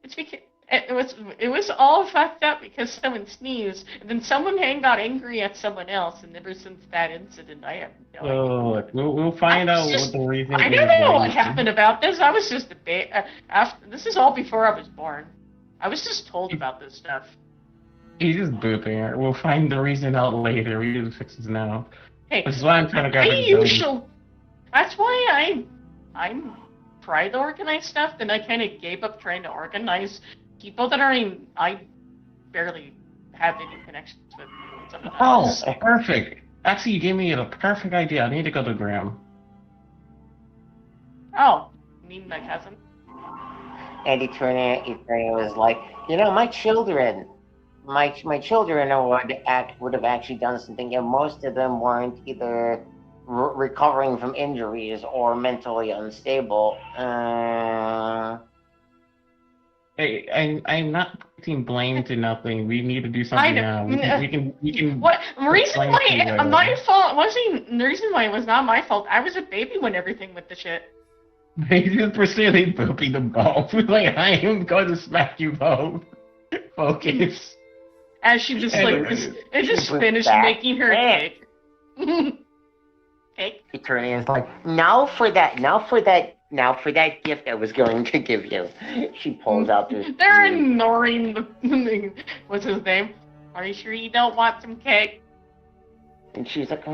it's because it was all fucked up because someone sneezed, and then someone got angry at someone else, and ever since that incident, I have no idea. We'll find out what the reason is. I don't know what happened about this. I was just this is all before I was born. I was just told about this stuff. He's just booping her. We'll find the reason out later. We need to fix this now. Hey, which is why I'm trying to grab it. That's why I'm trying to organize stuff, then I kind of gave up trying to organize people that I barely have any connections with. Oh, perfect. Actually, you gave me a perfect idea. I need to go to Graham. Oh, you mean my cousin? And Eternia was like, my children would have actually done something, and most of them weren't either recovering from injuries or mentally unstable. Hey, I'm not putting blame to nothing. We need to do something now. We can. What? The reason why my fault wasn't. The reason why it was not my fault. I was a baby when everything went to shit. They just persistently pooping them both. Like, I am going to smack you both. Focus. As she just just finished making her cake. Cake. Eternia is like, now for that gift I was going to give you. She pulls out this. They're ignoring the what's his name? Are you sure you don't want some cake? And she's like,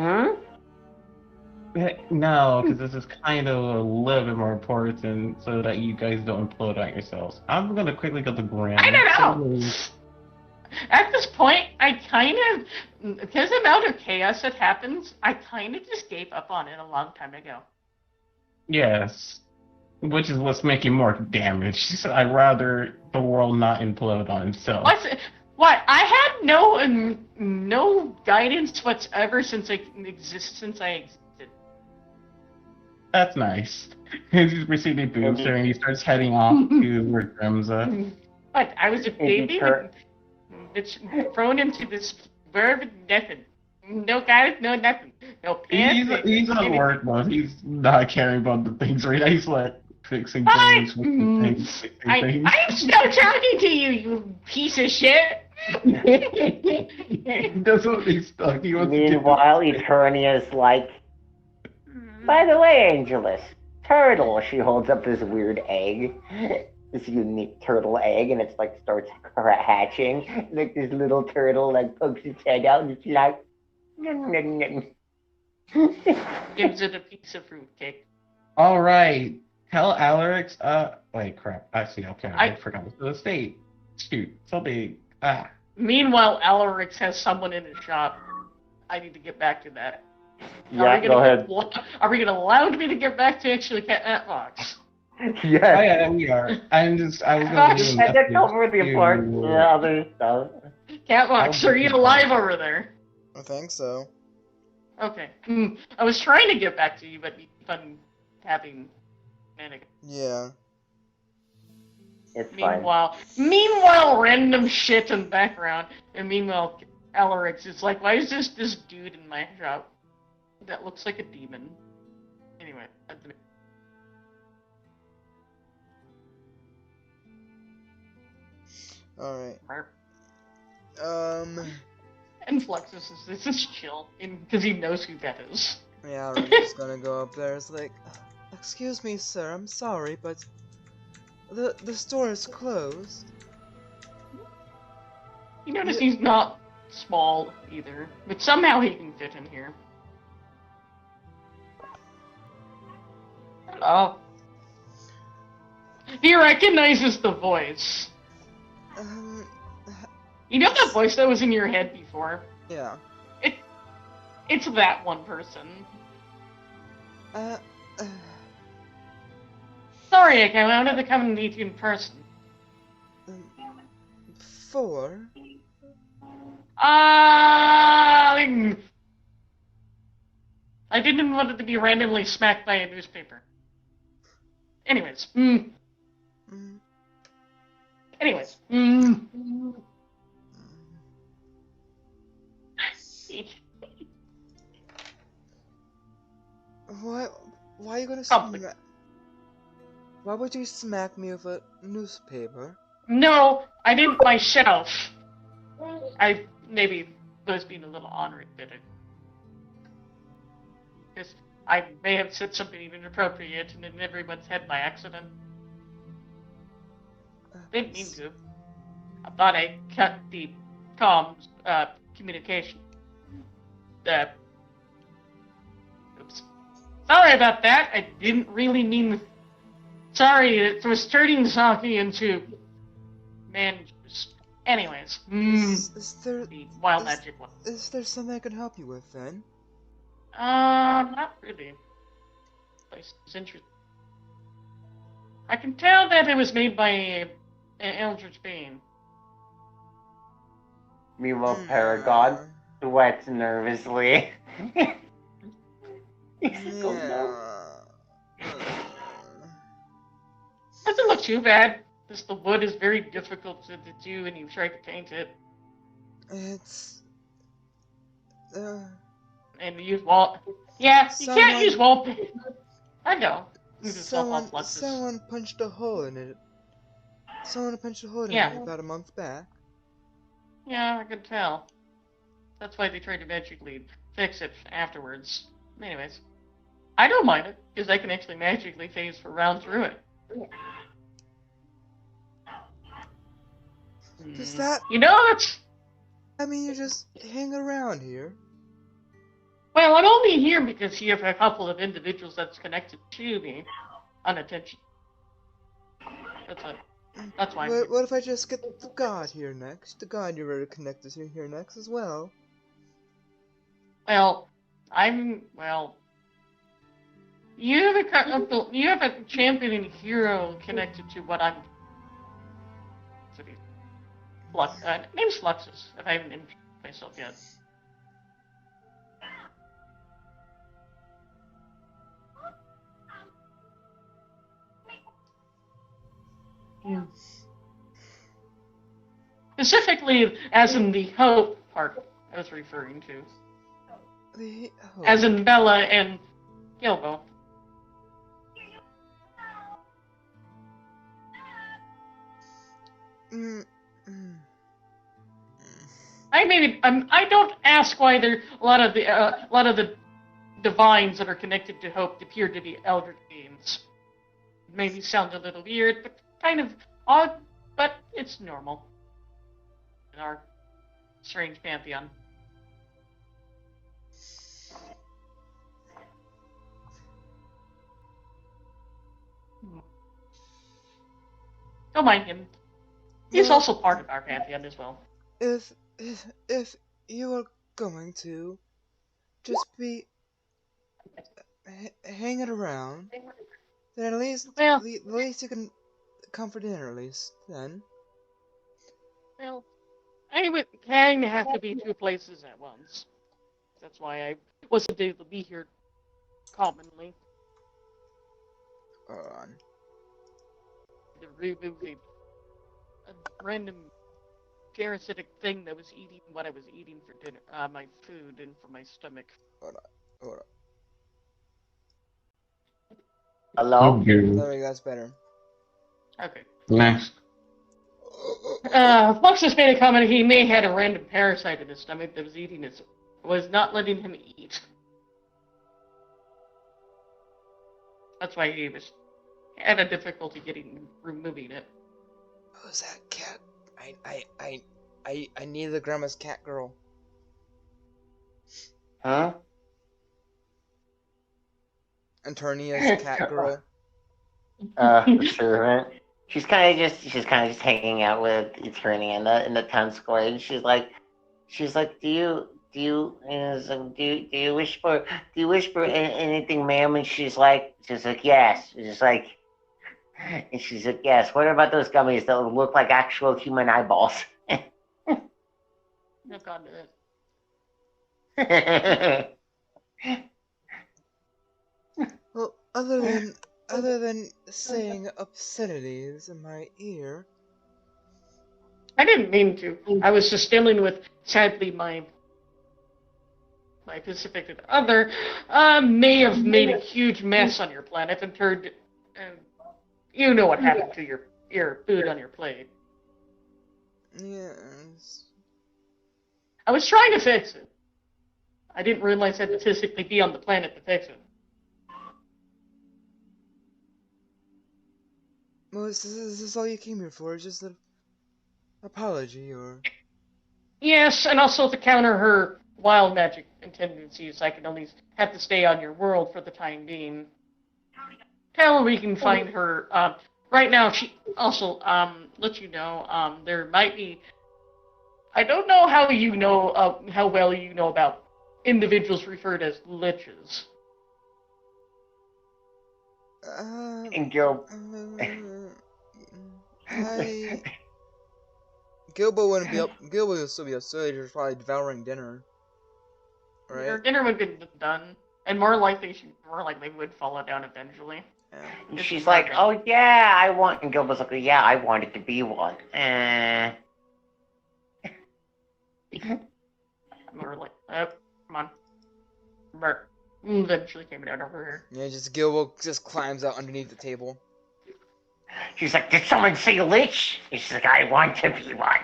No, because this is kind of a little bit more important so that you guys don't implode on yourselves. I'm gonna quickly go to Graham. I don't know. At this point, I kind of, because the amount of chaos that happens, I kind of just gave up on it a long time ago. Yes. Which is what's making more damage. I'd rather the world not implode on itself. What? I had no guidance whatsoever since I existed. That's nice. He's receiving a booster and he starts heading off to where Grim's at. But I was a baby. It's thrown into this verb nothing. No guidance, no nothing. No pants. He's at work mode. He's not caring about the things right now. He's like fixing things, I'm still talking to you, you piece of shit. That's what he's stuck. Meanwhile, Eternia's like, by the way, Angelus, turtle. She holds up this weird egg, this unique turtle egg, and it's like starts hatching. Like this little turtle like pokes its head out, and it's like, gives it a piece of fruitcake. All right, tell Alarix. Wait, crap. Actually, okay, I forgot the state. Shoot, so big. Meanwhile, Alarix has someone in his shop. I need to get back to that. Yeah, go ahead. Are we going to allow me to get back to actually Catbox? Yes. Oh yeah, we are. I was going to cover the important other stuff. Catbox, are you alive over there? I think so. Okay. I was trying to get back to you, but you keep on having manic. Yeah. It's meanwhile, random shit in the background, and meanwhile, Alarix is like, why is this dude in my shop that looks like a demon? Anyway, Alright. And Fluxus is just chill, because he knows who that is. Yeah, I'm just gonna go up there. It's like, excuse me, sir, I'm sorry, but the store is closed. You notice he's not small either, but somehow he can fit in here. Hello. He recognizes the voice. You know that voice that was in your head before? Yeah. It's that one person. Sorry, I wanted to come and meet you in person. 4? I didn't want it to be randomly smacked by a newspaper. Anyways. Anyways. Why are you gonna smack? Why would you smack me with a newspaper? No, I didn't myself. I maybe was being a little ornery with it. Because I may have said something inappropriate and in everyone's head by accident. Didn't mean to. I thought I cut the comms communication. Oops. Sorry about that. I didn't really mean. Sorry, it was turning Saki into man. Anyways, is there the wild magic one. Is there something I can help you with then? Not really. Place is interesting. I can tell that it was made by an Eldritch Being. Meanwhile, Paragon sweats nervously. Doesn't look too bad. Just the wood is very difficult to do when you try to paint it. It's... And you use Yeah, you can't use wallpaper. I know. Someone punched a hole in it. Someone punched a hole in it about a month back. Yeah, I could tell. That's why they tried to magically fix it afterwards. Anyways. I don't mind it, because I can actually magically phase around through it. Does that... You know, that's... I mean, you just hang around here. Well, I'm only here because you have a couple of individuals that's connected to me. Unattention. That's why I'm here. What if I just get the god here next? The god you're very connected to here next as well. Well, you have a champion and hero connected to what I'm. Name's Fluxus, if I haven't introduced myself yet. Yeah. Specifically, as in the hope part I was referring to. As in Bella and Gilbo. I don't ask why there a lot of the divines that are connected to Hope appear to be elder beings. It maybe sounds a little weird, but kind of odd, but it's normal in our strange pantheon. Don't mind him. He's also part of our pantheon as well. If you are going to just be hanging around, then at least you can come for dinner. At least then. Well, I would kind of have to be two places at once. That's why I wasn't able to be here commonly. The removing a random parasitic thing that was eating what I was eating for dinner, my food and for my stomach. Hold on. Hello? There we go, that's better. Okay. Next. Fluxus made a comment he may have had a random parasite in his stomach that was not letting him eat. That's why he had a difficulty removing it. Who's that cat? I need the grandma's cat girl. Huh? Antornia's cat girl. The servant. She's kind of just hanging out with Eternia in the town square, and she's like, do you wish for anything, ma'am? And she's like, yes. And she's like, yes. What about those gummies that look like actual human eyeballs? Oh God, it. Well, other than saying obscenities in my ear. I didn't mean to. I was just dealing with, sadly, my Pacific other may have made a huge mess on your planet and turned. You know what happened to your food on your plate. Yes. I was trying to fix it. I didn't realize I had to physically be on the planet to fix it. Well, is this all you came here for? Is just an apology, or? Yes, and also to counter her wild magic tendencies, I can only have to stay on your world for the time being. Till we can find her. Right now, she also let you know. There might be. I don't know how you know how well you know about individuals referred as liches. And Gil. Gilbo wouldn't be up. Gilbo would still be upset. He's probably devouring dinner. Right? Your dinner would be done, and more likely would fall down eventually. Yeah. She's like, oh yeah, I want. And Gilbo's like, yeah, I wanted to be one. More like, come on. Eventually came down over here. Yeah, Gilbo just climbs out underneath the table. She's like, did someone say lich? She's like, I want to be one.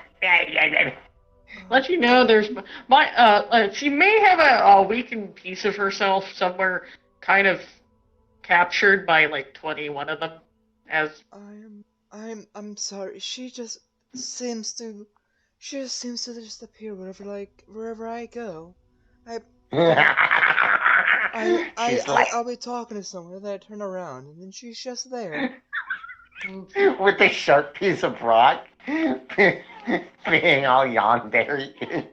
Let you know, there's she may have a weakened piece of herself somewhere, kind of captured by like 21 of them. I'm sorry. She just seems to just appear wherever I go. She's like, I'll be talking to someone, and then I turn around, and then she's just there. with a sharp piece of rock, being all yandere.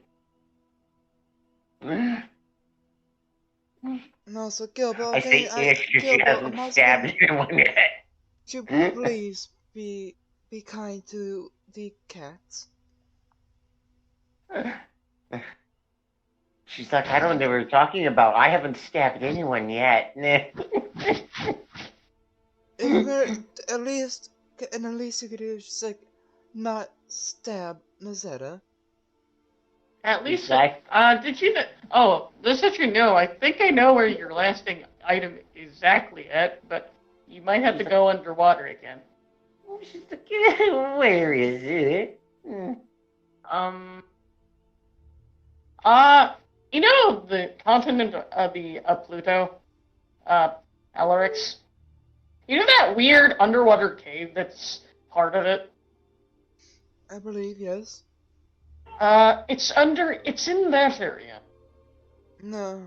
And also, Gilbo, I say ish because she Gilbo, hasn't I'm also stabbed gonna, anyone yet. could you please be kind to the cats? She's like, I don't know what you're talking about. I haven't stabbed anyone yet. If you're gonna, at least you could do is just like, not stab Nazetta. At least, Exact- did you know? Oh, this if you know, I think I know where your lasting item is exactly at, but you might have to go underwater again. She's like, where is it? Um, you know the continent of the Pluto, Alarix. You know that weird underwater cave that's part of it? I believe, yes. It's in that area. No.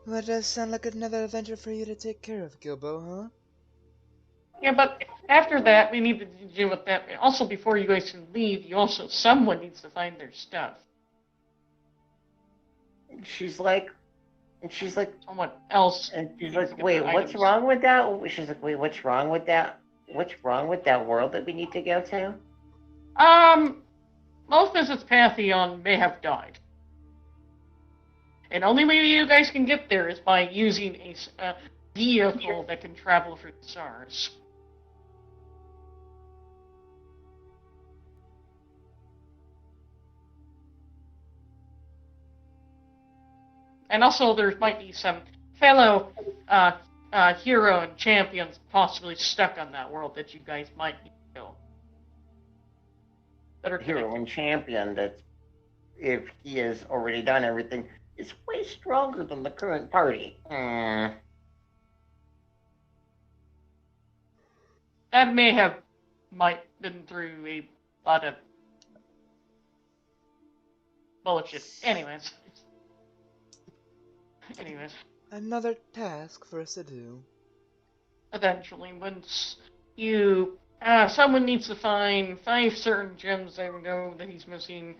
Well, that does sound like another adventure for you to take care of, Gilbo, huh? Yeah, but after that, we need to deal with that. Also, before you guys can leave, someone needs to find their stuff. She's like, Someone else. and she's needs to like, get wait, their what's items. wrong with that? She's like, wait, what's wrong with that? What's wrong with that world that we need to go to? Most Mrs. Pantheon may have died. And only way you guys can get there is by using a vehicle that can travel through the stars. And also, there might be some fellow hero and champions possibly stuck on that world that you guys might need to kill. That are Hero connected. and champion that, if he has already done everything, is way stronger than the current party. That might been through a lot of bullshit. Anyways. Another task for us to do. Eventually, once someone needs to find 5 certain gems they know that he's missing,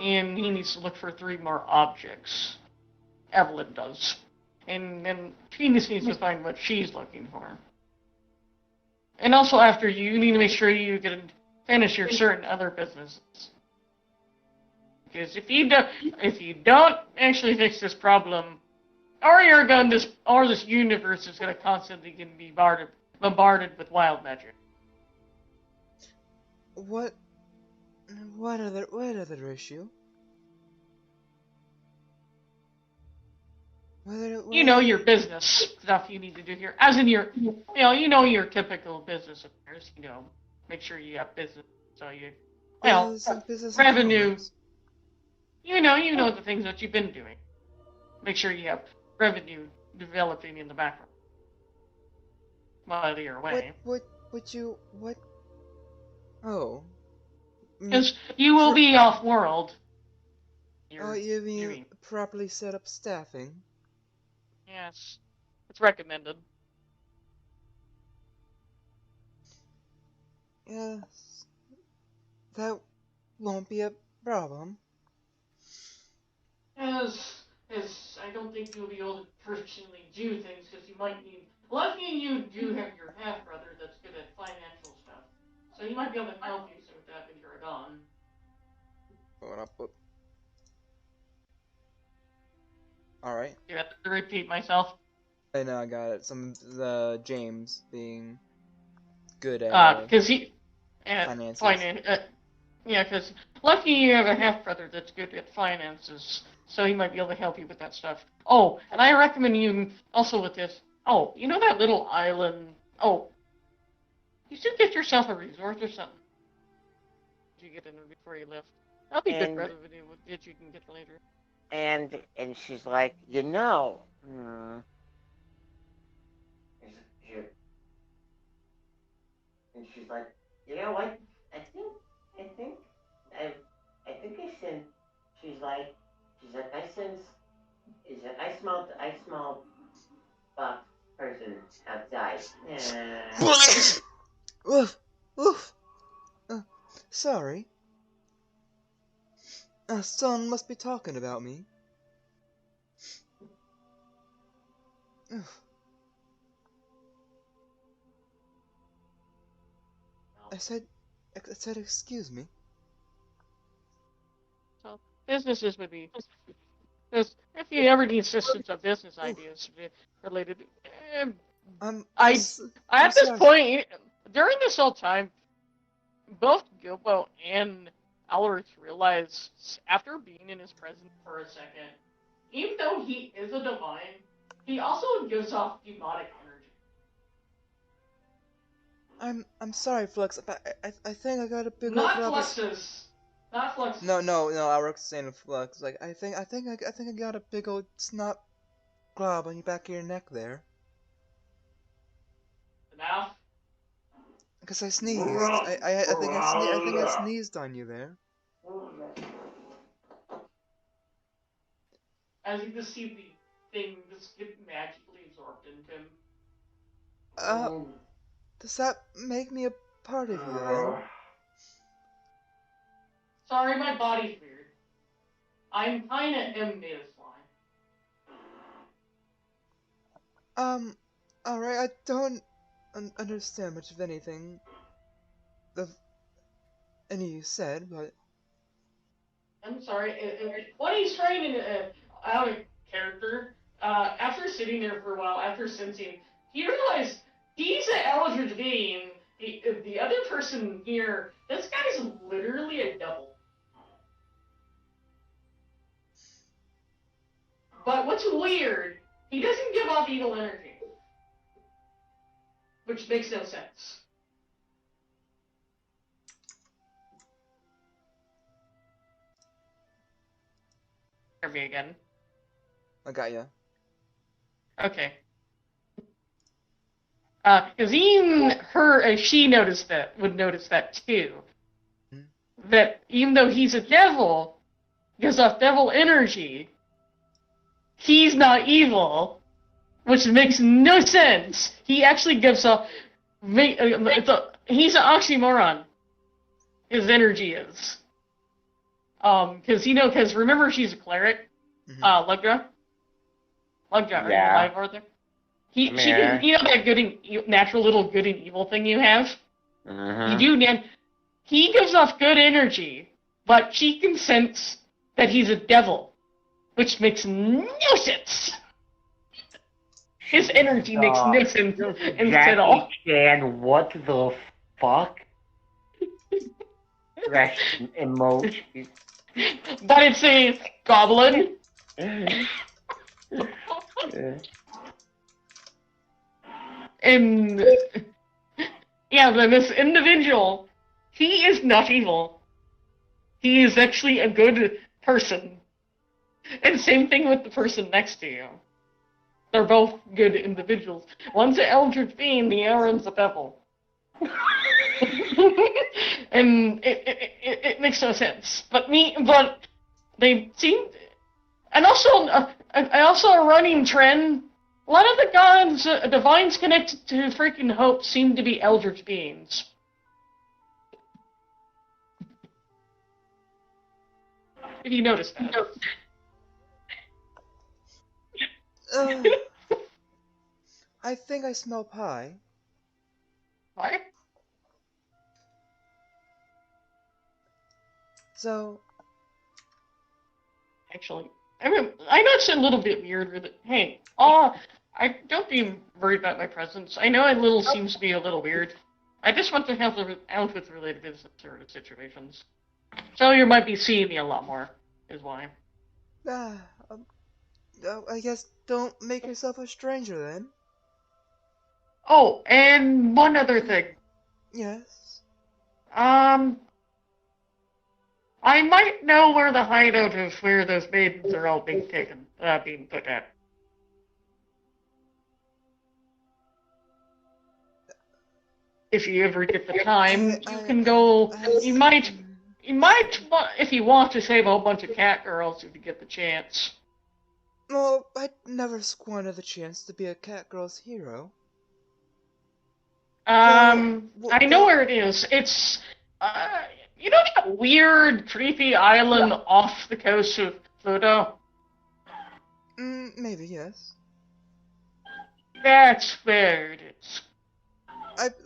and he needs to look for 3 more objects. Evelyn does. And then she just needs to find what she's looking for. And also after you need to make sure you can finish your certain other businesses. Because if you don't actually fix this problem, this universe is gonna constantly be bombarded with wild magic. What other issue? You know your business stuff you need to do here, as in your typical business affairs. Make sure you have business, so business revenue. You know the things that you've been doing. Make sure you have revenue developing in the background while you're away. What? Oh. Because you will be off-world. You mean properly set up staffing? Yes. It's recommended. Yes. That won't be a problem. As I don't think you'll be able to personally do things, because you might need... Lucky you do have your half-brother that's good at financial stuff. So he might be able to help you with that when you're gone. Alright. You have to repeat myself. I know, I got it. James being good at because he... finances. Yeah, because lucky you have a half-brother that's good at finances, so he might be able to help you with that stuff. Oh, and I recommend you also with this. Oh, you know that little island? Oh, you should get yourself a resort or something. Did you get in before you left? That'll be good revenue that you can get later. And she's like, And she's like, what? I think I sent. She's like, Oof, oof. Sorry. Someone must be talking about me. Oof. I said, excuse me. So businesses would be. If you ever need assistance on business ideas related, I'm at this sorry. point during this whole time, both Gilbo and Alaric realize after being in his presence for a second, even though he is a divine, he also gives off demonic energy. I'm sorry, Flux, but I think I got a big Not old Fluxus. Not Fluxus. No, Alric's saying Flux. Like, I think I got a big old snot glob on your back of your neck there. Enough. Because I sneezed. I think I sneezed on you there. As you can see, the thing just get magically absorbed into him. Does that make me a part of you then? Sorry, my body's weird. I'm kinda made of slime. Alright, I don't understand much of anything of any you said, but... I'm sorry. What he's trying to out of character, after sitting there for a while, after sensing, he realized he's an Eldritch being. The other person here, this guy's literally a double. But what's weird, he doesn't give off evil energy. Which makes no sense. Me again. I got ya. Okay. Because even she would notice that too. That even though he's a devil, gives off devil energy, he's not evil, which makes no sense. He actually gives off. He's an oxymoron. His energy is. Because remember she's a cleric, Lugra, Yeah. are you alive, Arthur? She can, that natural little good and evil thing you have. You do, man. He gives off good energy, but she can sense that he's a devil, which makes no sense. His energy makes no sense at all. And what the fuck? That's emoji. But it's a goblin. And yeah, then this individual, he is not evil. He is actually a good person. And same thing with the person next to you. They're both good individuals. One's an Eldritch being, the other one's a devil. And it makes no sense. But they seem, and also a running trend. A lot of the gods, divines connected to freaking Hope seem to be Eldritch beings. If you notice that. I think I smell pie. What? So... Actually, I know it's a little bit weird with it. Hey, I don't be worried about my presence. I know it seems to be a little weird. I just want to have the outfits related to sort of situations. So you might be seeing me a lot more, is why. I guess don't make yourself a stranger then. Oh, and one other thing. Yes. I might know where the hideout is, where those maidens are all being put at. If you ever get the time, you can go. You might, if you want to save a whole bunch of cat girls if you get the chance. Well, I'd never squander the chance to be a cat girl's hero. Well, I know where it is. It's, you know that weird, creepy island off the coast of Pluto? Maybe, yes. That's where it is.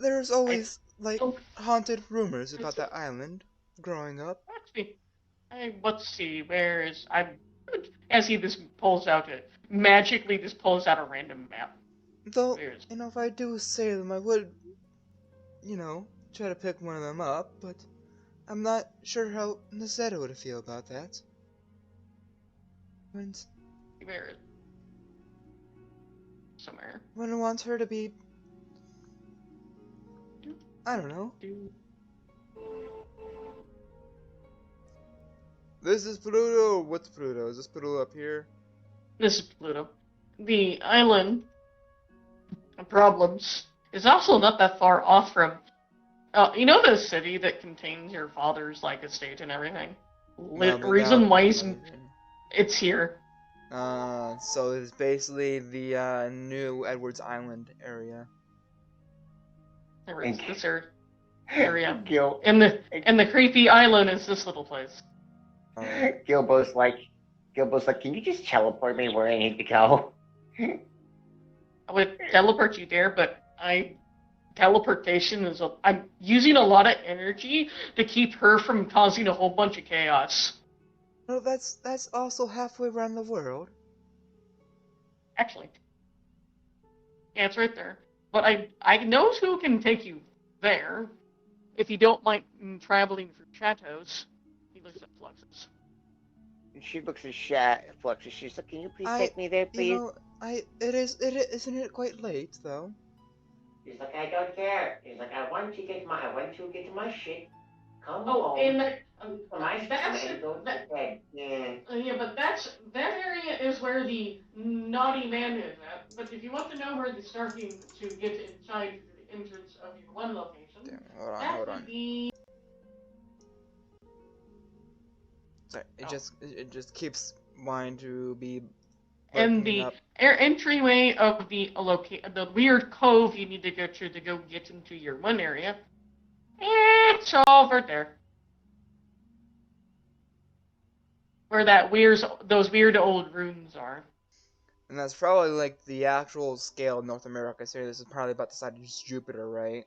There's always, like, don't- haunted rumors about that island growing up. Let's see, where is, as he just pulls out magically just pulls out a random map. Though, Where is, if I do say them, I would, try to pick one of them up, but I'm not sure how Nazetta would feel about that. When where is, somewhere. I want her to be, I don't know. This is Pluto! What's Pluto? Is this Pluto up here? This is Pluto. The island problems is also not that far off from, you know the city that contains your father's, like, estate and everything? No, but Reason that- why it's here. So it's basically the, new Edwards Island area. There is this area. Gil, And the creepy island is this little place. Gilbo's like, can you just teleport me where I need to go? I would teleport you there, but teleportation is I'm using a lot of energy to keep her from causing a whole bunch of chaos. No, that's also halfway around the world. Actually. Yeah, it's right there. But I know who can take you there. If you don't mind traveling through chateaus. He looks at Fluxus. She looks at Fluxus. She's like, can you please take me there, please? Isn't it quite late, though? He's like, I don't care. He's like, I want to get my shit. Come Oh, home. and That's go to bed. Yeah. yeah, but that area is where the naughty man is at. But if you want to know where the starting to get inside the entrance of your one location, Damn, that hold would on. be Sorry, it just keeps wanting to be. and looking the up. entryway of the the weird cove you need to go to go get into your one area. It's over there. Where those weird old ruins are. And that's probably like the actual scale of North America. So this is probably about the size of Jupiter, right?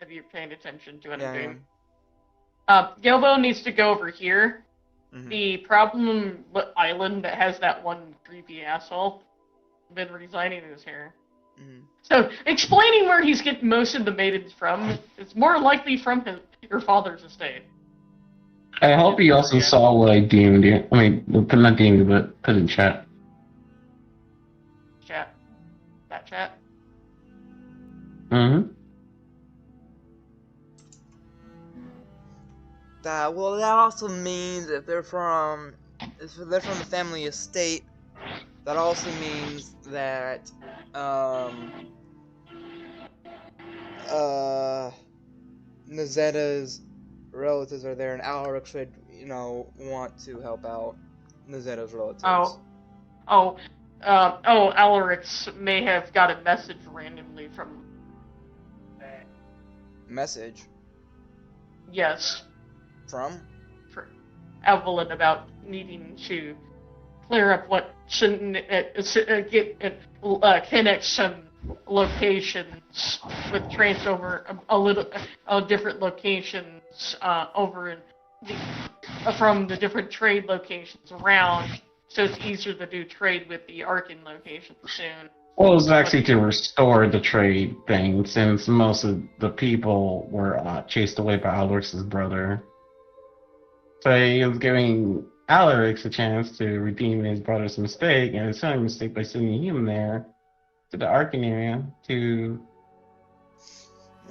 If you're paying attention to what Yeah, I'm yeah. doing. Gilbo needs to go over here. Mhm. The problem island that has that one creepy asshole been residing in his hair. Mhm. So explaining where he's getting most of the maidens from, it's more likely from your father's estate. I hope you also saw what I deemed you. I mean, not deemed, but put in chat. Chat. That chat. Mm-hmm. That also means if they're from the family estate, that also means that Nazetta's relatives are there, and Alaric should want to help out Nazetta's relatives. Alarix may have got a message randomly from. Message Yes. from. For Evelyn about needing to clear up what shouldn't connect some locations with trains over different locations over in from the different trade locations around, so it's easier to do trade with the Arkan location soon. Well, it was actually to restore the trade thing, since most of the people were chased away by Alaric's brother. So he was giving Alaric a chance to redeem his brother's mistake, and his son's mistake by sending him there to the Arkan area to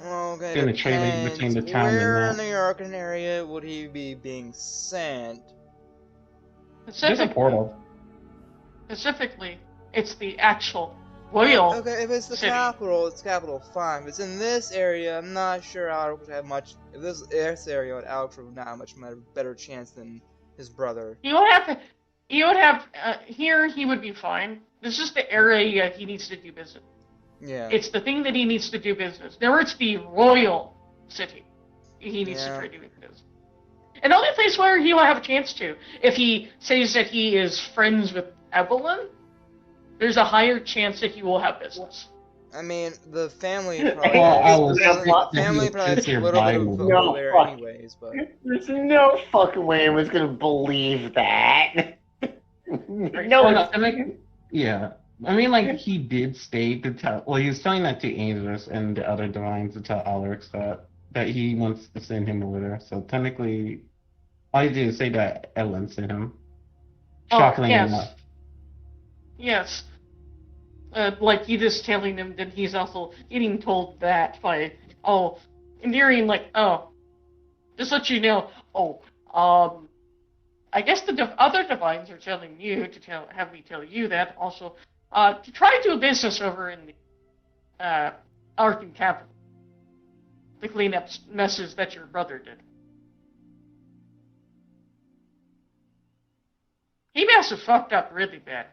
Okay, in the trade between the town and where in that. the Arkan area would he be being sent? There's a portal. Specifically, it's the actual royal. Okay, if it's the city. capital, it's capital fine. If it's in this area, I'm not sure Alex would have much. If this area, Alex would not have much better chance than his brother. He would have here he would be fine. This is the area he needs to do business. Yeah. It's the thing that he needs to do business. There it's the royal city he needs to Yeah. try doing business. And the only place where he will have a chance to, if he says that he is friends with Evelyn, there's a higher chance that he will have business. I mean, the family Well, probably I has, was the thinking family probably has a you're little bit of Bible. vote No, there fuck. anyways, but There's no fucking way I was gonna believe that. No, Well, no, I mean, yeah. I mean, like, he did stay to tell. Well, he was telling that to Avis and the other divines to tell Alarix that he wants to send him over there. So technically, all he did is say that Ellen sent him. Shockingly yes. enough. Yes. Like, he just telling him that he's also getting told that by, Endirian, like, just let you know, I guess the other divines are telling you to have me tell you that also, to try to do business over in the, Arkham capital. To clean up messes that your brother did. He must have fucked up really bad.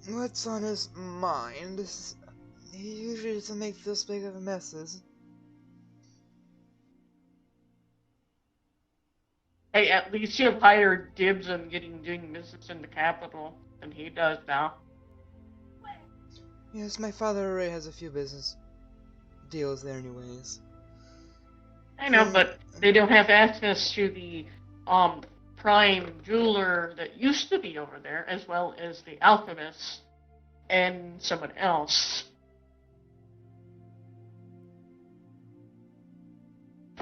what's on his mind? He usually doesn't make this big of messes. Hey, at least you have higher dibs on doing business in the capital than he does now. Yes, my father already has a few business deals there anyways. I know, but they don't have access to the prime jeweler that used to be over there, as well as the alchemist and someone else.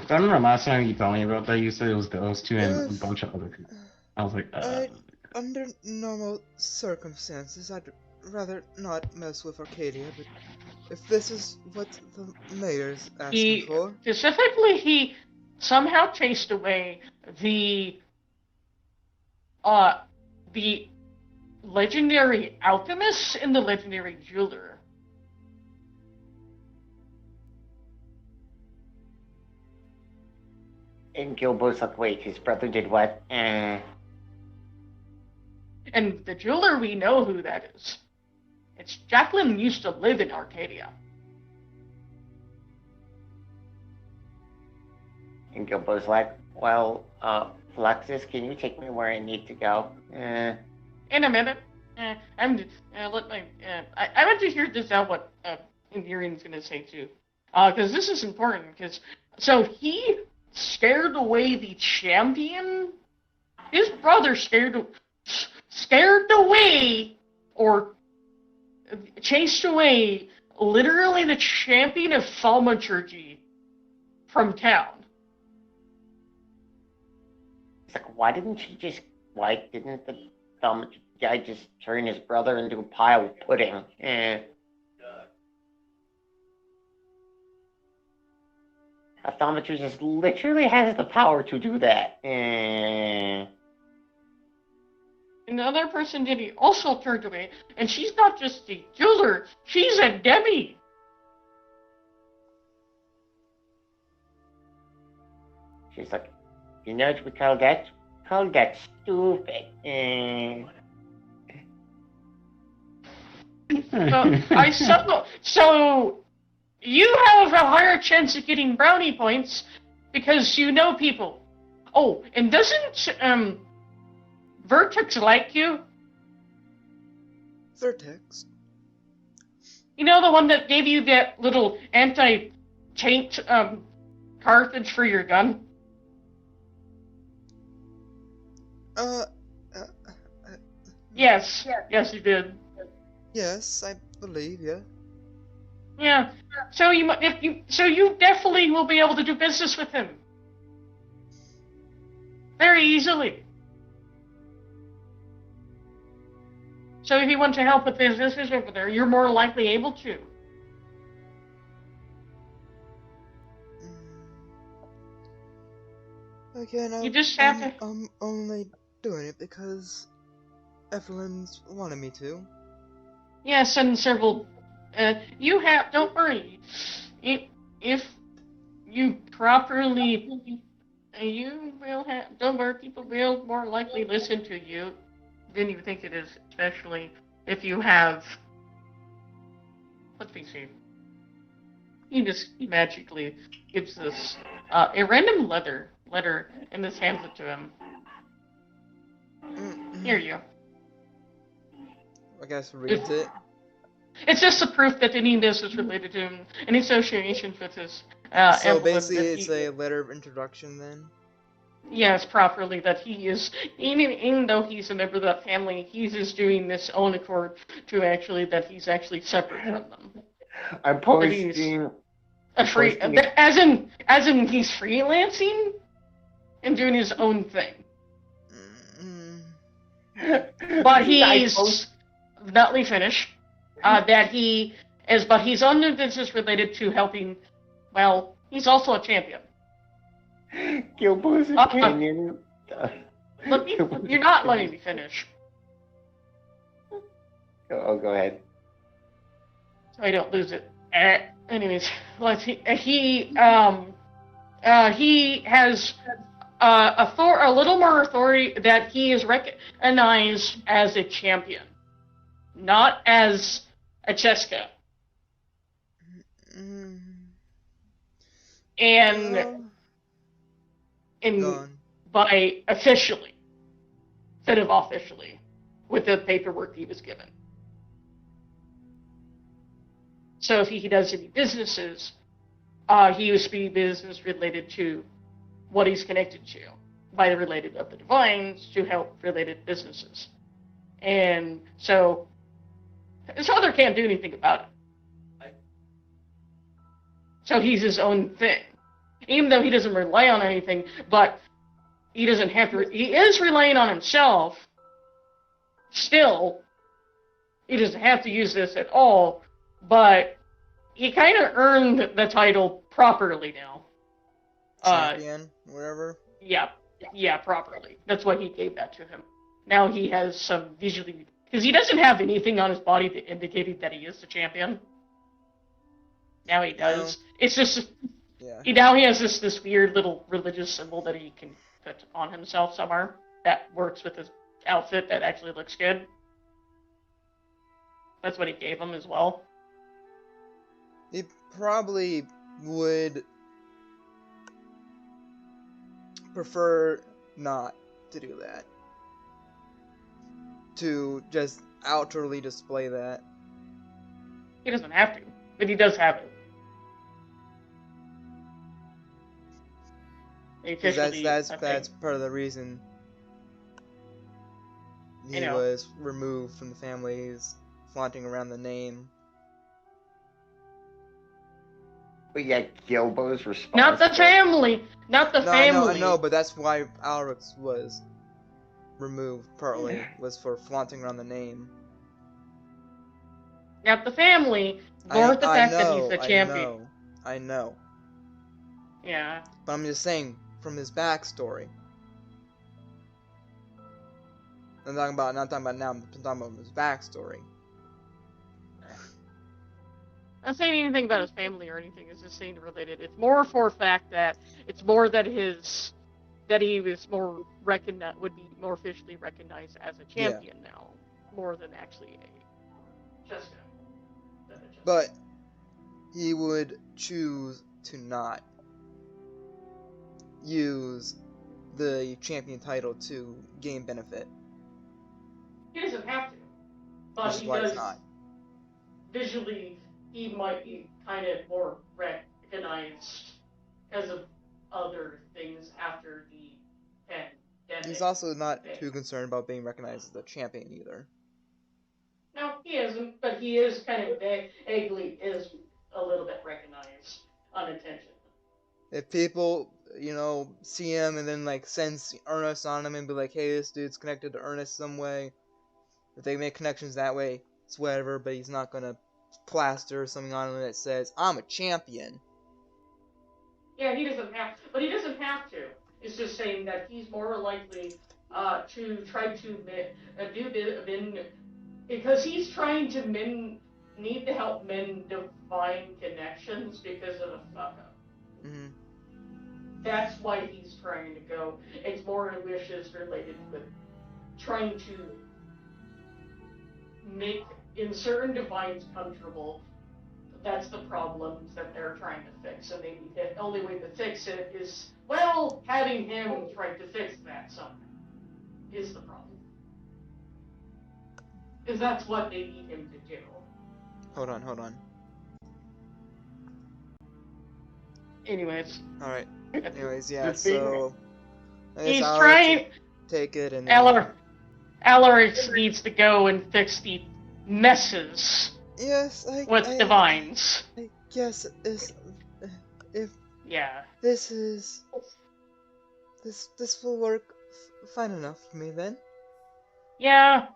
I remember last time you told me about that, you said it was those two and a bunch of other people. I was like, Under normal circumstances, I'd rather not mess with Arcadia, but if this is what the mayor's asking for... Specifically, he somehow chased away the legendary alchemist and the legendary jeweler. And Gilbo's like, wait, his brother did what? And the jeweler, we know who that is. It's Jacqueline used to live in Arcadia. And Gilbo's like, well, Fluxus, can you take me where I need to go? In a minute. I want to hear this out what Endirian's gonna say too. Because this is important, so he scared away the champion? His brother scared away, or chased away, literally the champion of thaumaturgy from town. It's like, why didn't the thaumaturgy guy just turn his brother into a pile of pudding? A thaumaturgist literally has the power to do that. Another person that he also turned away, and she's not just a jeweler, she's a demi. She's like, you know what we call that? Call that stupid. So you have a higher chance of getting brownie points because you know people. Oh, and doesn't Vertex like you? Vertex? You know, the one that gave you that little anti-taint cartridge for your gun? Yes, he did. Yes, I believe, yeah. Yeah. So you definitely will be able to do business with him very easily. So if you want to help with businesses over there, you're more likely able to. Again, You just have to. I'm only doing it because Evelyn's wanted me to. Yes, and several. Don't worry. If you properly, you will have. Don't worry, people will more likely listen to you than you think it is, especially if you have, let me see. He magically gives this a random letter and just hands it to him. Here you go. I guess reads it. It's just a proof that any of this is related to him, any associations with his So emblem basically, that it's a letter of introduction then. Yes, properly, that he is, even though he's a member of that family, he's just doing this own accord to actually, that he's actually separate from them. I'm posting. A free, as in he's freelancing and doing his own thing. But he's, not me finish, that he is, but he's on the business related to helping, well, he's also a champion. Gilbo's opinion. You're not letting me finish. Oh, go ahead. So I don't lose it. Anyways, let's see. He has a little more authority, that he is recognized as a champion, not as a Cheska. And by officially, instead of officially, with the paperwork he was given. So if he does any businesses, he used to be business related to what he's connected to, by the related of the divines to help related businesses. And so his father can't do anything about it. So he's his own thing. Even though he doesn't rely on anything, but he doesn't have to, he is relying on himself, still, he doesn't have to use this at all, but he kind of earned the title properly now. Champion, whatever. Yeah, properly. That's why he gave that to him. Now he has some visually, because he doesn't have anything on his body that indicated that he is the champion. Now he does. It's just, now he has this weird little religious symbol that he can put on himself somewhere that works with his outfit that actually looks good. That's what he gave him as well. He probably would prefer not to do that. To just outwardly display that. He doesn't have to, but he does have it. That's part of the reason he was removed from the families, flaunting around the name. But yeah, Gilbo's response. Not the family! Not the family! I know, but that's why Alrix was removed, partly, was for flaunting around the name. Not the family, nor the fact that he's the champion. I know. Yeah. But I'm just saying, from his backstory. I'm not talking about now, I'm talking about his backstory. Not saying anything about his family or anything, it's just saying related. It's more for a fact that it's more that he was more would be more officially recognized as a champion now, more than actually a Cheska. But he would choose to not use the champion title to gain benefit. He doesn't have to, but he does. Visually, he might be kind of more recognized because of other things after the pandemic. He's also not too concerned about being recognized as the champion either. No, he isn't, but he is kind of vaguely is a little bit recognized unintentionally. If people, see him and then sense Ernest on him and be like, hey, this dude's connected to Ernest some way. If they make connections that way, it's whatever, but he's not gonna plaster something on him that says, I'm a champion. Yeah, he doesn't have to. It's just saying that he's more likely to try to do because he's trying to need to help men divine connections because of the fuck up. Mm-hmm. That's why he's trying to go. It's more wishes related with trying to make in certain divines comfortable. That's the problems that they're trying to fix, and the only way to fix it is, well, having him try to fix that somehow is the problem. Because that's what they need him to do. Hold on. Anyways. Alright. Anyways, yeah, The thing- so... I guess He's I'll let trying. you take it and... Alaric needs to go and fix the messes Yes, with divines. I guess if Yeah. this will work fine enough for me then. Yeah.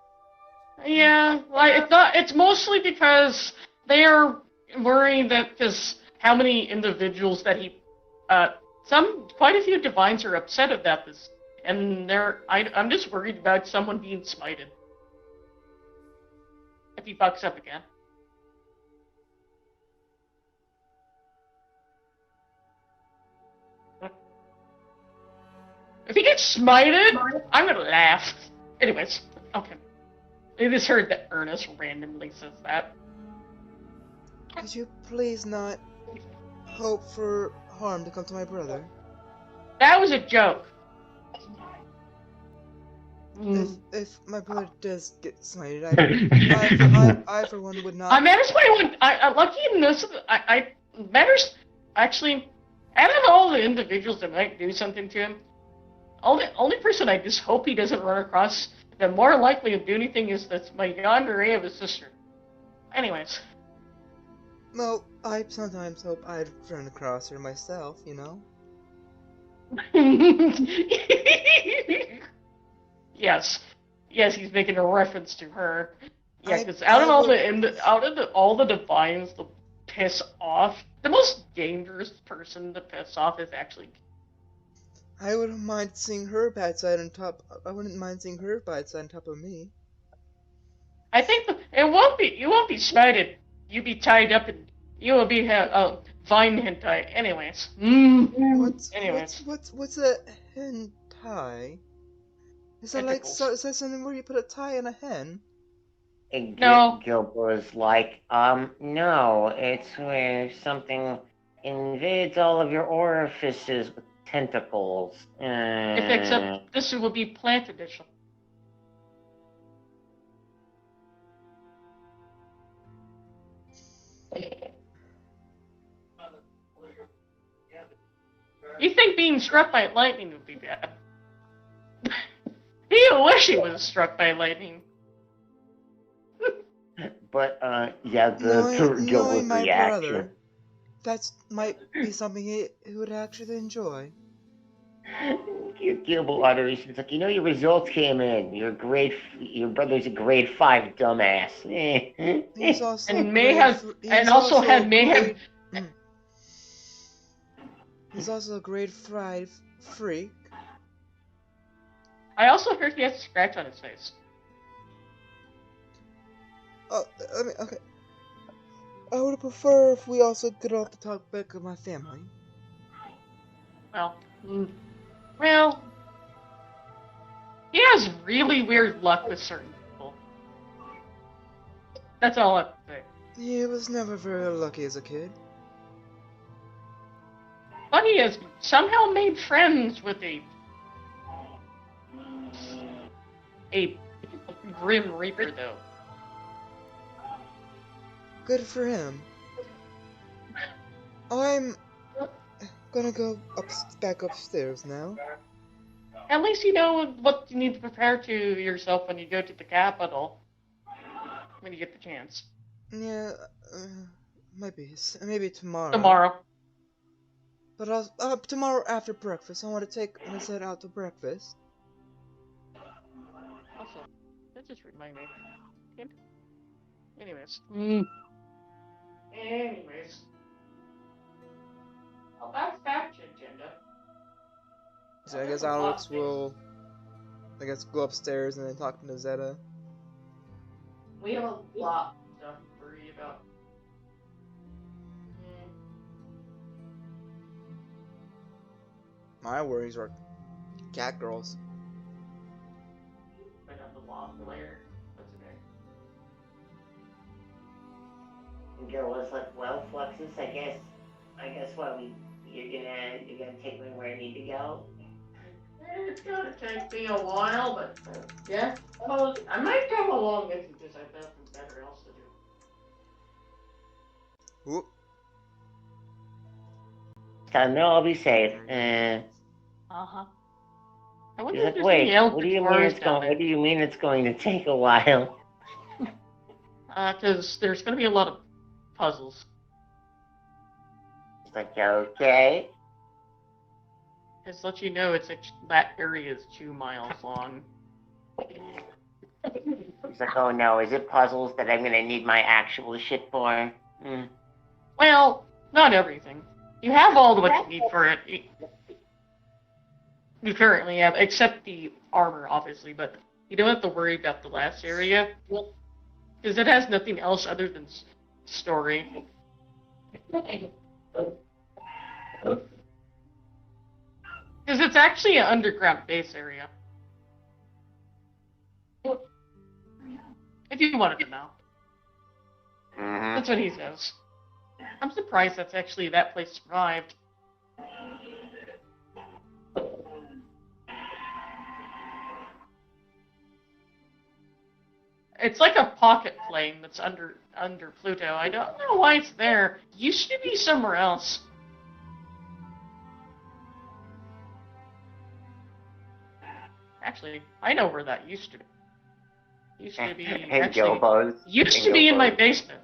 Yeah. Like it's mostly because they are worried that because how many individuals that he quite a few divines are upset about this. And I'm just worried about someone being smited. If he bucks up again. If he gets smited, I'm gonna laugh. Anyways, okay. I just heard that Ernest randomly says that. Could you please not hope for harm to come to my brother? That was a joke. If my brother does get smited, I for one would not. Lucky enough, Matters actually, out of all the individuals that might do something to him, only person I just hope he doesn't run across that more likely to do anything is that's my yandere of his sister. Anyways. Well, I sometimes hope I'd run across her myself, you know? Yes, he's making a reference to her. Yeah, because out of all the divines to piss off, the most dangerous person to piss off is actually. I wouldn't mind seeing her bad side on top. I wouldn't mind seeing her bad side on top of me. I think it won't be. You won't be smited. You'll be tied up and you will be vine hentai. Anyways. What's a hentai? Is that Tentacles. is that something where you put a tie in a hen? And No. Gilbo's like, no, it's where something invades all of your orifices with tentacles. Except this will be plant edition. You think being struck by lightning would be bad? You wish he was struck by lightning. But, yeah, knowing Gilbo's my reaction. brother, that might be something he would actually enjoy. Gilbo utters, it's like, your results came in. Your brother's a grade 5 dumbass. He's also He's also a grade 5 freak. I also heard he has a scratch on his face. Oh, okay. I would prefer if we also could all talk back of my family. Well, he has really weird luck with certain people. That's all I have to say. He was never very lucky as a kid. But he has somehow made friends with a Grim Reaper, though. Good for him. I'm gonna go back upstairs now. At least you know what you need to prepare to yourself when you go to the capital. When you get the chance. Yeah, maybe tomorrow. Tomorrow. But tomorrow after breakfast, I want to head out to breakfast. Also, that just reminded me. Anyways. Anyways. Well, that's that agenda. So I guess Alex will, go upstairs and then talk to Zeta. We have a lot of stuff to worry about. My worries are cat girls. Might have to lock the layer. That's okay. Gil was like, well, Fluxus, I guess what you're gonna take me where I need to go. It's gonna take me a while, but yeah. Well, I might come along with you because I've nothing better else to do. Whoop. So no, I'll be safe. Uh-huh. I wonder He's if like, there's any wait, elk what do you mean explorers it's down going? What there. do you mean it's going to take a while? Because there's gonna be a lot of puzzles. It's like, okay. Just to let you know, that area is 2 miles long. He's like, oh no, is it puzzles that I'm gonna need my actual shit for? Well, not everything. You have all what you need for it. You currently have, except the armor, obviously, but you don't have to worry about the last area. Well, because it has nothing else other than story. Because it's actually an underground base area. If you wanted to know. Mm-hmm. That's what he says. I'm surprised that place survived. It's like a pocket plane that's under Pluto. I don't know why it's there. It used to be somewhere else. Actually, I know where that used to be. Used to be in my basement.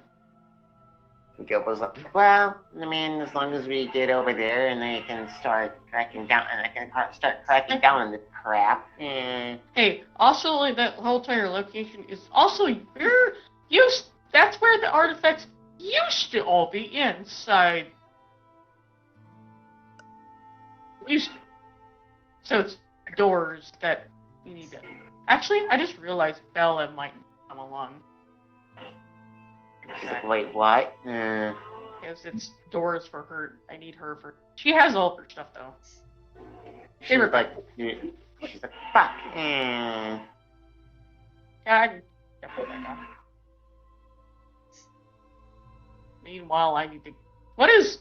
Gilbo's like, well, I mean, as long as we get over there and they can start cracking down, and I can start cracking down on the crap. Hey, also, like, that whole entire location is also that's where the artifacts used to all be inside. So it's doors that you need to. Actually, I just realized Bella might come along. She's like, wait, what? Because it's doors for her. I need her for. She has all her stuff though. She's like, fuck. Yeah, I can put that down. Meanwhile, I need to. What is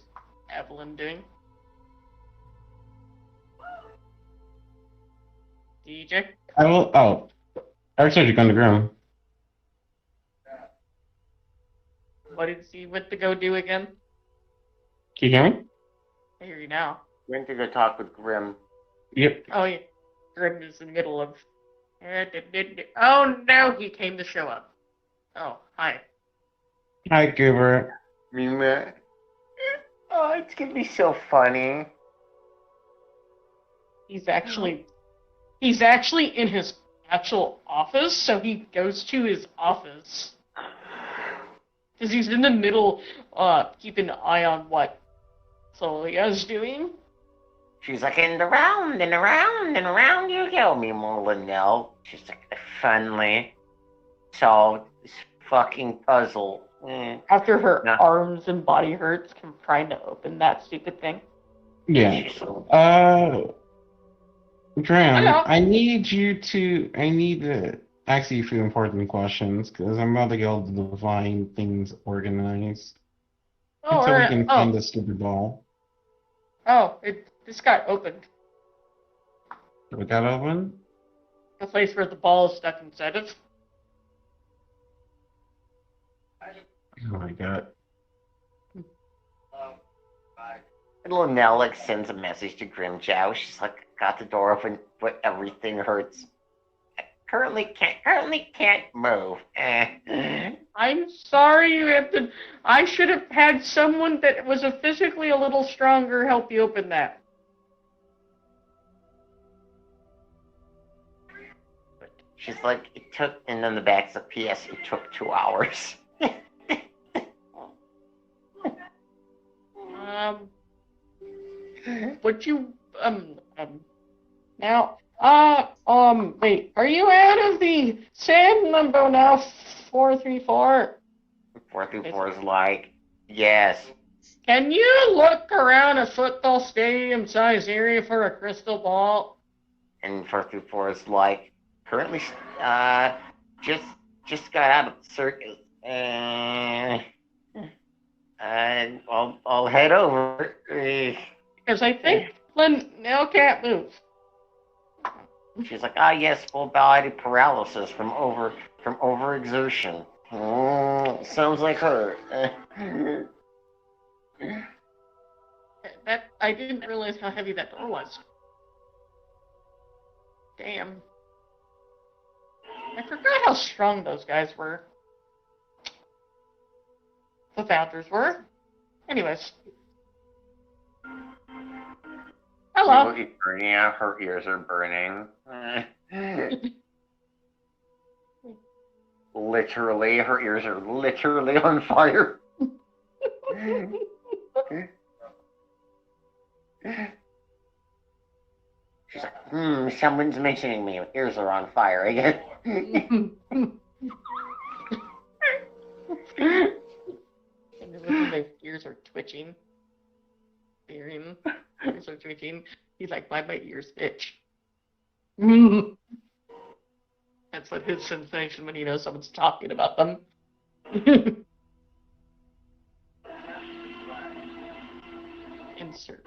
Evelyn doing? DJ? I will. Oh, I already told you, go in the room. What did he went to go do again? Can you hear me? I hear you now. Went to go talk with Grim. Yep. Oh yeah, Grim is in the middle of. Oh no, he came to show up. Oh, hi. Hi, Goober. Oh, it's gonna be so funny. He's actually in his actual office, so he goes to his office. Because he's in the middle, keeping an eye on what Solia's doing. She's like, and around and around and around you go, meanwhile, Linnell. She's like, finally solved this fucking puzzle. After her arms and body hurts from trying to open that stupid thing. Yeah. Graham, I need to ask you a few important questions, because I'm about to get all the divine things organized. Oh, so we can find the stupid ball. Oh, this got opened. What got open? The place where the ball is stuck inside of. Oh my god. And Linnell like sends a message to Grimjow. She's like, got the door open, but everything hurts. I currently can't move. I'm sorry you have to. I should have had someone that was physically a little stronger help you open that. She's like, it took, and then the back's like, P.S. It took 2 hours. Would you, now, wait, are you out of the sand limbo now, 434? 434 is like, yes. Can you look around a football stadium-sized area for a crystal ball? And 434 is like, currently, just got out of the circus. And I'll head over. Because I think Flynn now can't move. She's like, yes, full body paralysis from overexertion. Sounds like her. That I didn't realize how heavy that door was. Damn. I forgot how strong those guys were. The founders were. Anyways. Hello. Look at Bernia, her ears are burning. Literally, her ears are literally on fire. She's like, someone's mentioning me. Ears are on fire again. And my ears are twitching. Ears are twitching. He's like, my ears itch. That's what his sensation when he knows someone's talking about them. Insert.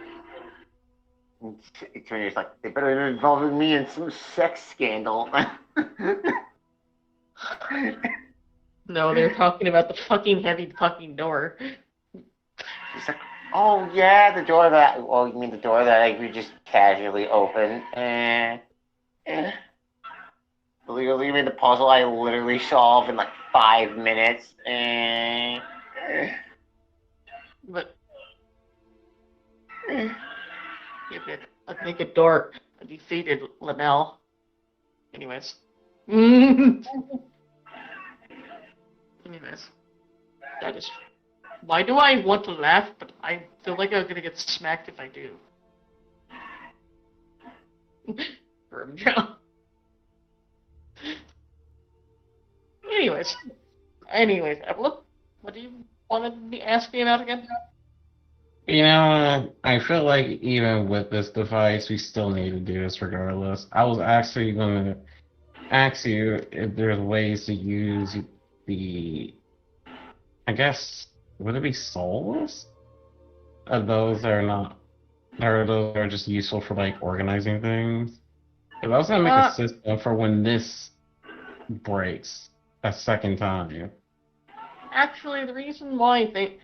It's like, they better be involving me in some sex scandal. No, they're talking about the fucking heavy fucking door. She's like, oh yeah, the door that, well, you mean the door that we just casually opened? Literally made the puzzle I literally solved in like 5 minutes. But I think a door defeated Linnell. Anyways. Anyways. That is. Why do I want to laugh, but I feel like I'm gonna get smacked if I do. Firm job. Anyways, Evelyn, what do you want to ask me about again? I feel like even with this device, we still need to do this regardless. I was actually going to ask you if there's ways to use the, I guess, would it be souls? Those that are not, or those are just useful for like organizing things. Because I was going to make a system for when this breaks a second time. Actually, the reason why there's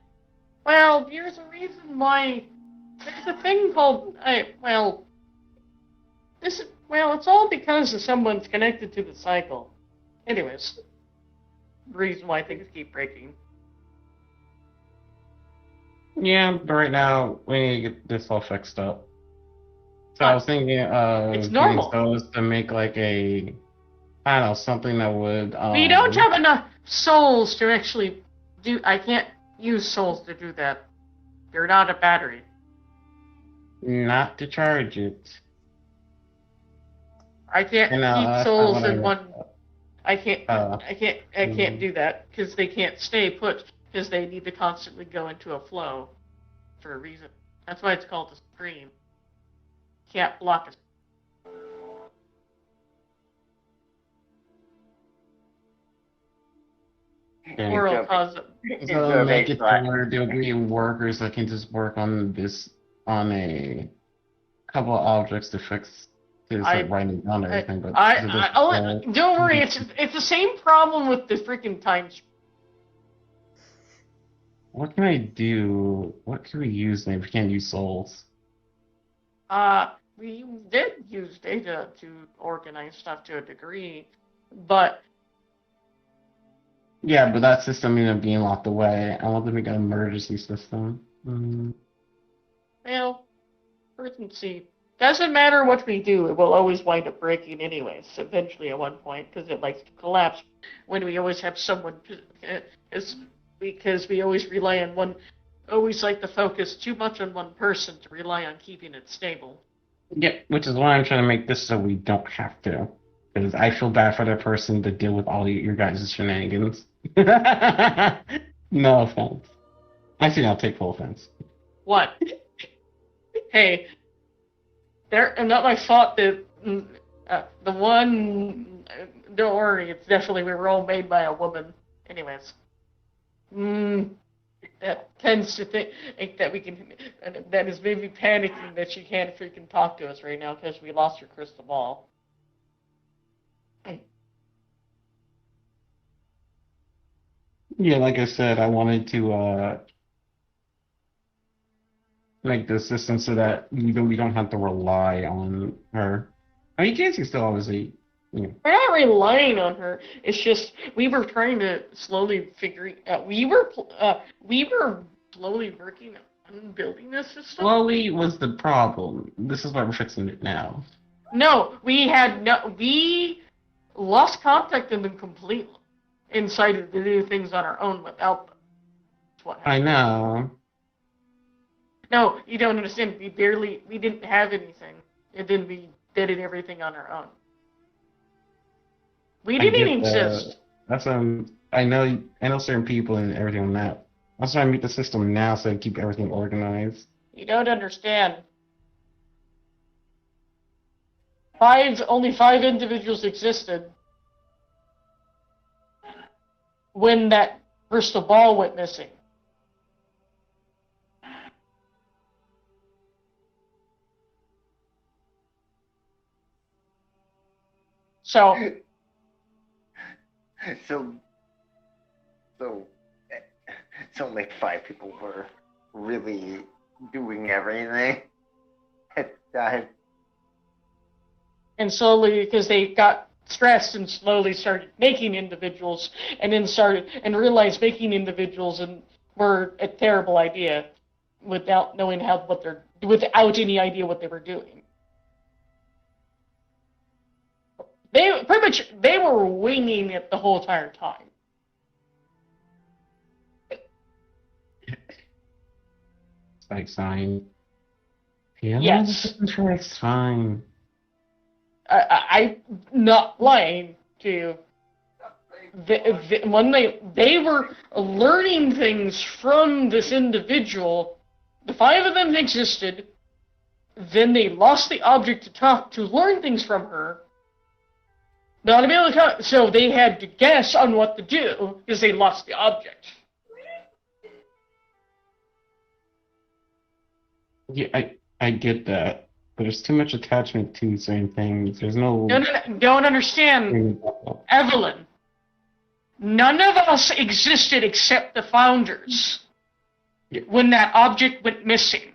a reason why there's a thing called, it's all because of someone's connected to the cycle. Anyways, the reason why things keep breaking. Yeah, but right now we need to get this all fixed up. So I was thinking of It's normal. those to make like a, I don't know, something that would. We don't have enough souls to actually do. I can't use souls to do that. They're not a battery. Not to charge it. I can't keep souls in one. I can't do that because they can't stay put because they need to constantly go into a flow for a reason. That's why it's called a stream. Can't block it. Or it'll cause. So make it to where there'll be workers that can just work on this on a couple of objects to fix this, like writing down everything. But don't worry, it's the same problem with the freaking time. What can I do? What can we use if we can't use souls? We did use data to organize stuff to a degree, but. Yeah, but that system ended up being locked away. I want to make an emergency system. Well, emergency. Doesn't matter what we do, it will always wind up breaking anyways, eventually at one point, because it likes to collapse when we always have someone, because we always rely on one, always like to focus too much on one person to rely on keeping it stable. Yeah, which is why I'm trying to make this so we don't have to. Because I feel bad for that person to deal with all your guys' shenanigans. No offense. Actually, I'll take full offense. What? Hey, not my fault that the one. Don't worry, it's definitely we were all made by a woman. Anyways. that tends to think that we can, that is maybe panicking that she can't freaking talk to us right now because we lost her crystal ball. Yeah, like I said, I wanted to make the system so that we don't have to rely on her. I mean, Casey still obviously, you know. We're not relying on her. It's just we were trying to slowly figure out. We were slowly working on building this system. Slowly was the problem. This is why we're fixing it now. No, we lost contact with them completely and decided to do things on our own without them. That's what happened. I know. No, you don't understand. We didn't have anything, and then we did everything on our own. We didn't exist. That's I know certain people and everything on that. That's why I make the system now so I keep everything organized. You don't understand. Only 5 individuals existed when that crystal ball went missing. So only 5 people were really doing everything. And slowly, because they got stressed and slowly started making individuals, and then realized making individuals were a terrible idea, without knowing without any idea what they were doing. They were winging it the whole entire time. Like sign. Yeah, Yes. It's fine. I'm not lying to you. When they were learning things from this individual, the 5 of them existed. Then they lost the object to learn things from her. Not to be able to talk, so they had to guess on what to do because they lost the object. Yeah, I get that. But there's too much attachment to certain things. There's no... No, don't understand, Evelyn. None of us existed except the founders when that object went missing.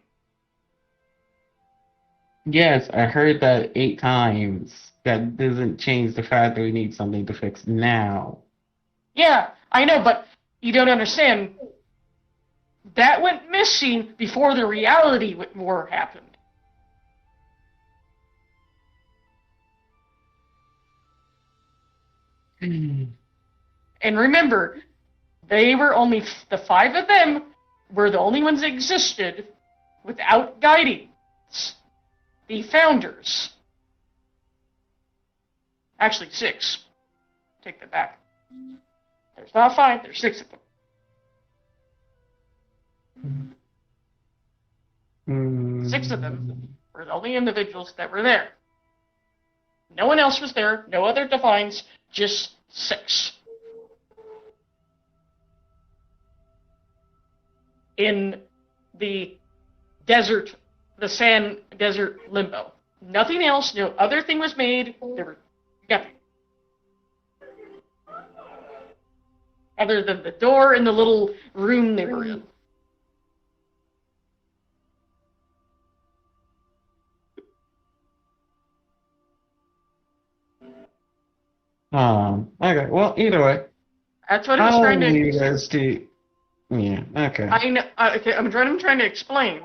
Yes, I heard that 8 times. That doesn't change the fact that we need something to fix now. Yeah, I know, but you don't understand. That went missing before the reality war happened. And remember, the 5 of them were the only ones that existed without guiding the founders. Actually, 6. Take that back. There's not 5, there's 6 of them. 6 of them were the only individuals that were there. No one else was there, no other Divines, just 6. In the desert, the sand desert limbo. Nothing else, no other thing was made, there were nothing. Other than the door and the little room they were in. Okay, well, either way. That's what I was trying to... you guys to... Yeah, okay. I know, okay, I'm trying to explain.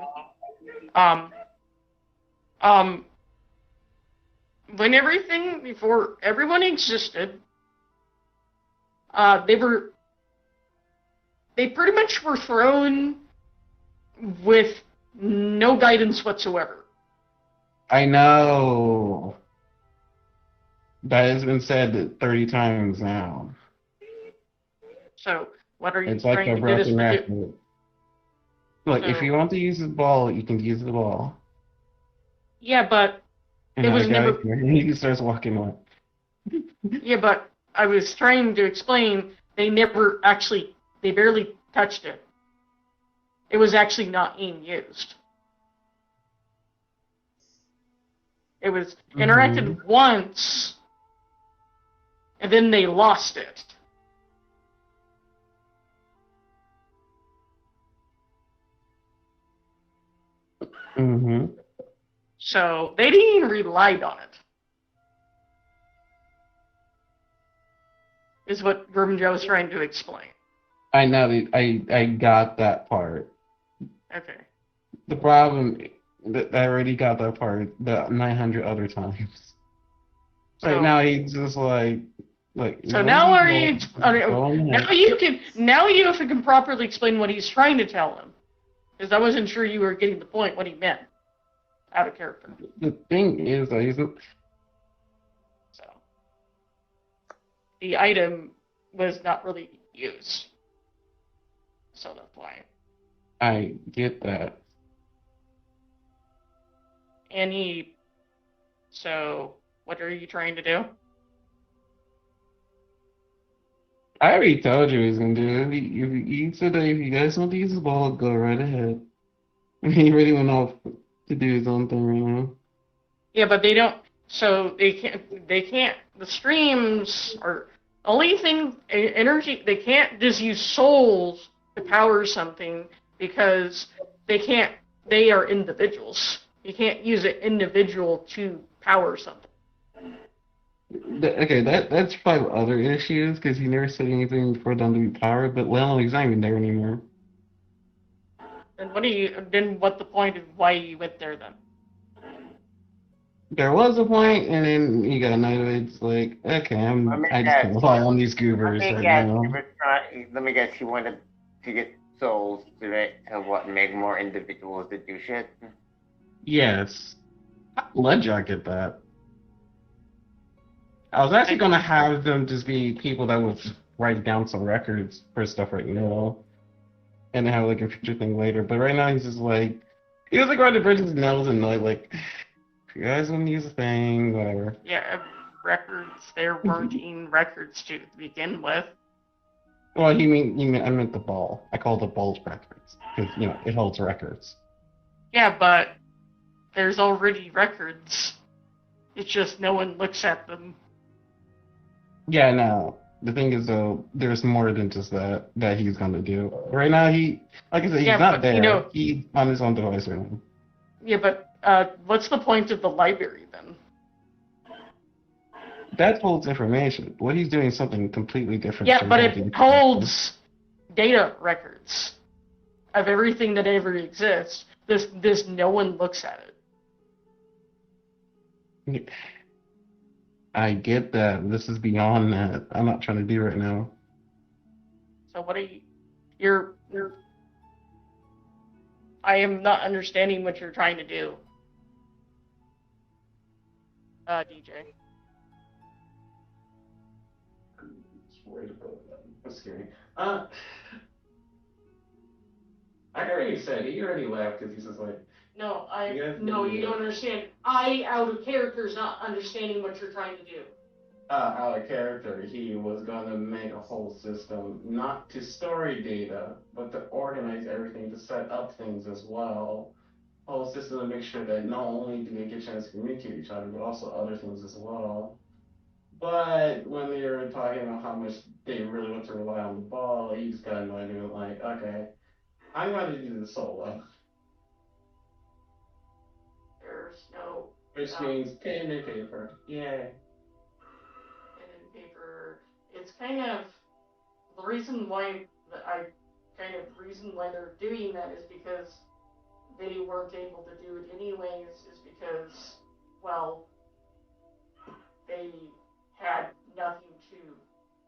When before everyone existed, they pretty much were thrown with no guidance whatsoever. I know. That has been said 30 times now. So, what are you It's like trying a to get us broken to do? record. Look, if So- you want to use the ball, you can use the ball. Yeah, but And It I was go never- here, and he starts walking away. I was trying to explain they barely touched it. it was actually not being used. It was interacted once, and then they lost it. Mm-hmm. So they didn't even rely on it. Is what Grimjoe was trying to explain. I know. I got that part. Okay. The problem that I already got that part the 900 other times. So, Right now he's just like. So now are you? Now you can properly explain what he's trying to tell him, because I wasn't sure you were getting the point what he meant out of character. The thing is, though, so the item was not really used, so that's why. I get that. And he. So what are you trying to do? I already told you he was gonna do it. He said that if you guys want to use the ball, go right ahead. He really went off to do his own thing right now. Yeah, but they don't. So they can't. They can't. The streams are only thing. Energy. They can't just use souls to power something because they can't. They are individuals. You can't use an individual to power something. Okay, that's probably other issues because he never said anything for them to be powered. But well, he's not even there anymore. And what do you? Then what the point of why you went there then? There was a point, and then he got annoyed. It's like, okay, I just can't rely on these goobers right now. Let me guess, he wanted to get souls to make more individuals to do shit? Yes. Let Jack get that. I was actually gonna have them just be people that would write down some records for stuff right now, and then have like a future thing later. But right now he's just like, he was like riding bridges and I was annoyed. Like, if you guys want to use a thing, whatever. Yeah, records. There weren't even records to begin with. Well, I meant the ball. I called the balls records because it holds records. Yeah, but there's already records. It's just no one looks at them. Yeah, no. The thing is, though, there's more than just that he's gonna do. Right now, like I said, he's not there. He's on his own device right now. Yeah, but what's the point of the library then? That holds information. What he's doing is something completely different. Yeah, but it holds data records of everything that ever exists. This no one looks at it. I get that. This is beyond that. I'm not trying to do right now. So what are you? You're. I am not understanding what you're trying to do, DJ. That's scary. I already said he already left because he's just like. No, you don't understand. I, out of character, is not understanding what you're trying to do. Out of character, he was gonna make a whole system, not to store data, but to organize everything, to set up things as well. A whole system to make sure that not only do they get a chance to communicate with each other, but also other things as well. But when they were talking about how much they really want to rely on the ball, he just got annoyed and was like, okay, I'm going to do this solo. There's no. Which means pen and paper. Yay. Pen and paper. It's kind of the reason why they're doing that is because they weren't able to do it anyways. Is because, well, they had nothing to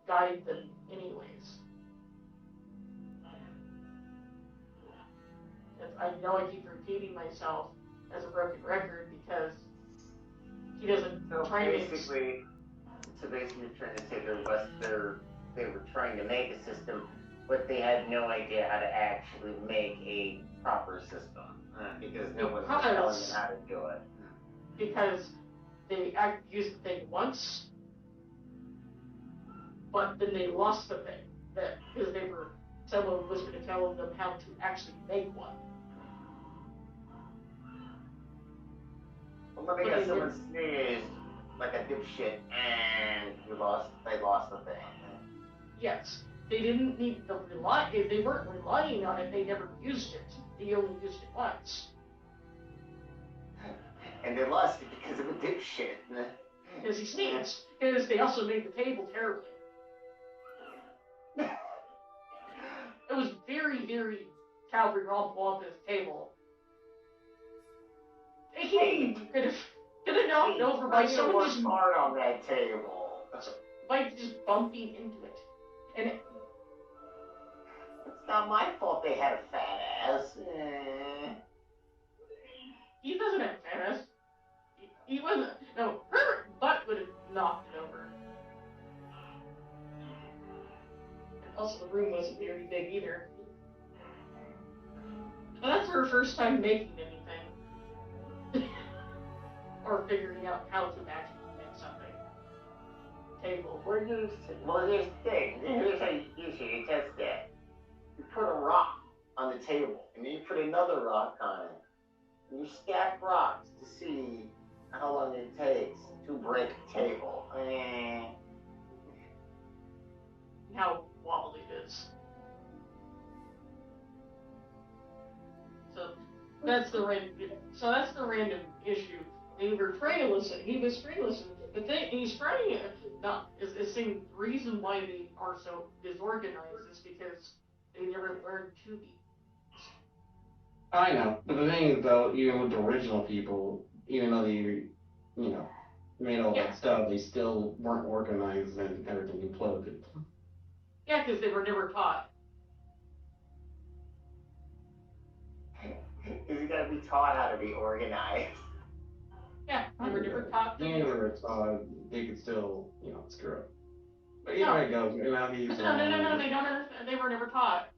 guide them anyways. I know I keep repeating myself as a broken record because he doesn't try to. So basically, trying to say they were trying to make a system, but they had no idea how to actually make a proper system because no one was telling them how to do it. Because they used the thing once, but then they lost the thing because they were someone was going to tell them how to actually make one. Well, let me guess, someone sneezed like a dipshit, and they lost the thing. Yes, they didn't need to rely. They weren't relying on it. They never used it. They only used it once. And they lost it because of a dipshit. Because he sneezed. Because they also made the table terribly. It was very, very Calvary Rompompous table. He could have knocked over by someone just hard on that table. by just bumping into it. And it's not my fault they had a fat ass. He doesn't have a fat ass. He wasn't. No, her butt would have knocked it over. And also, the room wasn't very big either. But that's her first time making anything. Or figuring out how to actually make something. Table. Well, here's the thing. Here's how you test that. You put a rock on the table, and then you put another rock on it. And you stack rocks to see how long it takes to break a table. How wobbly it is. So that's the random issue. They were trying to listen. He was trying to listen. The thing he's trying to is saying the reason why they are so disorganized is because they never learned to be. I know, but the thing is though, even with the original people, even though they, made all that stuff, they still weren't organized and everything imploded. Yeah, because they were never taught. You gotta be taught how to be organized. Yeah, they were never taught. They were taught they could still, screw up. But either way it goes, now he's... No, they don't understand. They were never taught.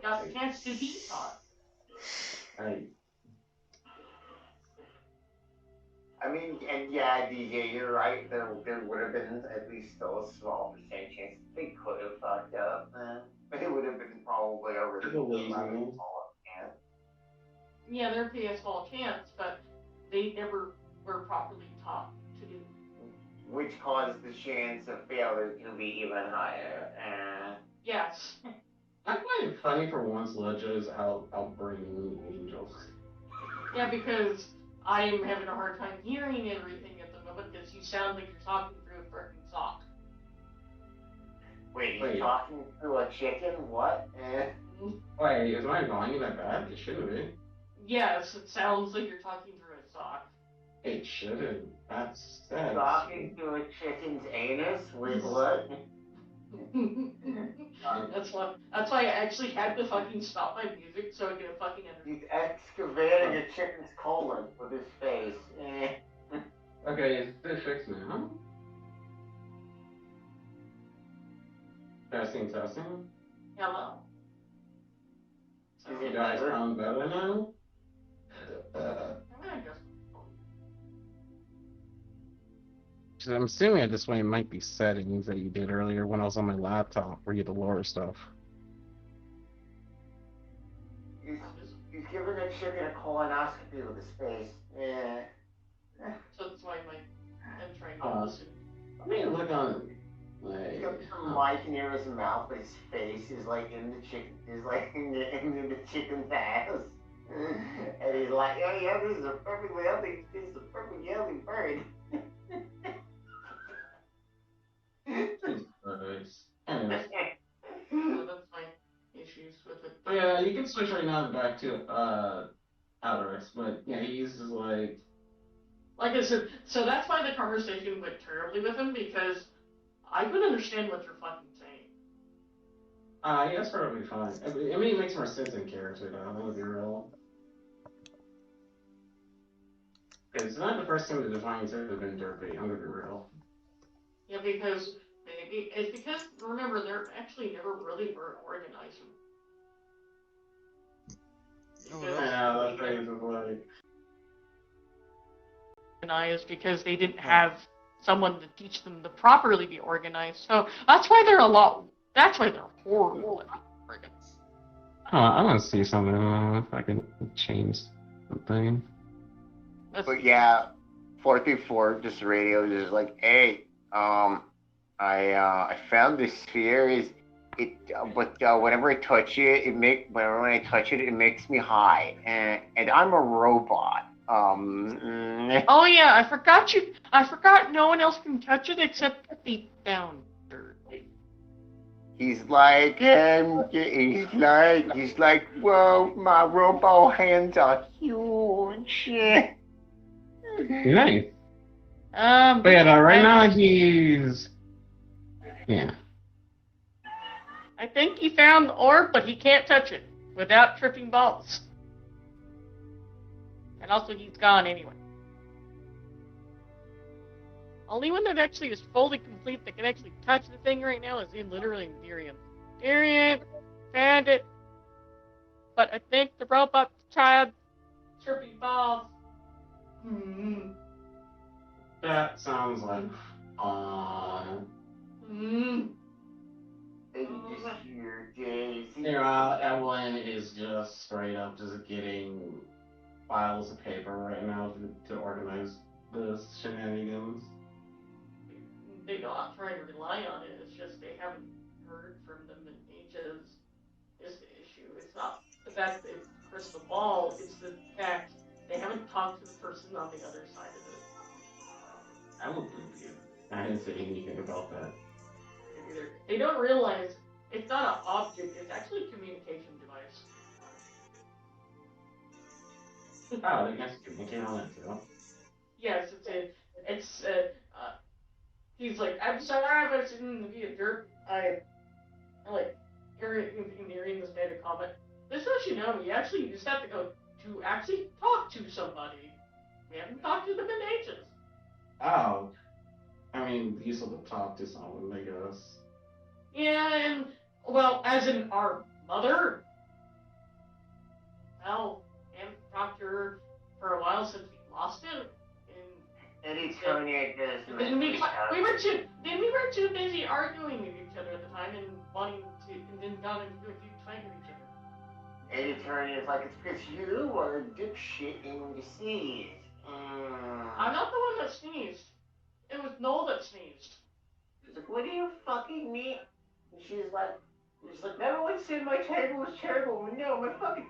Got the chance to be taught. I mean, and yeah, DJ, you're right. There would have been at least still a small percent chance they could have fucked up. But it would have been probably a really small chance. Yeah, there'd be a small chance, but they never were properly taught to do. Which caused the chance of failure to be even higher. Yes. I find it funny for once Ledger is outbringing angels. Yeah, because I am having a hard time hearing everything at the moment because you sound like you're talking through a freaking sock. Wait, you're talking through a chicken? What? Wait, is my volume that bad? It shouldn't be. Yes, it sounds like you're talking through a sock. It shouldn't. That's sad. Talking through a chicken's anus? With what? That's why I actually had to fucking stop my music so I could fucking He's excavating a chicken's colon with his face. Okay, is this fixed now? Testing. Hello. Is You it guys better? sound better now? I'm assuming at this point it might be settings that you did earlier when I was on my laptop where you had to lower stuff. He's giving a chicken a colonoscopy with his face. So that's why I'm trying to listen. I mean, look on He's got some mic near his mouth, but his face is like in the chicken, in the chicken's ass. And he's like, yeah, this is a perfectly healthy bird. Anyways. So that's my issues with it. But yeah, you can switch right now back to Outer but yeah, he uses like I said, so that's why the conversation went terribly with him because I couldn't understand what you're fucking saying. yeah, that's probably fine. I mean, it makes more sense in character though, I'm gonna be real. It's not the first time the designs have been derpy, I'm gonna be real. Yeah, because it's because remember they're actually never really were organized. Yeah, that phase is like Organized because they didn't have someone to teach them to properly be organized. So that's why they're horrible at friggin'. Oh, I want to see something. If I can change something. But yeah, 434 just radio is like, hey, I found this sphere. But whenever I touch it, whenever I touch it, it makes me high, and I'm a robot. Oh yeah, I forgot no one else can touch it except the founder. He's like, whoa, my robot hands are huge. Nice. But yeah, right now he's. Yeah. I think he found the orb, but he can't touch it without tripping balls. And also, he's gone anyway. Only one that actually is fully complete that can actually touch the thing right now is literally Darian. Darian found it, but I think the robot tried tripping balls. That sounds like fun. Yeah, Evelyn is just straight up just getting files of paper right now to organize the shenanigans. They're not trying to rely on it. It's just they haven't heard from them in ages. Is the issue? It's not the fact that it's a crystal ball. It's the fact they haven't talked to the person on the other side of it. I will believe you. I didn't say anything about that. Either. They don't realize it's not an object. It's actually a communication device. Oh, they guys communicate on it too. Yes, he's like, I'm sorry, but I shouldn't be a jerk. I like hearing this kind of comment. This lets you know you just have to go to actually talk to somebody. We haven't talked to them in ages. Oh. I mean, you still have to talk to someone, I guess. Yeah, and, well, as in our mother. Well, I haven't talked to her for a while since we lost him. Eddie Tony does. We were too busy arguing with each other at the time and wanting to, and then got into a huge fight with each other. Eddie Tony is like, it's because you are a dipshit and you sneeze. I'm not the one that sneezed. It was Noel that sneezed. She's like, what do you fucking mean? And she's like, everyone said my table was terrible. No, my fucking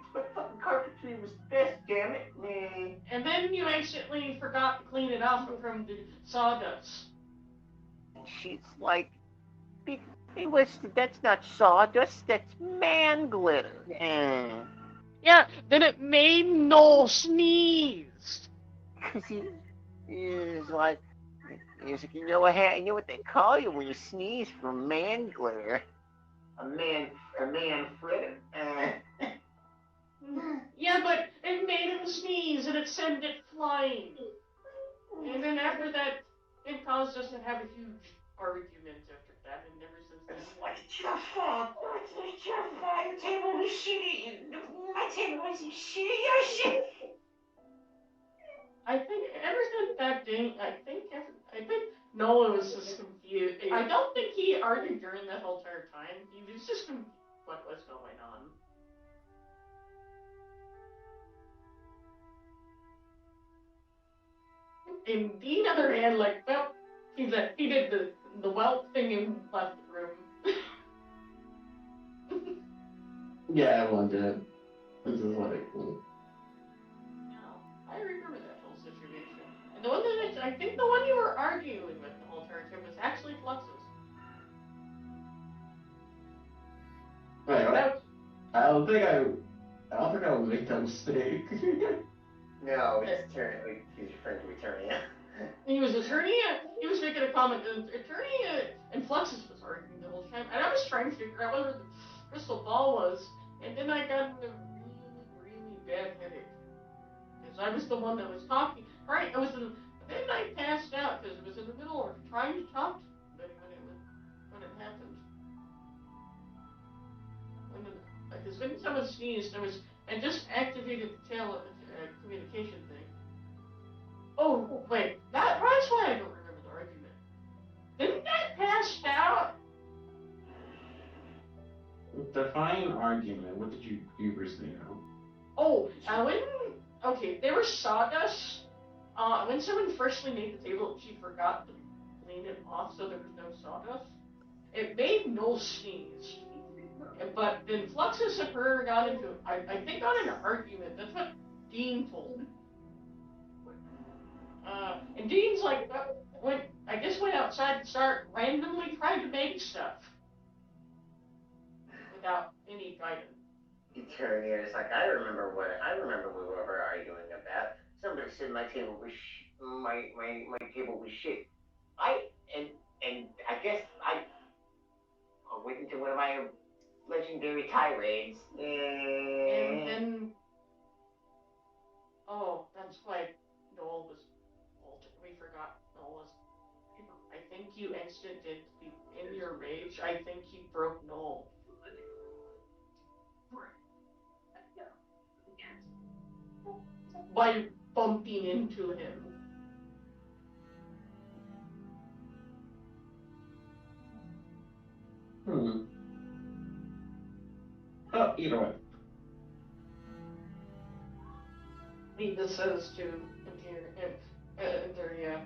carpentry was the best, damn it, man. And then you accidentally forgot to clean it off from the sawdust. And she's like, hey, listen, that's not sawdust, that's man glitter. Yeah, then it made Noel sneeze. Because he's like, you know what they call you when you sneeze from man glitter? A man fritter. Yeah, but it made him sneeze and it sent it flying. And then after that, it caused us to have a huge argument after that, and ever since then. It's like, it's your fault. It's your fault. Your table was shitty. My table was shitty. Your shit. I think ever since that day, I think Noah was just confused. I don't think he argued during that whole entire time. He was just confused what was going on. And Dean, on the other hand, like, well, he did the welt thing and left the room. Yeah, everyone did. This is like. I remember that whole situation. And the one that I think the one you were arguing with the whole time was actually Fluxus. Wait, what? I don't think I would make that mistake. No, he's referring to Eternia. He was Eternia. He was making a comment. Eternia and Fluxus was arguing the whole time, and I was trying to figure out whether the crystal ball was. And then I got a really bad headache. Because I was the one that was talking. Right, then I passed out because it was in the middle of trying to talk to somebody when it happened. Because when someone sneezed, I just activated the communication thing. Oh, wait, that's why I don't remember the argument. Didn't I pass out? Define argument. What did you recently know? Oh, okay, they were sawdust. When someone freshly made the table, she forgot to clean it off, so there was no sawdust. It made no sneeze. But then Fluxus and her got into, I think, got into an argument. That's what Dean told me. And Dean's like, went outside and started randomly trying to make stuff without any guidance. Eternia is like, I remember we were arguing about. Somebody said my table was my table was shit. And I guess I went into one of my legendary tirades. And then, oh, that's why Noel was. We forgot Noel was. I think you exited in your rage. I think you broke Noel. By bumping into him. Oh, either way. He just says to Eternia,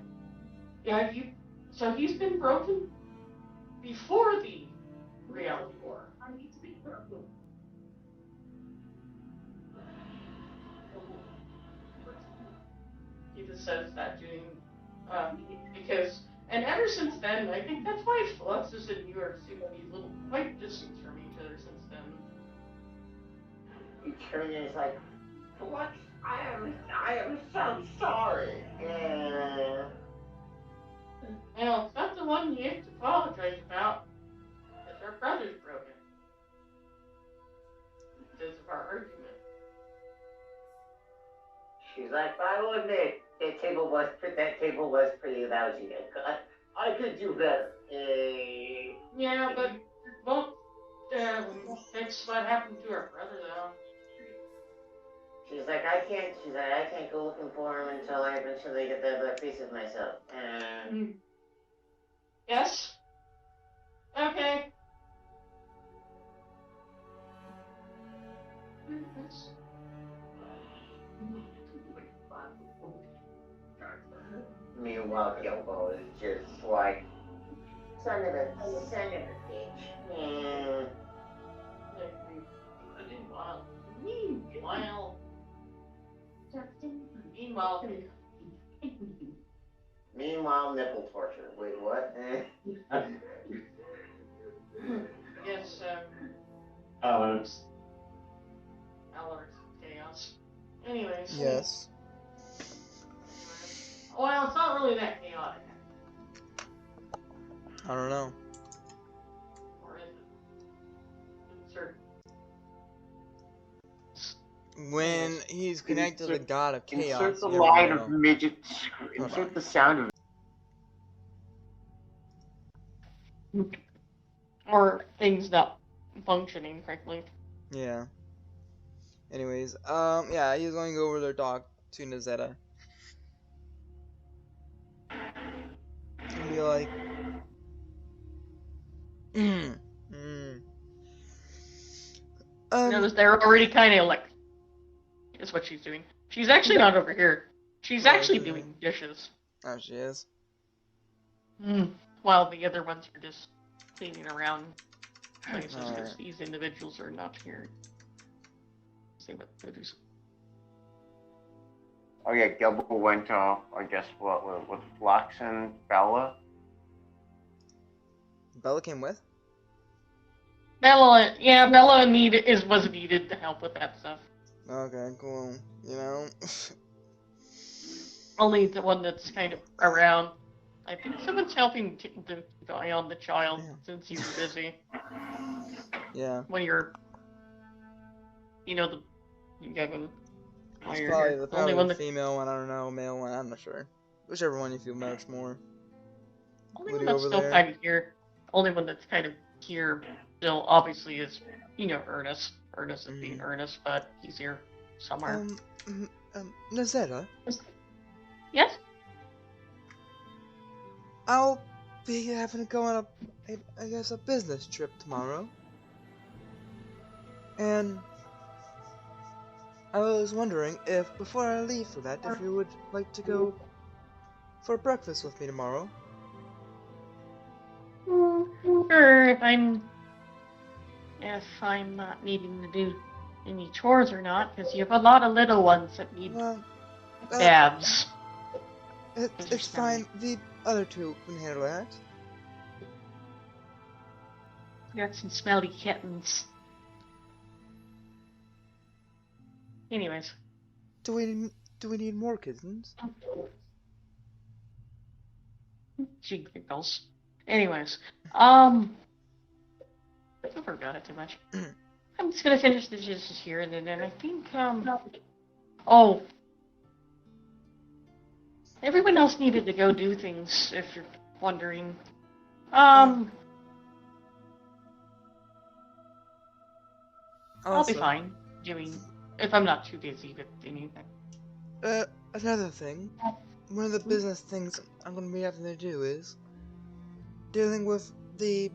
yeah, so he's been broken before the reality war. He just says that to him, because, and ever since then, I think that's why Fluxus and you are seem to be a little quite distant from each other since then. Eternia is like, what? I am so sorry. Well, it's not the one you have to apologize about. Because our brother's broken. Because of our argument. She's like, I will admit, that table was pretty lousy. I could do better. Yeah, but won't fix what happened to our brother though. She's like, I can't go looking for him until I eventually get that other piece of myself. Yes? Okay. Meanwhile, Gilbo is just like, son of a bitch. Meanwhile, nipple torture. Wait, what? Yes, Alex. chaos. Anyways. Yes. Well, it's not really that chaotic. I don't know. Or is it? Insert. When he's connected to the god of chaos. Insert the you never line know. of midget. Insert the sound of. Or things not functioning correctly. Yeah. Anyways, yeah, he's going to go over there talk to Nazetta. And be like, Notice they're already kind of like, is what she's doing. She's actually not over here. She's actually doing dishes. Oh, she is. While the other ones are just cleaning around places because Alright. these individuals are not here. See what they do. Oh yeah, Gilbo went off. I guess with Flux and Bella. Bella came with? Bella was needed to help with that stuff. Okay, cool. You know? Only the one that's kind of around. I think someone's helping the guy on the child since he's busy. Yeah. When you're, you have a. It's probably the female one, I don't know, male one, I'm not sure. Whichever one you feel much more. Only Woody one that's over still there. kind of here. Only one that's kind of here still, obviously, is, Ernest. Ernest is being Ernest, but he's here somewhere. Nazetta, Yes? I'll be having to go on a business trip tomorrow. And I was wondering if, before I leave for that, if you would like to go for breakfast with me tomorrow. Sure, if I'm not needing to do any chores or not, because you have a lot of little ones that need Well, baths. it's fine. The other two can handle that. You got some smelly kittens. Anyways. Do we need more kittens? She giggles. Anyways, I forgot it too much. I'm just gonna finish the dishes here, and then I think, oh, everyone else needed to go do things, if you're wondering. I'll be fine doing, if I'm not too busy with anything. Another thing. One of the business things I'm gonna be having to do is dealing with the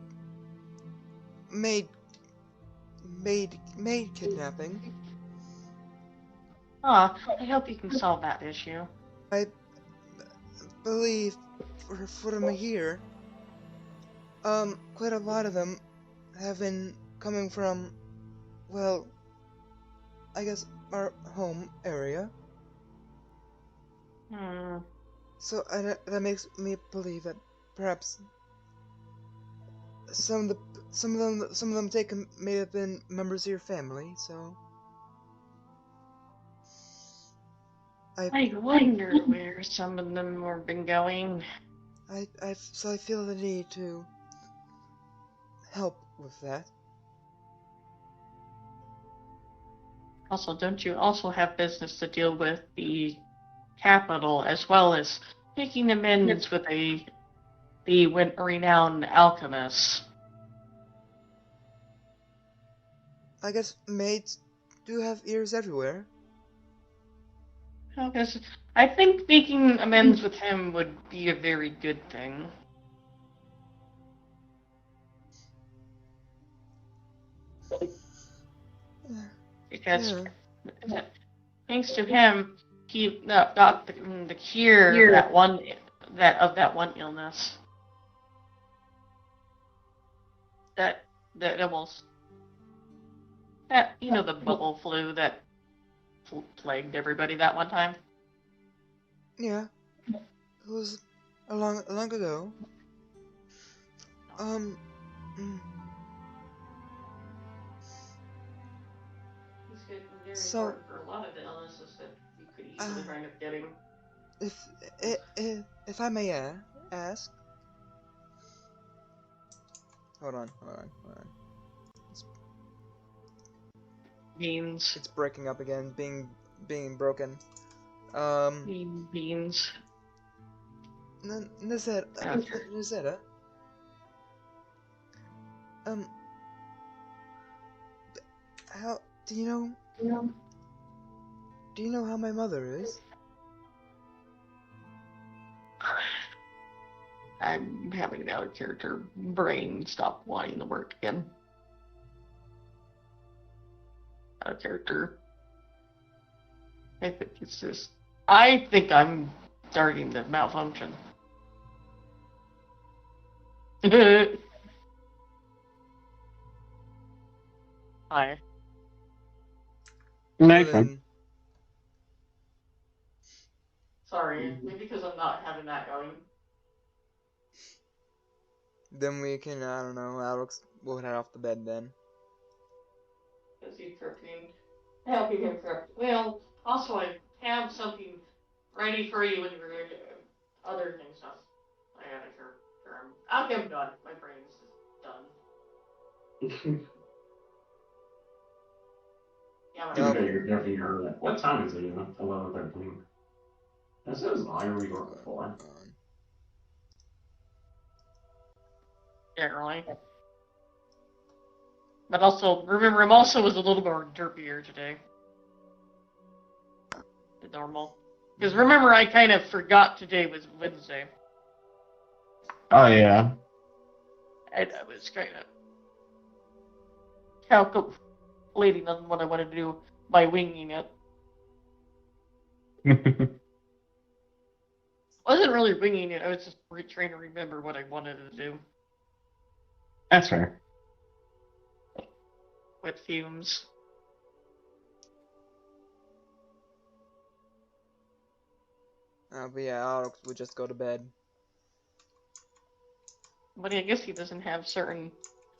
maid kidnapping. I hope you can solve that issue. I believe for them here, quite a lot of them have been coming from, well, I guess our home area. So that makes me believe that perhaps some of them may have been members of your family. So I wonder where some of them have been going. So I feel the need to help with that. Also, don't you also have business to deal with the capital, as well as making amends with the renowned alchemist? I guess maids do have ears everywhere. Because I think making amends with him would be a very good thing. Because thanks to him, he got the cure of that one illness. That almost, the bubble flu that plagued everybody that one time. Yeah, it was a long ago. So for a lot of the illnesses that you could easily wind up getting. If I may ask, hold on. Beans. It's breaking up again, being broken. Beans. Nazetta. How do you know? Do you know how my mother is? I'm having an out of character brain stop wanting to work again. Out of character. I think I'm starting to malfunction. Hi. Sorry, maybe because I'm not having that going. Then we can, I don't know, Alex, we'll head off the bed then. Because he's helping him correct. Well, also I have something ready for you when you're other things stuff. I gotta I'll get done. My brain's just done. Yeah, what time is it? 11:13. This is longer we were before. Generally. But also, remember, I'm also was a little more derpier today than normal. Because remember, I kind of forgot today was Wednesday. Oh, yeah. And I was kind of contemplating on what I want to do by winging it. I wasn't really winging it. I was just trying to remember what I wanted to do That's fair. with fumes. But yeah, Alex would just go to bed. But I guess he doesn't have certain.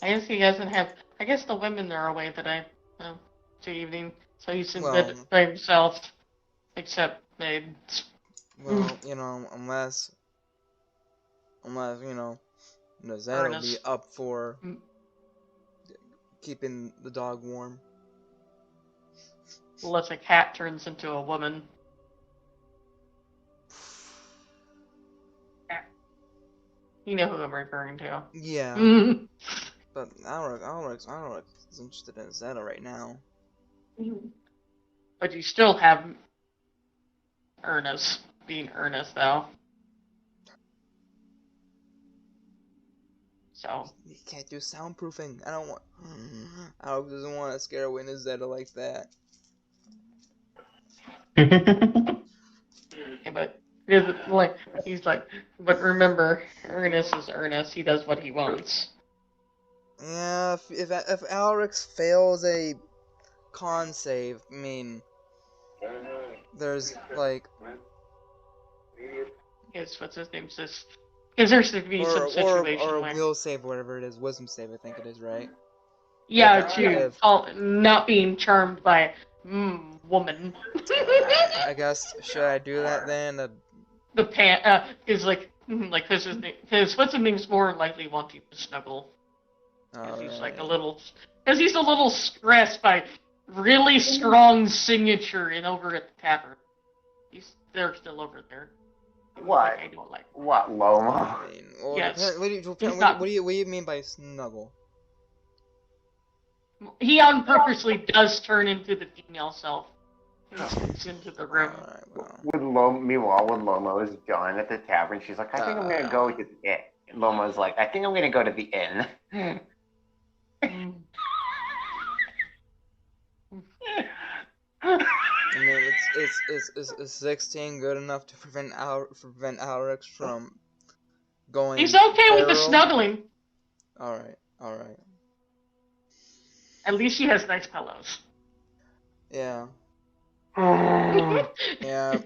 I guess he doesn't have. I guess the women are away today, to evening, so he's in bed Well- by himself, except maids. Well, you know, unless you know, Zed will be Ernest. up for Mm. keeping the dog warm. Unless a cat turns into a woman. You know who I'm referring to. Yeah, Mm. but Alex is interested in Zeta right now. But you still have Ernest being Ernest, though. So. You can't do soundproofing. I don't want. Alex doesn't want to scare away into Zeta like that. Yeah, but he's like, but remember, Ernest is Ernest. He does what he wants. Yeah, if Alex fails a con save, I mean, there's like, Yes, what's his name? Because there's to be some situation or where, will save, whatever it is, wisdom save, I think it is, right? yeah, if- to if- not being charmed by woman. I guess should I do that then? The is like because what's his name's more likely wanting to snuggle. Because he's like a little stressed by really strong signature in over at the tavern. They're still over there. What? I don't like. What, Loma? I mean, well, Yes. what do you mean by snuggle? He on purposely does turn into the female self. He sneaks into the room. Alright, well. Meanwhile, when Loma is done at the tavern, she's like, I think I'm gonna go to the inn. And Loma's like, I think I'm gonna go to the inn. Mm. I mean, is 16 good enough to prevent Alex from going? He's okay with the feral? snuggling. Alright. At least she has nice pillows. Yeah. Oh, Yeah,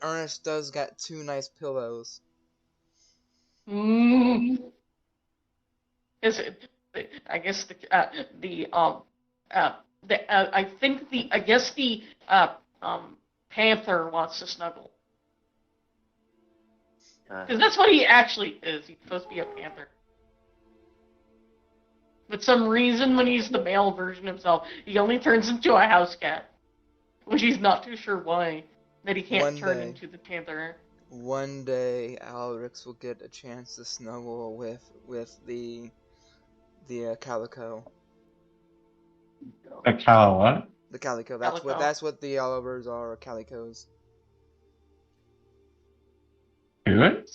Ernest does got 2 nice pillows. Mm. Is it? I guess the panther wants to snuggle because that's what he actually is. He's supposed to be a panther. For some reason, when he's the male version himself, he only turns into a house cat, which he's not too sure why. That he can't One turn day. into the panther. One day, Alex will get a chance to snuggle with the calico. A cow what? The calico. Calico. That's what the Olivers are. Calicos. What?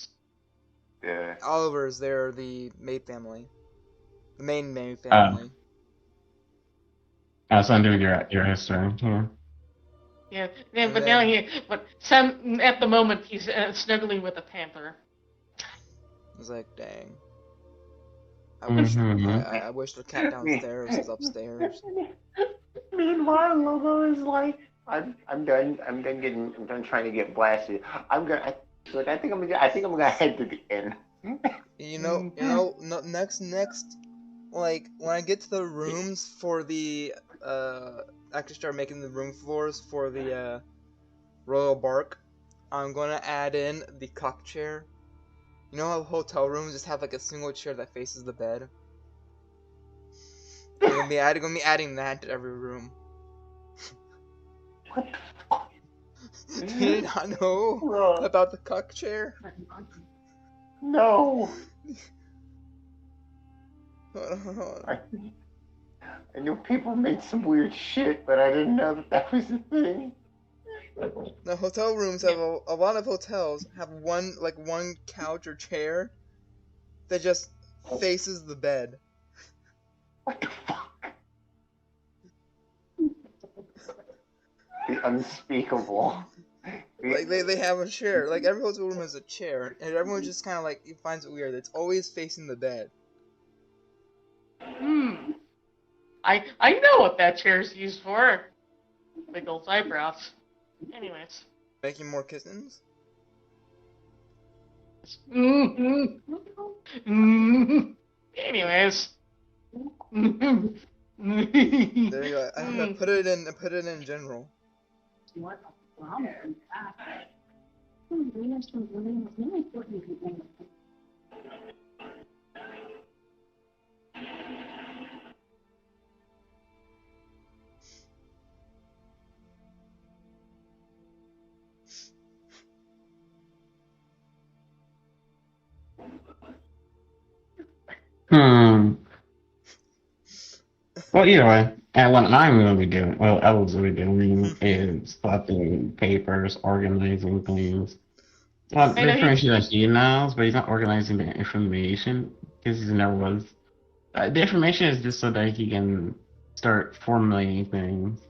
yeah. Olivers. They're the maid family. The main maid family. That's under your history. Yeah. Yeah, And but then- at the moment he's snuggling with a panther. It's like, dang. I wish Mhm. I wish the cat downstairs was upstairs. Meanwhile, Loma is like, I'm done trying to get blasted. She's like, I think I'm gonna head to the inn. Next, like when I get to the rooms for the actually start making the room floors for the Royal Bark, I'm gonna add in the cock chair. You know how hotel rooms just have like a single chair that faces the bed? I'm gonna be adding that to every room. What the fuck? Do you not know Bro, about the cock chair? no. Hold on. I knew people made some weird shit, but I didn't know that was a thing. The hotel rooms have a lot of hotels have one couch or chair that just faces the bed. What the fuck? The unspeakable. Like they have a chair. Like every hotel room has a chair, and everyone just kind of like finds it weird. It's always facing the bed. I know what that chair's used for. Big old eyebrows. Anyways. Making more kittens. Anyways. There you go. I put it in general. Well, either way, and what I'm going to be doing, well, Elle's going to be doing is flipping papers, organizing things. Well, the information that he knows, but he's not organizing the information because he never was. The information is just so that he can start formulating things.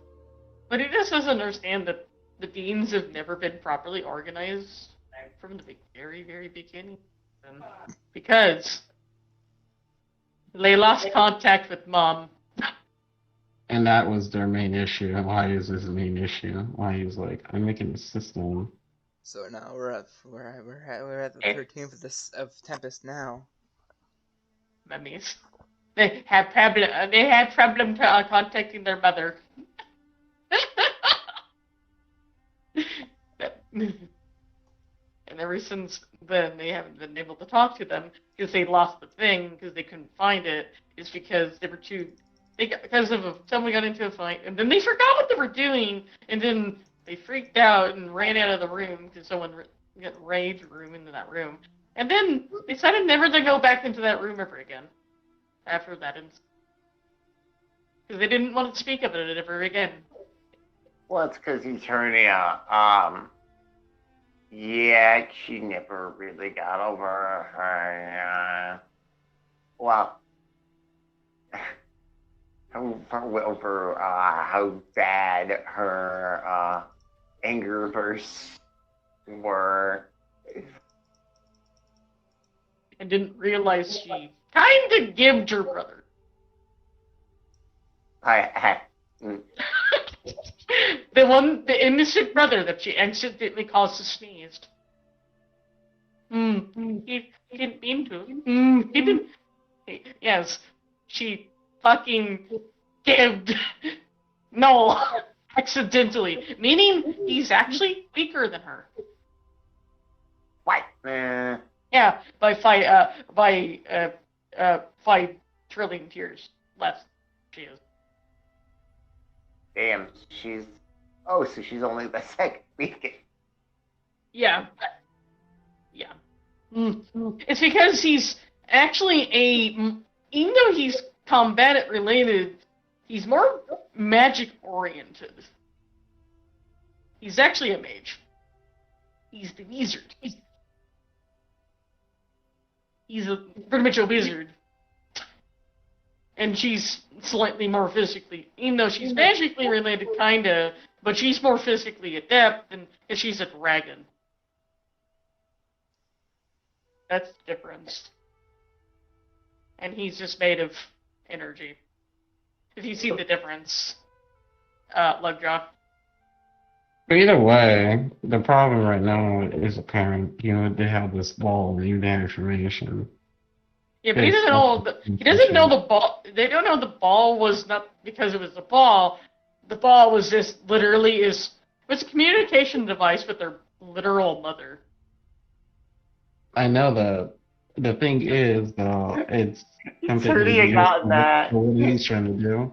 But he just doesn't understand that the deans have never been properly organized from the very, very beginning. Because they lost contact with Mom. And that was their main issue. And why is this the main issue? Why he's like, I'm making a system. So now we're at the 13th of Tempest now. Mummies. They had problem contacting their mother. And ever since then, they haven't been able to talk to them because they lost the thing because they couldn't find it. It's because they were too. Someone got into a fight, and then they forgot what they were doing, and then they freaked out and ran out of the room because someone got rage room into that room, and then they decided never to go back into that room ever again. After that incident, because they didn't want to speak of it ever again. Well, it's because Eternia, yeah, she never really got over her, over how bad her anger bursts were. And didn't realize she kind of gived her brother. The innocent brother that she accidentally caused to sneeze. He didn't mean to. He didn't. Yes, she fucking gave Noel accidentally, meaning he's actually weaker than her. What? Yeah, by 5 trillion tears less. She is. Damn, so she's only the second weekend. Yeah. Yeah. It's because he's actually even though he's combatant related, he's more magic oriented. He's actually a mage. He's the wizard. He's pretty much a wizard. And she's slightly more physically, even though she's magically related, kinda, but she's more physically adept, and she's a dragon. That's the difference. And he's just made of energy. If you see the difference, Lovejaw. But either way, the problem right now is apparent. You know, they have this ball of new information. Yeah, but he doesn't know the ball. They don't know the ball was not because it was a ball. The ball was just literally it was a communication device with their literal mother. I know that. The thing is, though, it's something Eternia got that. What he's trying to do.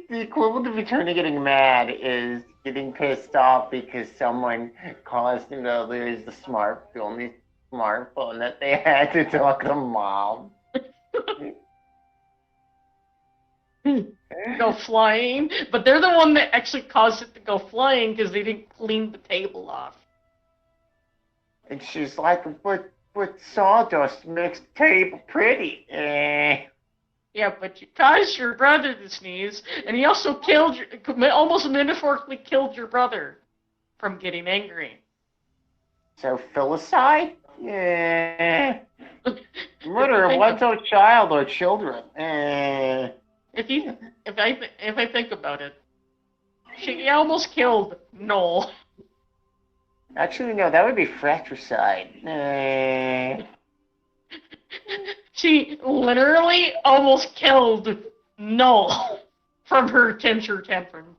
The equivalent of Eternia getting mad is getting pissed off because someone caused him to lose the only smartphone that they had to talk to Mom. Go flying, but they're the one that actually caused it to go flying because they didn't clean the table off. And she's like, but sawdust makes the table pretty. Yeah, but you caused your brother to sneeze, and he also almost metaphorically killed your brother from getting angry. So filicide? Yeah. Murder of one's own child or children. If I think about it, she almost killed Noel. Actually, no, that would be fratricide. She literally almost killed Noel from her temper tantrum.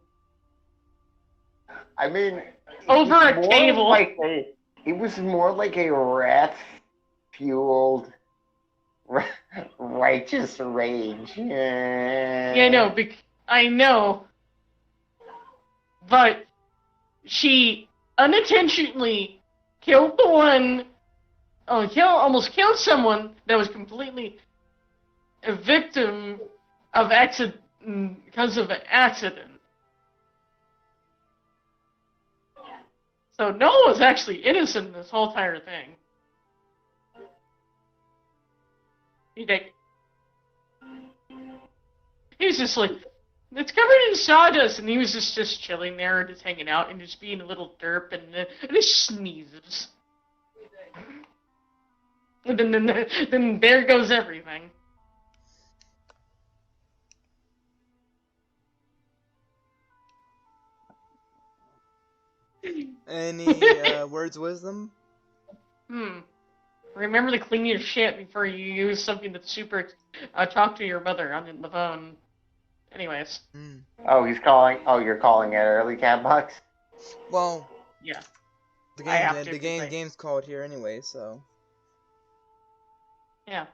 I mean, Over a table. It was more like a wrath-fueled, righteous rage. Yeah, I know. But she unintentionally killed almost killed someone that was completely a victim of accident because of an accident. So Noah was actually innocent in this whole entire thing. He was just like, it's covered in sawdust, and he was just chilling there, just hanging out, and just being a little derp, and he sneezes. And then there goes everything. Any words of wisdom? Remember to clean your shit before you use something that's super. Talk to your mother on the phone. Anyways. Oh, he's calling. Oh, you're calling it early, Catbox? Well. Yeah. The game's called here anyway, so. Yeah.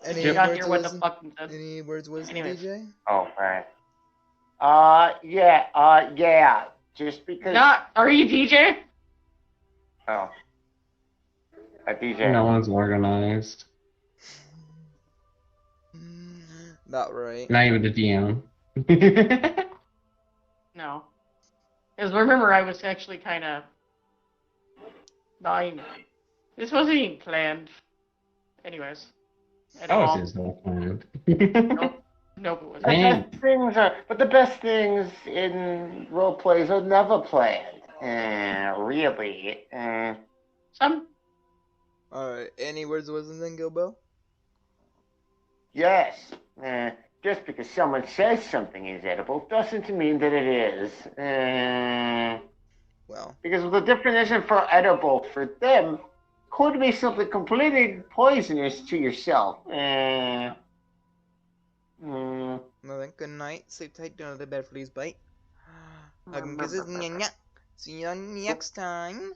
Any words of wisdom, Anyways. DJ? Oh, right. Yeah. Just because. Are you DJ? Oh. A DJ. No one's organized. Not right. Not even the DM. No. Because remember, I was actually kind of. This wasn't even planned. Anyways. Oh, this is not planned. Nope, it wasn't. But the best things in role plays are never planned. Really. Some. Alright, any words of wisdom then, Gilbo? Yes. Just because someone says something is edible doesn't mean that it is. Well. Because the definition for edible for them could be something completely poisonous to yourself. Well then, good night. Sleep tight, don't let the bed fleas bite. Hug and kisses. See you next time.